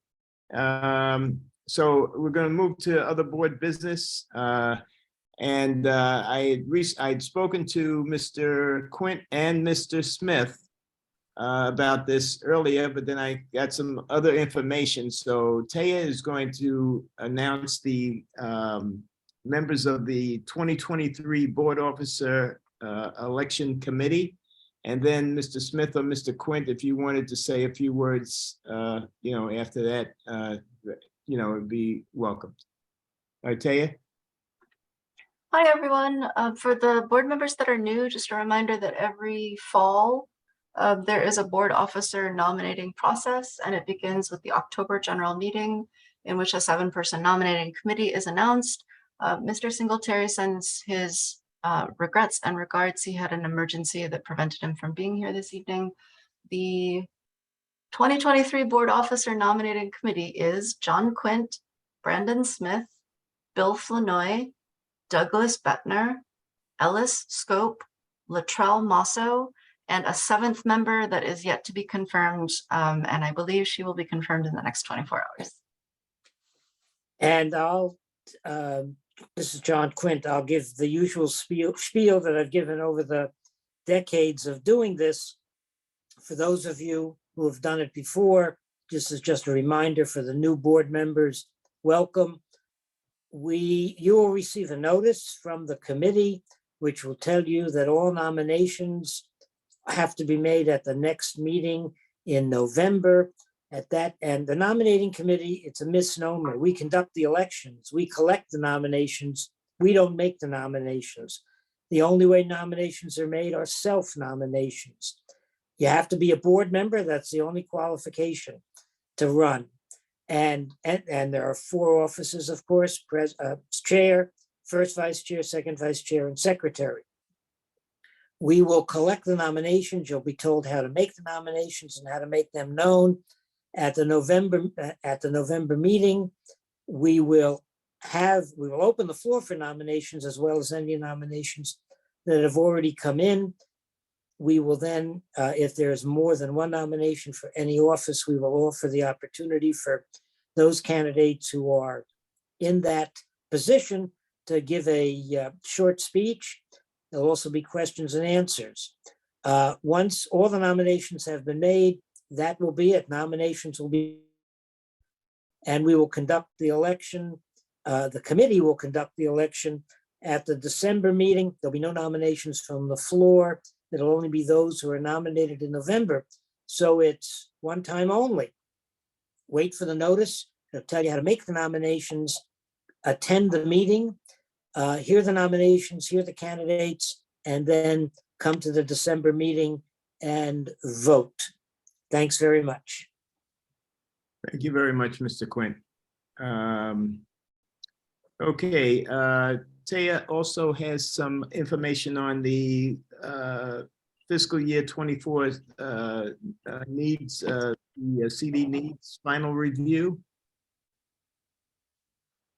So we're going to move to other board business. I'd spoken to Mr. Quint and Mr. Smith about this earlier, but then I got some other information. So Taya is going to announce the members of the 2023 Board Officer Election Committee. And then Mr. Smith or Mr. Quint, if you wanted to say a few words, after that, it'd be welcomed. All right, Taya? Hi, everyone. For the board members that are new, just a reminder that every fall, there is a board officer nominating process, and it begins with the October general meeting in which a 7-person nominating committee is announced. Mr. Singletary sends his regrets and regards. He had an emergency that prevented him from being here this evening. The 2023 board officer nominating committee is John Quint, Brandon Smith, Bill Flanoy, Douglas Bettner, Ellis Scope, Latrell Mosso, and a 7th member that is yet to be confirmed. And I believe she will be confirmed in the next 24 hours. And this is John Quint. I'll give the usual spiel that I've given over the decades of doing this. For those of you who have done it before, this is just a reminder for the new board members, welcome. You will receive a notice from the committee, which will tell you that all nominations have to be made at the next meeting in November. And the nominating committee, it's a misnomer. We conduct the elections. We collect the nominations. We don't make the nominations. The only way nominations are made are self-nominations. You have to be a board member. That's the only qualification to run. And there are 4 offices, of course, chair, first vice chair, second vice chair, and secretary. We will collect the nominations. You'll be told how to make the nominations and how to make them known. At the November meeting, we will open the floor for nominations as well as any nominations that have already come in. We will then, if there's more than one nomination for any office, we will offer the opportunity for those candidates who are in that position to give a short speech. There'll also be questions and answers. Once all the nominations have been made, that will be it. Nominations will be, and we will conduct the election. The committee will conduct the election at the December meeting. There'll be no nominations from the floor. It'll only be those who are nominated in November. So it's one time only. Wait for the notice. It'll tell you how to make the nominations, attend the meeting, hear the nominations, hear the candidates, and then come to the December meeting and vote. Thanks very much. Thank you very much, Mr. Quint. Okay, Taya also has some information on the fiscal year 24 needs, the CD needs final review.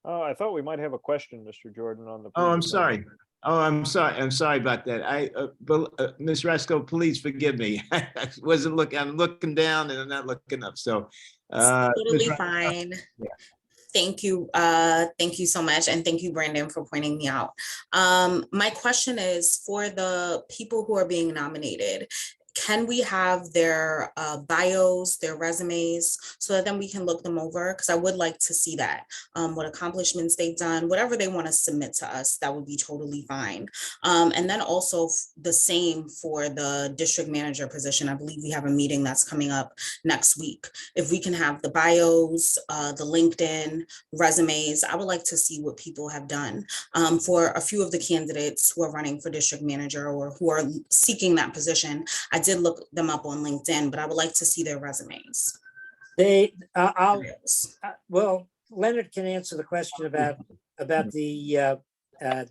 Oh, I thought we might have a question, Mr. Jordan, on the. Oh, I'm previous item. sorry. Oh, I'm sorry. I'm sorry about that. Ms. Rasko, please forgive me. I wasn't looking, I'm looking down and I'm not looking up. So. Ms. Totally Rasko, fine. yeah. Thank you so much. And thank you, Brandon, for pointing me out. My question is for the people who are being nominated, can we have their bios, their resumes, so that then we can look them over? Because I would like to see that, what accomplishments they've done, whatever they want to submit to us, that would be totally fine. And then also the same for the district manager position. I believe we have a meeting that's coming up next week. If we can have the bios, the LinkedIn resumes, I would like to see what people have done. For a few of the candidates who are running for district manager or who are seeking that position, I did look them up on LinkedIn, but I would like to see their resumes. Well, Leonard can answer the question about the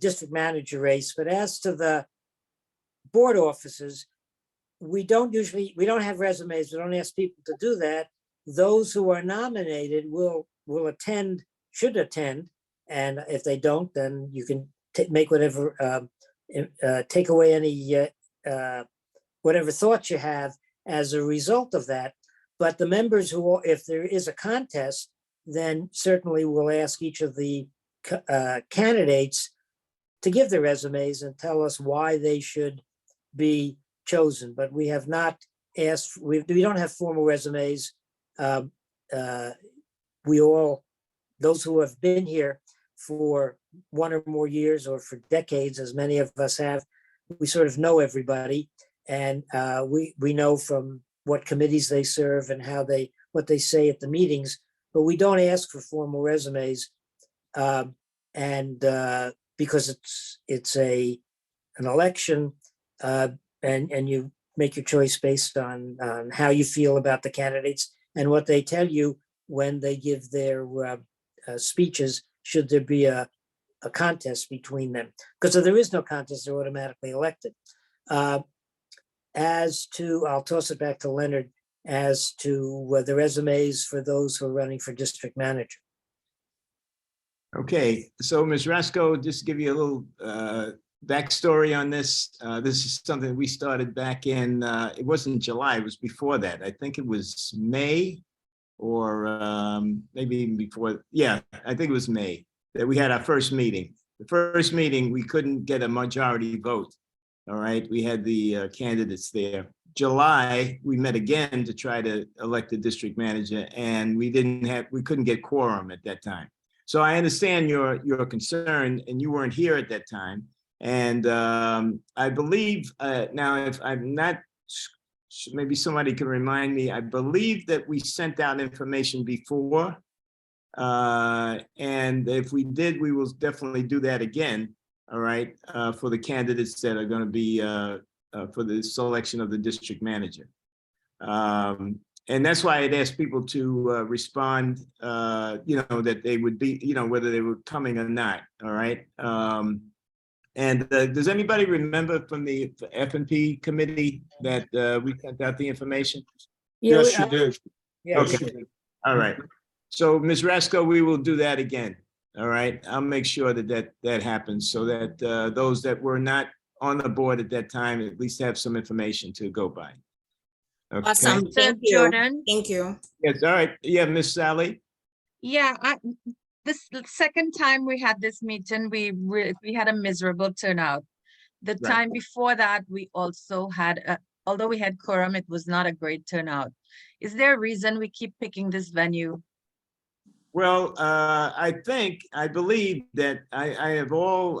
district manager race, but as to the board offices, we don't have resumes. We don't ask people to do that. Those who are nominated will attend, should attend, and if they don't, then you can make whatever, take away any whatever thoughts you have as a result of that. But the members who, if there is a contest, then certainly we'll ask each of the candidates to give their resumes and tell us why they should be chosen. But we have not asked, we don't have formal resumes. We all, those who have been here for 1 or more years or for decades, as many of us have, we sort of know everybody. And we know from what committees they serve and what they say at the meetings, but we don't ask for formal resumes. Because it's an election, and you make your choice based on how you feel about the candidates and what they tell you when they give their speeches, should there be a contest between them. Because if there is no contest, they're automatically elected. As to, I'll toss it back to Leonard, as to the resumes for those who are running for district manager. Okay, so Ms. Rasko, just to give you a little backstory on this. This is something we started back in, it wasn't July, it was before that. I think it was May or maybe even before. Yeah, I think it was May that we had our first meeting. The first meeting, we couldn't get a majority vote. All right, we had the candidates there. July, we met again to try to elect the district manager, and we couldn't get quorum at that time. So I understand your concern, and you weren't here at that time. And I believe now, if I'm not, maybe somebody can remind me, I believe that we sent out information before. And if we did, we will definitely do that again. All right, for the candidates that are going to be for the selection of the district manager. And that's why I'd ask people to respond, that they would be, whether they were coming or not. All right. And does anybody remember from the F&P committee that we sent out the information? Yes, you did. Yeah, Okay. All right. So Ms. Rasko, we will do that again. All right. I'll make sure that happens so that those that were not on the board at that time at least have some information to go by. Okay. Awesome. Thank you. Jordan. Thank you. Yes. All right. Yeah, Miss Sally. Yeah, this second time we had this meeting, we had a miserable turnout. The Right. time before that, we also had, although we had quorum, it was not a great turnout. Is there a reason we keep picking this venue? Well, I believe that I have all,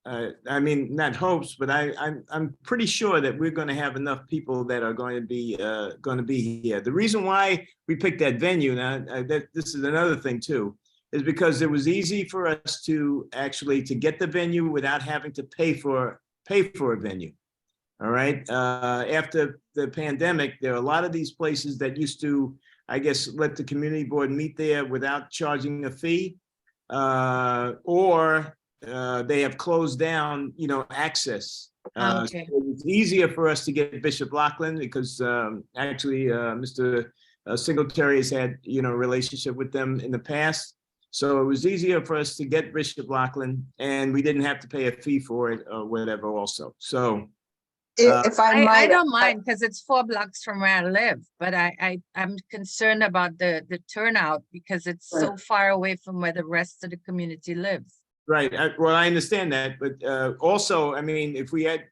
I mean, not hopes, but I'm pretty sure that we're going to have enough people that are going to be here. The reason why we picked that venue, now this is another thing too, is because it was easy for us to get the venue without having to pay for a venue. All right. After the pandemic, there are a lot of these places that used to, I guess, let the community board meet there without charging a fee, or they have closed down, access Okay. So it's easier for us to get Bishop Lachlan because actually Mr. Singletary has had, relationship with them in the past. So it was easier for us to get Bishop Lachlan and we didn't have to pay a fee for it or whatever also. So If I I might, don't mind because it's 4 blocks from where I live, but I'm concerned about the turnout because it's so far away from where the rest of the community lives. right. Well, I understand that, but also, I mean, if we had,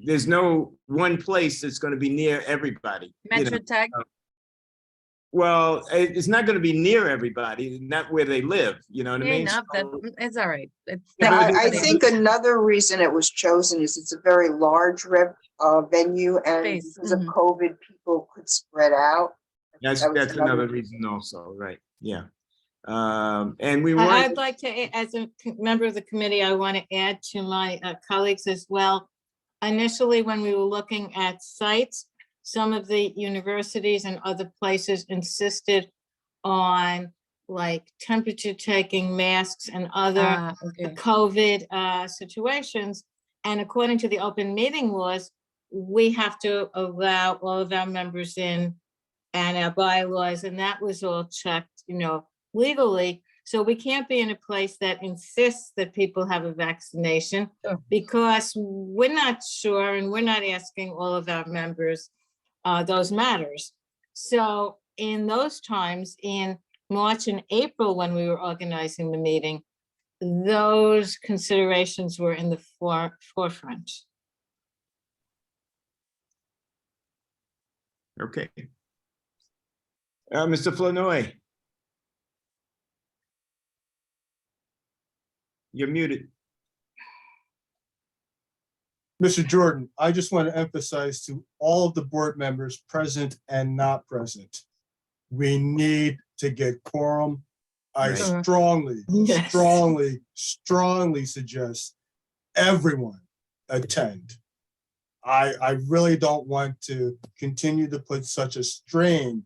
there's no one place that's going to be near everybody. Metro Tech. Well, it's not going to be near everybody, not where they live. You know what I Fair mean? enough, So- it's all right. I think another reason it was chosen is it's a very large venue, and Space, because of COVID, people could spread out. That's That was another reason also, right? Yeah. And we want. I'd like to, as a member of the committee, I want to add to my colleagues as well. Initially, when we were looking at sites, some of the universities and other places insisted on like temperature taking masks and other COVID situations. And according to the open meeting laws, we have to allow all of our members in and our bylaws, and that was all checked, legally. So we can't be in a place that insists that people have a vaccination because we're not sure and we're not asking all of our members those matters. So in those times, in March and April, when we were organizing the meeting, those considerations were in the forefront. Okay. Mr. Flournoy. You're muted. Mr. Jordan, I just want to emphasize to all of the board members present and not present, we need to get quorum. I Right. strongly suggest everyone attend. I really don't want to continue to put such a strain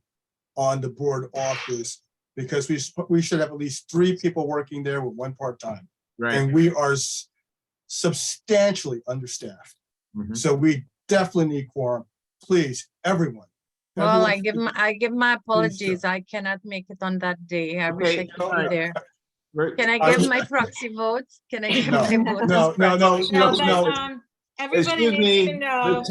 on the board office because we should have at least 3 people working there with 1 part-time. Right. And we are substantially understaffed. So we definitely need quorum. Please, everyone. Well, everyone I give my apologies. I cannot make it on that day. I wish I could be there. Can I give my proxy votes? Can I give my vote? No. Everybody Excuse needs me, to know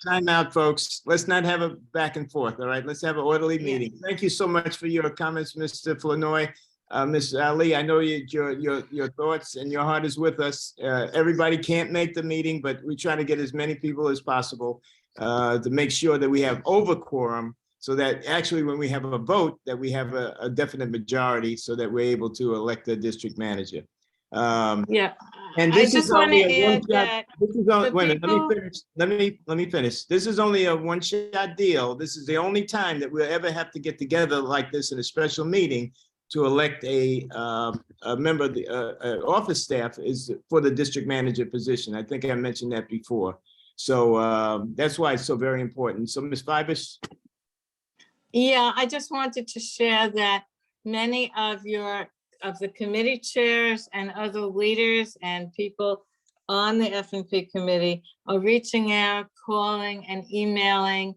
time out, folks. Let's not have a back and forth, all right? Let's have an orderly meeting. Thank you so much for your comments, Mr. Flournoy. Ms. Ali, I know your thoughts and your heart is with us. Everybody can't make the meeting, but we try to get as many people as possible to make sure that we have over quorum so that actually when we have a vote, that we have a definite majority so that we're able to elect the district manager. And this I just is want only to a add one-shot. that This is only, the wait a minute, people- let me finish. This is only a one-shot deal. This is the only time that we'll ever have to get together like this in a special meeting to elect a member of the office staff is for the district manager position. I think I mentioned that before. So that's why it's so very important. So Ms. Fibus? Yeah, I just wanted to share that many of the committee chairs and other leaders and people on the F&P committee are reaching out, calling and emailing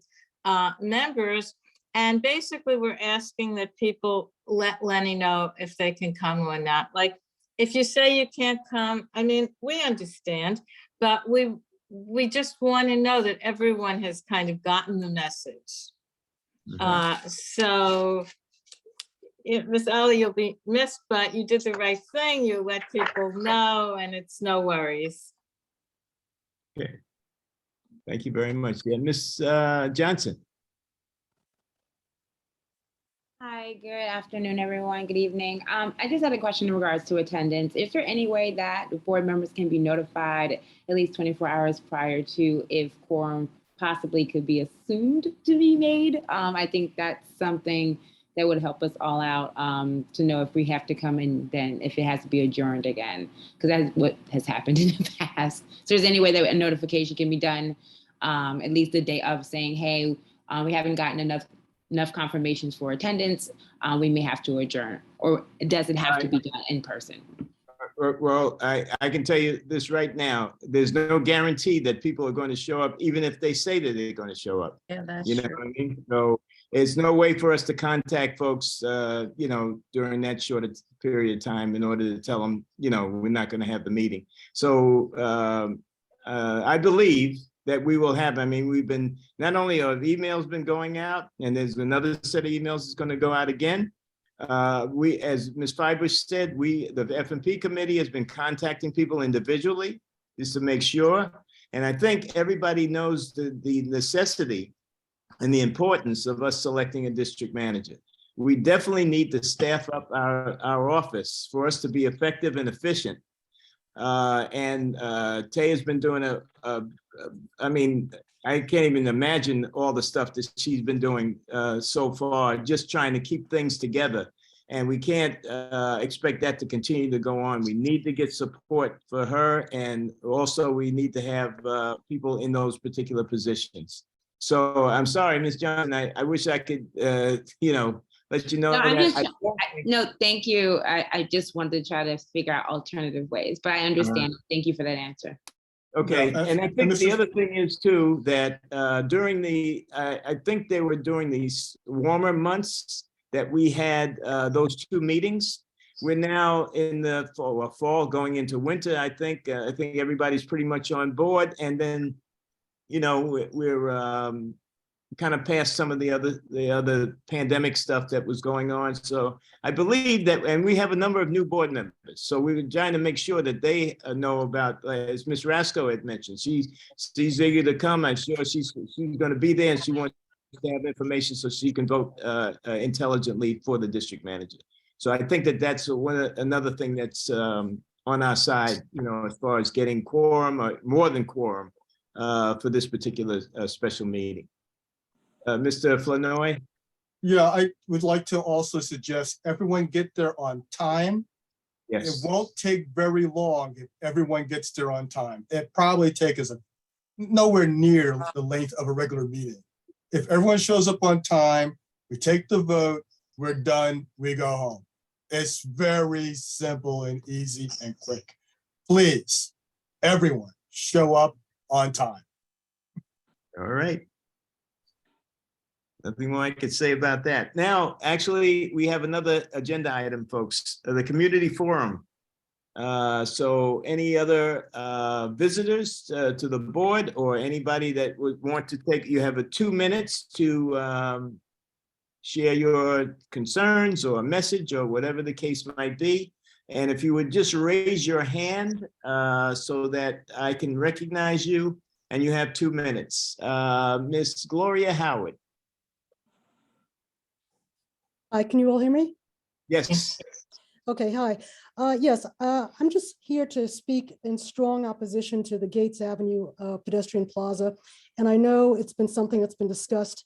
members. And basically we're asking that people let Lenny know if they can come or not. Like, if you say you can't come, I mean, we understand, but we just want to know that everyone has kind of gotten the message. So Ms. Ali, you'll be missed, but you did the right thing. You let people know and it's no worries. Okay. Thank you very much. Yeah, Ms. Johnson. Hi, good afternoon, everyone. Good evening. I just had a question in regards to attendance. Is there any way that the board members can be notified at least 24 hours prior to if quorum possibly could be assumed to be made? I think that's something that would help us all out to know if we have to come in, then if it has to be adjourned again, because that's what has happened in the past. So there's any way that a notification can be done at least the day of saying, hey, we haven't gotten enough confirmations for attendance, we may have to adjourn, or does it have to be done in person? Well, I can tell you this right now, there's no guarantee that people are going to show up, even if they say that they're going to show up. Yeah, that's You know what I mean? So there's no way for us to contact folks, you know, during that short period of time in order to tell them, you know, we're not going to have the meeting. So I believe that we will have, I mean, we've been, not only are the emails been going out, and there's another set of emails that's going to go out again. We, as Ms. Freibush said, the F&P committee has been contacting people individually just to make sure. And I think everybody knows the necessity and the importance of us selecting a district manager. We definitely need to staff up our office for us to be effective and efficient. Tay has been doing I mean, I can't even imagine all the stuff that she's been doing so far, just trying to keep things together. And we can't expect that to continue to go on. We need to get support for her. And also we need to have people in those particular positions. So I'm sorry, Ms. Johnson, I wish I could, you know, let you know. No, thank you. I just wanted to try to figure out alternative ways, but I understand. Thank you for that answer. Okay, Yeah, and I think the other thing is too, that during I think they were during these warmer months that we had those 2 meetings. We're now in the fall going into winter. I think everybody's pretty much on board. And then, you know, we're kind of past some of the other pandemic stuff that was going on. So I believe that, and we have a number of new board members. So we're trying to make sure that they know about, as Ms. Rasco had mentioned, she's eager to come. I'm sure she's going to be there, and she wants to have information so she can vote intelligently for the district manager. So I think that that's another thing that's on our side, you know, as far as getting quorum or more than quorum for this particular special meeting. Mr. Flanoy? Yeah, I would like to also suggest everyone get there on time. Yes. It won't take very long if everyone gets there on time. It probably take us nowhere near the length of a regular meeting. If everyone shows up on time, we take the vote, we're done, we go home. It's very simple and easy and quick. Please, everyone, show up on time. All right. Nothing more I could say about that. Now, actually, we have another agenda item, folks, the community forum. So any other visitors to the board or anybody that would want to take, you have 2 minutes to share your concerns or a message or whatever the case might be. And if you would just raise your hand so that I can recognize you, and you have 2 minutes. Miss Gloria Howard. Hi, can you all hear me? Yes. Okay, hi. Yes, I'm just here to speak in strong opposition to the Gates Avenue pedestrian plaza. And I know it's been something that's been discussed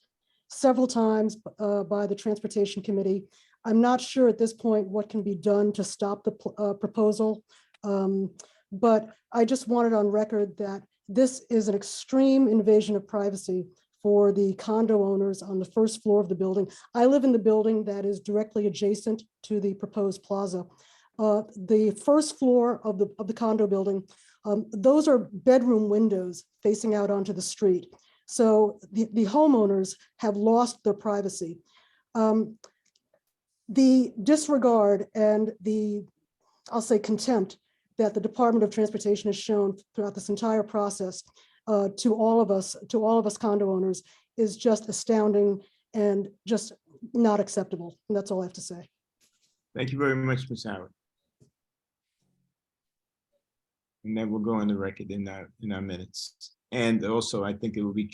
several times by the Transportation Committee. I'm not sure at this point what can be done to stop the proposal. But I just wanted on record that this is an extreme invasion of privacy for the condo owners on the first floor of the building. I live in the building that is directly adjacent to the proposed plaza. The first floor of the condo building, those are bedroom windows facing out onto the street. So the homeowners have lost their privacy. The disregard and I'll say contempt that the Department of Transportation has shown throughout this entire process to all of us condo owners is just astounding and just not acceptable. And that's all I have to say. Thank you very much, Ms. Howard. And then we'll go on the record in our minutes. And also, I think it will be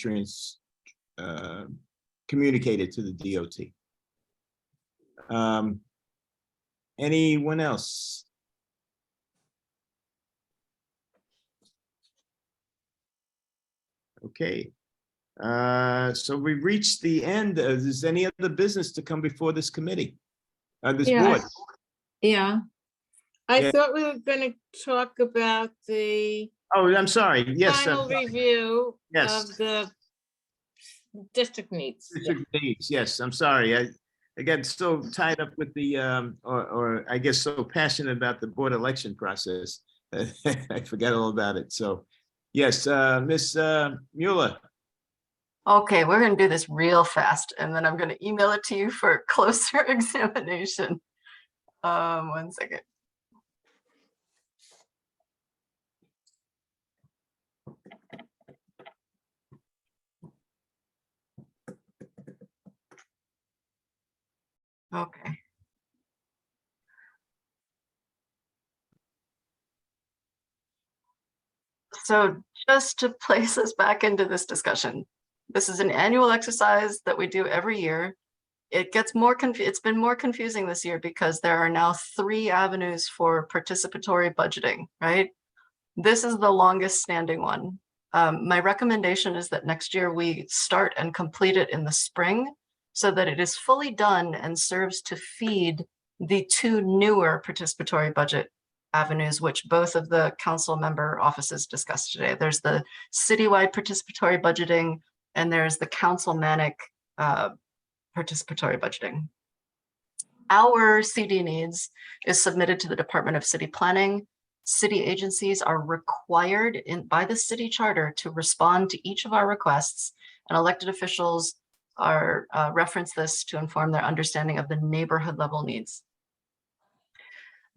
communicated to the DOT. Anyone else? Okay. So we've reached the end. Is there any other business to come before this committee? This board? Yeah. I Yeah. thought we were going to talk about the Oh, I'm sorry. Yes. final review Yes. of the district needs. District needs. Yes, I'm sorry. I got so tied up with the, or I guess so passionate about the board election process. I forgot all about it. So, yes, Ms. Mueller. Okay, we're gonna do this real fast and then I'm gonna email it to you for closer examination. 1 second. Okay. So just to place us back into this discussion, this is an annual exercise that we do every year. It gets more it's been more confusing this year because there are now 3 avenues for participatory budgeting, right? This is the longest standing one. My recommendation is that next year we start and complete it in the spring so that it is fully done and serves to feed the 2 newer participatory budget avenues, which both of the council member offices discussed today. There's the citywide participatory budgeting, and there's the councilmanic participatory budgeting. Our CD needs is submitted to the Department of City Planning. City agencies are required by the city charter to respond to each of our requests, and elected officials are reference this to inform their understanding of the neighborhood level needs.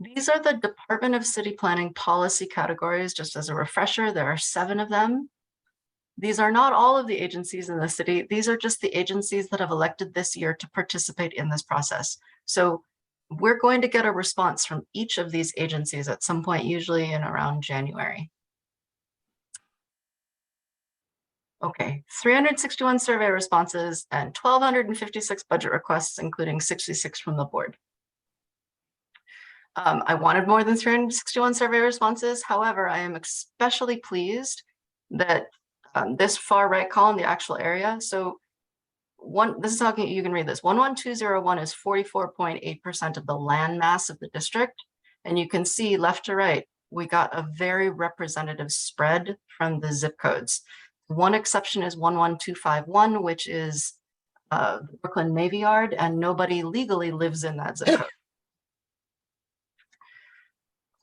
These are the Department of City Planning policy categories. Just as a refresher, there are 7 of them. These are not all of the agencies in the city. These are just the agencies that have elected this year to participate in this process. So we're going to get a response from each of these agencies at some point, usually in around January. Okay, 361 survey responses and 1,256 budget requests, including 66 from the board. I wanted more than 361 survey responses. However, I am especially pleased that this far right column, the actual area. So this is how you can read this. 11201 is 44.8% of the land mass of the district. And you can see left to right, we got a very representative spread from the zip codes. One exception is 11251, which is Brooklyn Navy Yard, and nobody legally lives in that zip code.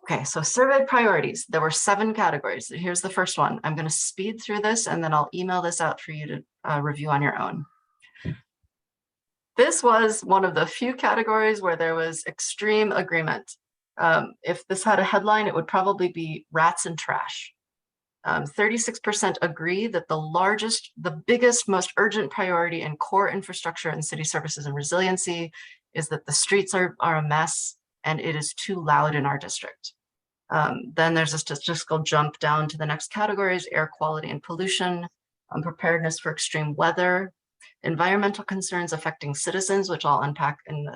Okay, so survey priorities. There were 7 categories. Here's the first one. I'm going to speed through this and then I'll email this out for you to review on your own. This was one of the few categories where there was extreme agreement. If this had a headline, it would probably be rats and trash. 36% agree that the biggest, most urgent priority in core infrastructure and city services and resiliency is that the streets are a mess and it is too loud in our district. Then there's a statistical jump down to the next categories: air quality and pollution, preparedness for extreme weather, environmental concerns affecting citizens, which I'll unpack in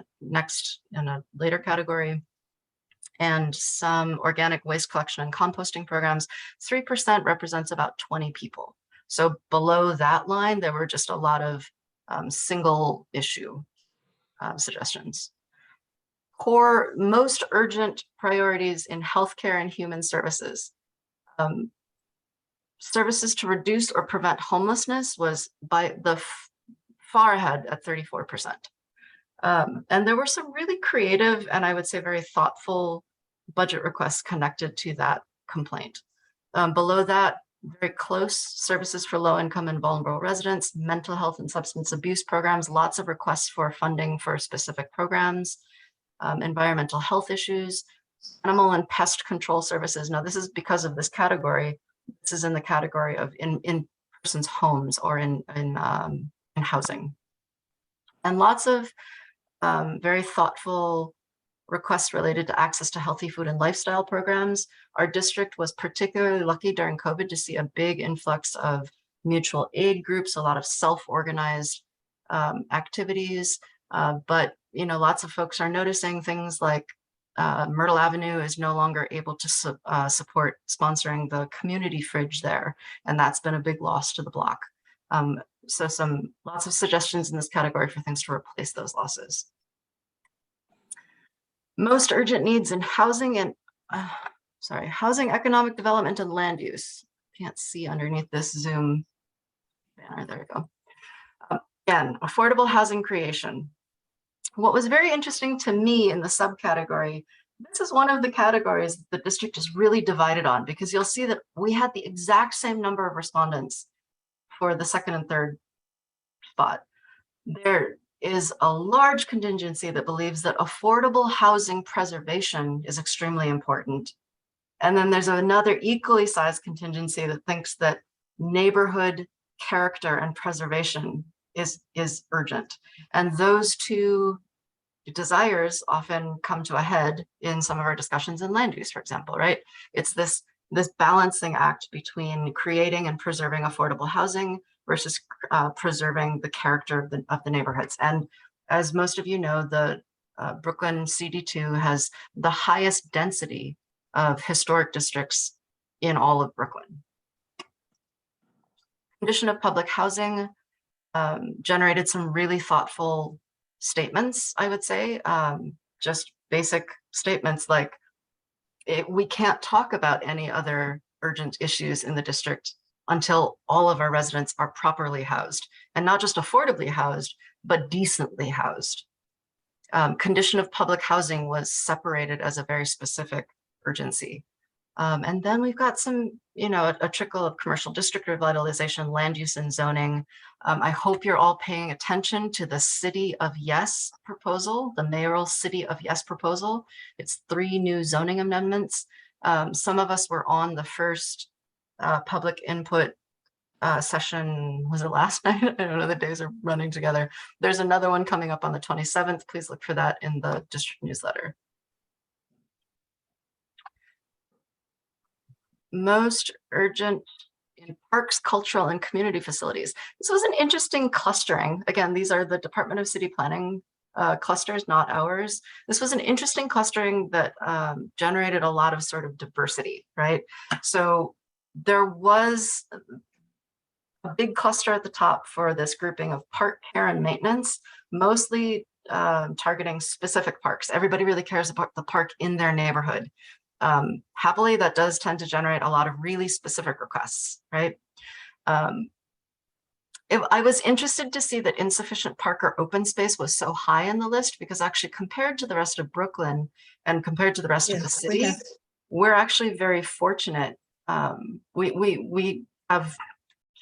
a later category, and some organic waste collection and composting programs. 3% represents about 20 people. So below that line, there were just a lot of single issue suggestions. Core, most urgent priorities in healthcare and human services. Services to reduce or prevent homelessness was by the far ahead at 34%. And there were some really creative and I would say very thoughtful budget requests connected to that complaint. Below that, very close, services for low income and vulnerable residents, mental health and substance abuse programs, lots of requests for funding for specific programs. Environmental health issues, animal and pest control services. Now, this is because of this category. This is in the category of in person's homes or in housing. And lots of very thoughtful requests related to access to healthy food and lifestyle programs. Our district was particularly lucky during COVID to see a big influx of mutual aid groups, a lot of self-organized activities. But lots of folks are noticing things like Myrtle Avenue is no longer able to support sponsoring the community fridge there, and that's been a big loss to the block. So lots of suggestions in this category for things to replace those losses. Most urgent needs in housing and housing, economic development, and land use. Can't see underneath this Zoom banner. There we go. Again, affordable housing creation. What was very interesting to me in the subcategory, this is one of the categories the district is really divided on, because you'll see that we had the exact same number of respondents for the second and third spot. There is a large contingency that believes that affordable housing preservation is extremely important. And then there's another equally sized contingency that thinks that neighborhood character and preservation is urgent. And those two desires often come to a head in some of our discussions in land use, for example, right? It's this balancing act between creating and preserving affordable housing versus preserving the character of the neighborhoods. And as most of you know, the Brooklyn CD2 has the highest density of historic districts in all of Brooklyn. Condition of public housing generated some really thoughtful statements, I would say, just basic statements like, we can't talk about any other urgent issues in the district until all of our residents are properly housed, and not just affordably housed, but decently housed. Condition of public housing was separated as a very specific urgency. And then we've got some, a trickle of commercial district revitalization, land use and zoning. I hope you're all paying attention to the City of Yes proposal, the mayoral City of Yes proposal. It's 3 new zoning amendments. Some of us were on the first public input session, was it last night? I don't know, the days are running together. There's another one coming up on the 27th. Please look for that in the district newsletter. Most urgent in parks, cultural, and community facilities. This was an interesting clustering. Again, these are the Department of City Planning clusters, not ours. This was an interesting clustering that generated a lot of sort of diversity, right? So there was a big cluster at the top for this grouping of park care and maintenance, mostly targeting specific parks. Everybody really cares about the park in their neighborhood. Happily, that does tend to generate a lot of really specific requests, right? I was interested to see that insufficient park or open space was so high in the list, because actually compared to the rest of Brooklyn and compared to the rest of the city, we're actually very fortunate. We have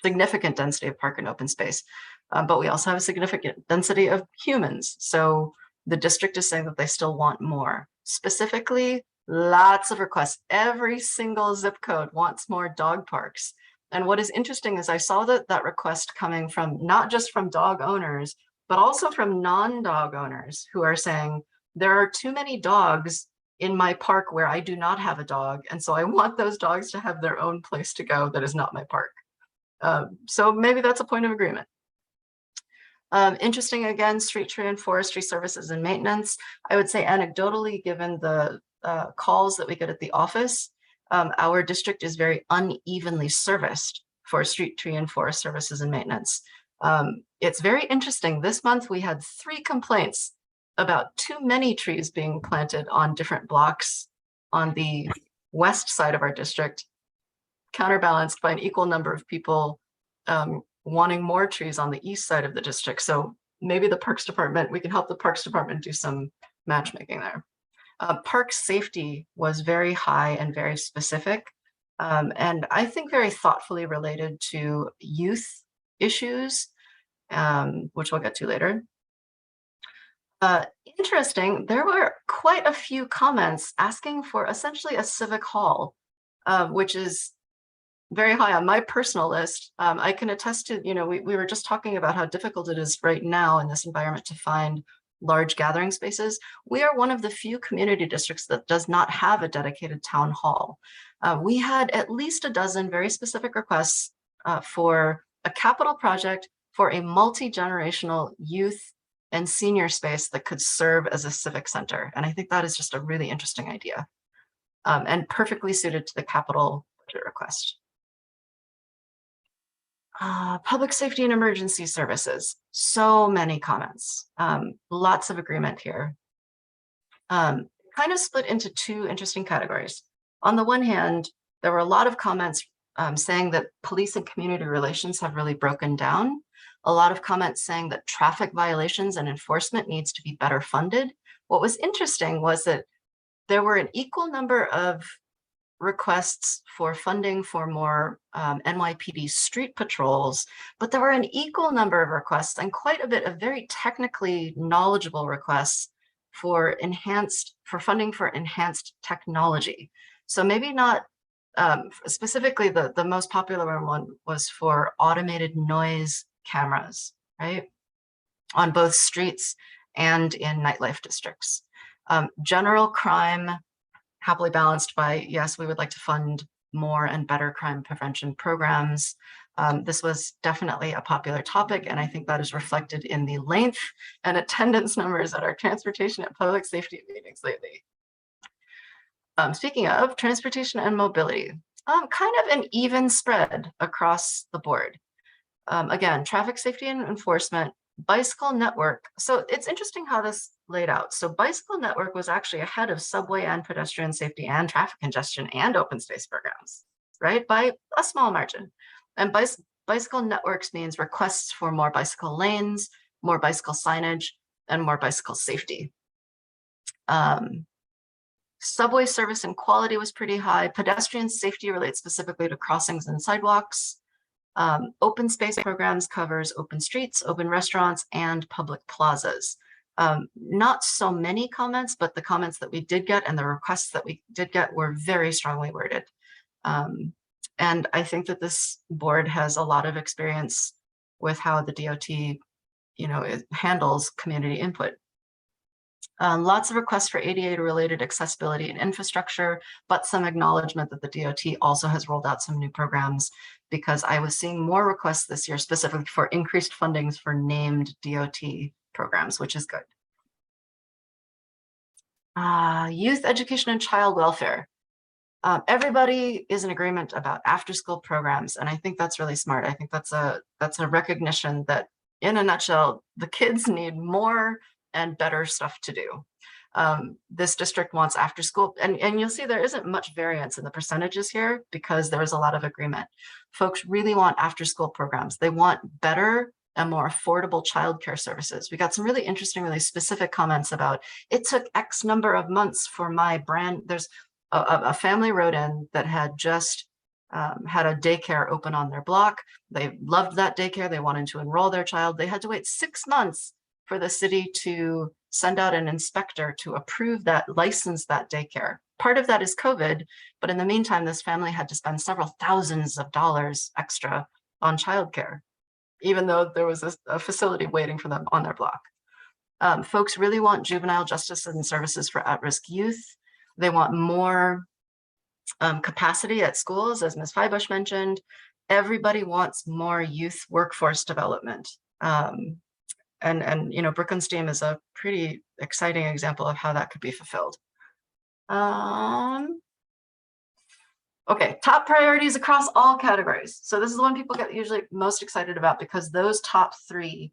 significant density of park and open space, but we also have a significant density of humans. So the district is saying that they still want more. Specifically, lots of requests. Every single zip code wants more dog parks. And what is interesting is I saw that request coming from not just from dog owners, but also from non-dog owners who are saying, there are too many dogs in my park where I do not have a dog. And so I want those dogs to have their own place to go that is not my park. So maybe that's a point of agreement. Interesting, again, street tree and forestry services and maintenance. I would say anecdotally, given the calls that we get at the office, our district is very unevenly serviced for street tree and forest services and maintenance. It's very interesting. This month we had 3 complaints about too many trees being planted on different blocks on the west side of our district, counterbalanced by an equal number of people wanting more trees on the east side of the district. So maybe the Parks Department, we can help the Parks Department do some matchmaking there. Park safety was very high and very specific, and I think very thoughtfully related to youth issues, which we'll get to later. Interesting, there were quite a few comments asking for essentially a civic hall, which is very high on my personal list. I can attest to, we were just talking about how difficult it is right now in this environment to find large gathering spaces. We are one of the few community districts that does not have a dedicated town hall. We had at least a dozen very specific requests for a capital project for a multi-generational youth and senior space that could serve as a civic center. And I think that is just a really interesting idea and perfectly suited to the capital budget request. Public safety and emergency services. So many comments, lots of agreement here. Kind of split into 2 interesting categories. On the one hand, there were a lot of comments saying that police and community relations have really broken down. A lot of comments saying that traffic violations and enforcement needs to be better funded. What was interesting was that there were an equal number of requests for funding for more NYPD street patrols, but there were an equal number of requests and quite a bit of very technically knowledgeable requests for funding for enhanced technology. So maybe not specifically the most popular one was for automated noise cameras, right? On both streets and in nightlife districts. General crime, happily balanced by, yes, we would like to fund more and better crime prevention programs. This was definitely a popular topic, and I think that is reflected in the length and attendance numbers at our transportation and public safety meetings lately. Speaking of transportation and mobility, kind of an even spread across the board. Again, traffic safety and enforcement, bicycle network. So it's interesting how this laid out. So bicycle network was actually ahead of subway and pedestrian safety and traffic congestion and open space programs, right? By a small margin. And bicycle networks means requests for more bicycle lanes, more bicycle signage, and more bicycle safety. Subway service and quality was pretty high. Pedestrian safety relates specifically to crossings and sidewalks. Open space programs covers open streets, open restaurants, and public plazas. Not so many comments, but the comments that we did get and the requests that we did get were very strongly worded. And I think that this board has a lot of experience with how the DOT, it handles community input. Lots of requests for ADA-related accessibility and infrastructure, but some acknowledgement that the DOT also has rolled out some new programs, because I was seeing more requests this year specifically for increased fundings for named DOT programs, which is good. Youth education and child welfare. Everybody is in agreement about after-school programs, and I think that's really smart. I think that's a recognition that, in a nutshell, the kids need more and better stuff to do. This district wants after school, and you'll see there isn't much variance in the percentages here because there is a lot of agreement. Folks really want after school programs. They want better and more affordable childcare services. We got some really interesting, really specific comments about, it took X number of months for my brand. There's a family wrote in that had just had a daycare open on their block. They loved that daycare. They wanted to enroll their child. They had to wait 6 months for the city to send out an inspector to approve that, license that daycare. Part of that is COVID, but in the meantime, this family had to spend several thousands of dollars extra on childcare, even though there was a facility waiting for them on their block. Folks really want juvenile justice and services for at-risk youth. They want more capacity at schools, as Ms. Feibush mentioned. Everybody wants more youth workforce development. And Brookenstein is a pretty exciting example of how that could be fulfilled. Okay, top priorities across all categories. So this is the one people get usually most excited about, because those top 3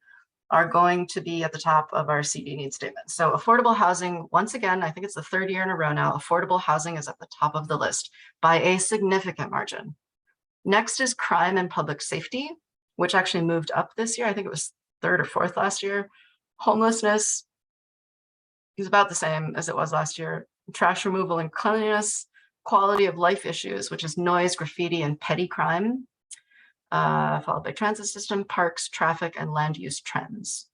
are going to be at the top of our CD needs statement. So affordable housing, once again, I think it's the 3rd year in a row now, affordable housing is at the top of the list by a significant margin. Next is crime and public safety, which actually moved up this year. I think it was 3rd or 4th last year. Homelessness is about the same as it was last year. Trash removal and cleanliness, quality of life issues, which is noise, graffiti, and petty crime, followed by transit system, parks, traffic, and land use trends.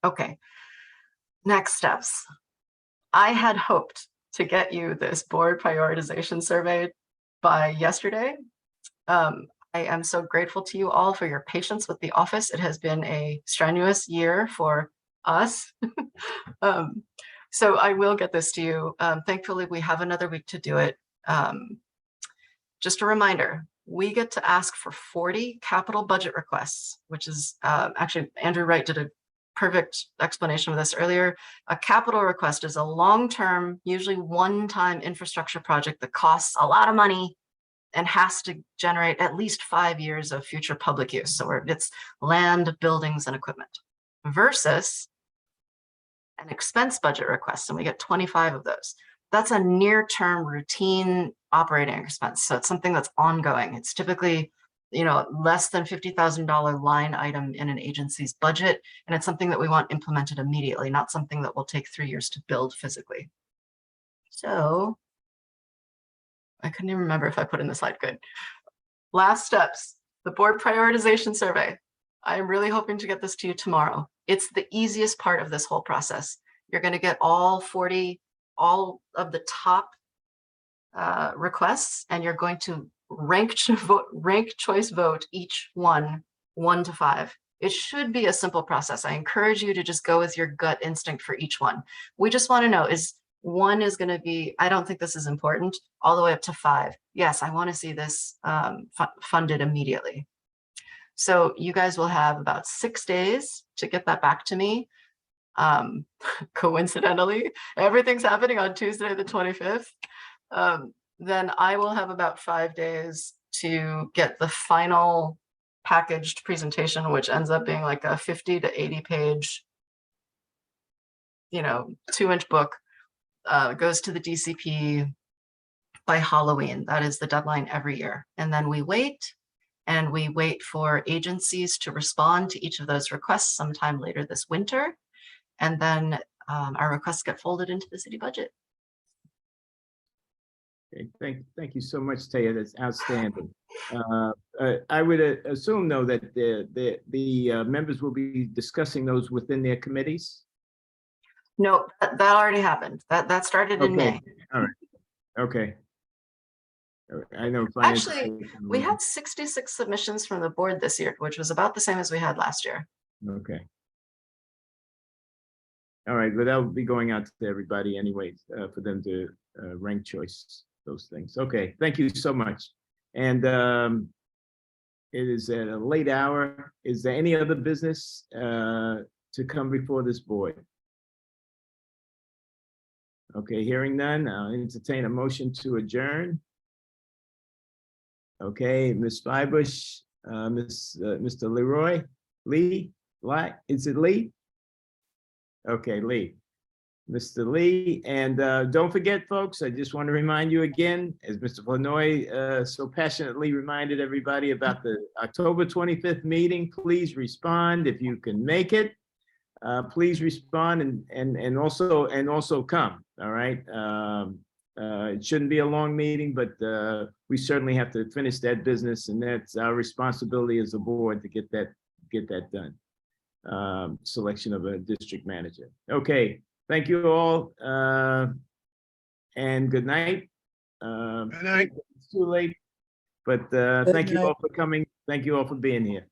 Okay, next steps. I had hoped to get you this board prioritization survey by yesterday. I am so grateful to you all for your patience with the office. It has been a strenuous year for us. So I will get this to you. Thankfully, we have another week to do it. Just a reminder, we get to ask for 40 capital budget requests, which is actually, A. Wright did a perfect explanation of this earlier. A capital request is a long-term, usually one-time infrastructure project that costs a lot of money and has to generate at least 5 years of future public use. So it's land, buildings, and equipment, versus an expense budget request, and we get 25 of those. that's a near-term routine operating expense. So it's something that's ongoing. It's typically, less than $50,000 line item in an agency's budget. And it's something that we want implemented immediately, not something that will take 3 years to build physically. So I couldn't even remember if I put in the slide. Good. Last steps, the board prioritization survey. I am really hoping to get this to you tomorrow. It's the easiest part of this whole process. You're going to get all of the top requests, and you're going to rank choice vote each one 1 to 5. It should be a simple process. I encourage you to just go with your gut instinct for each one. We just want to know, is 1 is going to be, I don't think this is important, all the way up to 5. Yes, I want to see this funded immediately. So you guys will have about 6 days to get that back to me. Coincidentally, everything's happening on Tuesday, the 25th. Then I will have about 5 days to get the final packaged presentation, which ends up being like a 50 to 80 page, 2-inch book, goes to the DCP by Halloween. That is the deadline every year. And then we wait for agencies to respond to each of those requests sometime later this winter. And then our requests get folded into the city budget. Okay, thank you so much, Taya. That's outstanding. I would assume, though, that the members will be discussing those within their committees. No, that already happened. That started in May. All right. Okay. I know. Actually, we had 66 submissions from the board this year, which was about the same as we had last year. Okay. All right, but that will be going out to everybody anyways, for them to rank choice those things. Okay, thank you so much. And it is at a late hour. Is there any other business to come before this board? Okay, hearing none, I'll entertain a motion to adjourn. Okay, Ms. Fibush, Mr. Leroy, Lee, is it Lee? Okay, Lee. Mr. Lee, and don't forget, folks, I just want to remind you again, as Mr. Flanoy so passionately reminded everybody about the October 25th meeting, please respond if you can make it. Please respond and also come, all right? It shouldn't be a long meeting, but we certainly have to finish that business, and that's our responsibility as a board to get that done. Selection of a district manager. Okay, thank you all, and good night. Good night. It's too late, but thank you all for coming. Thank you all for being here.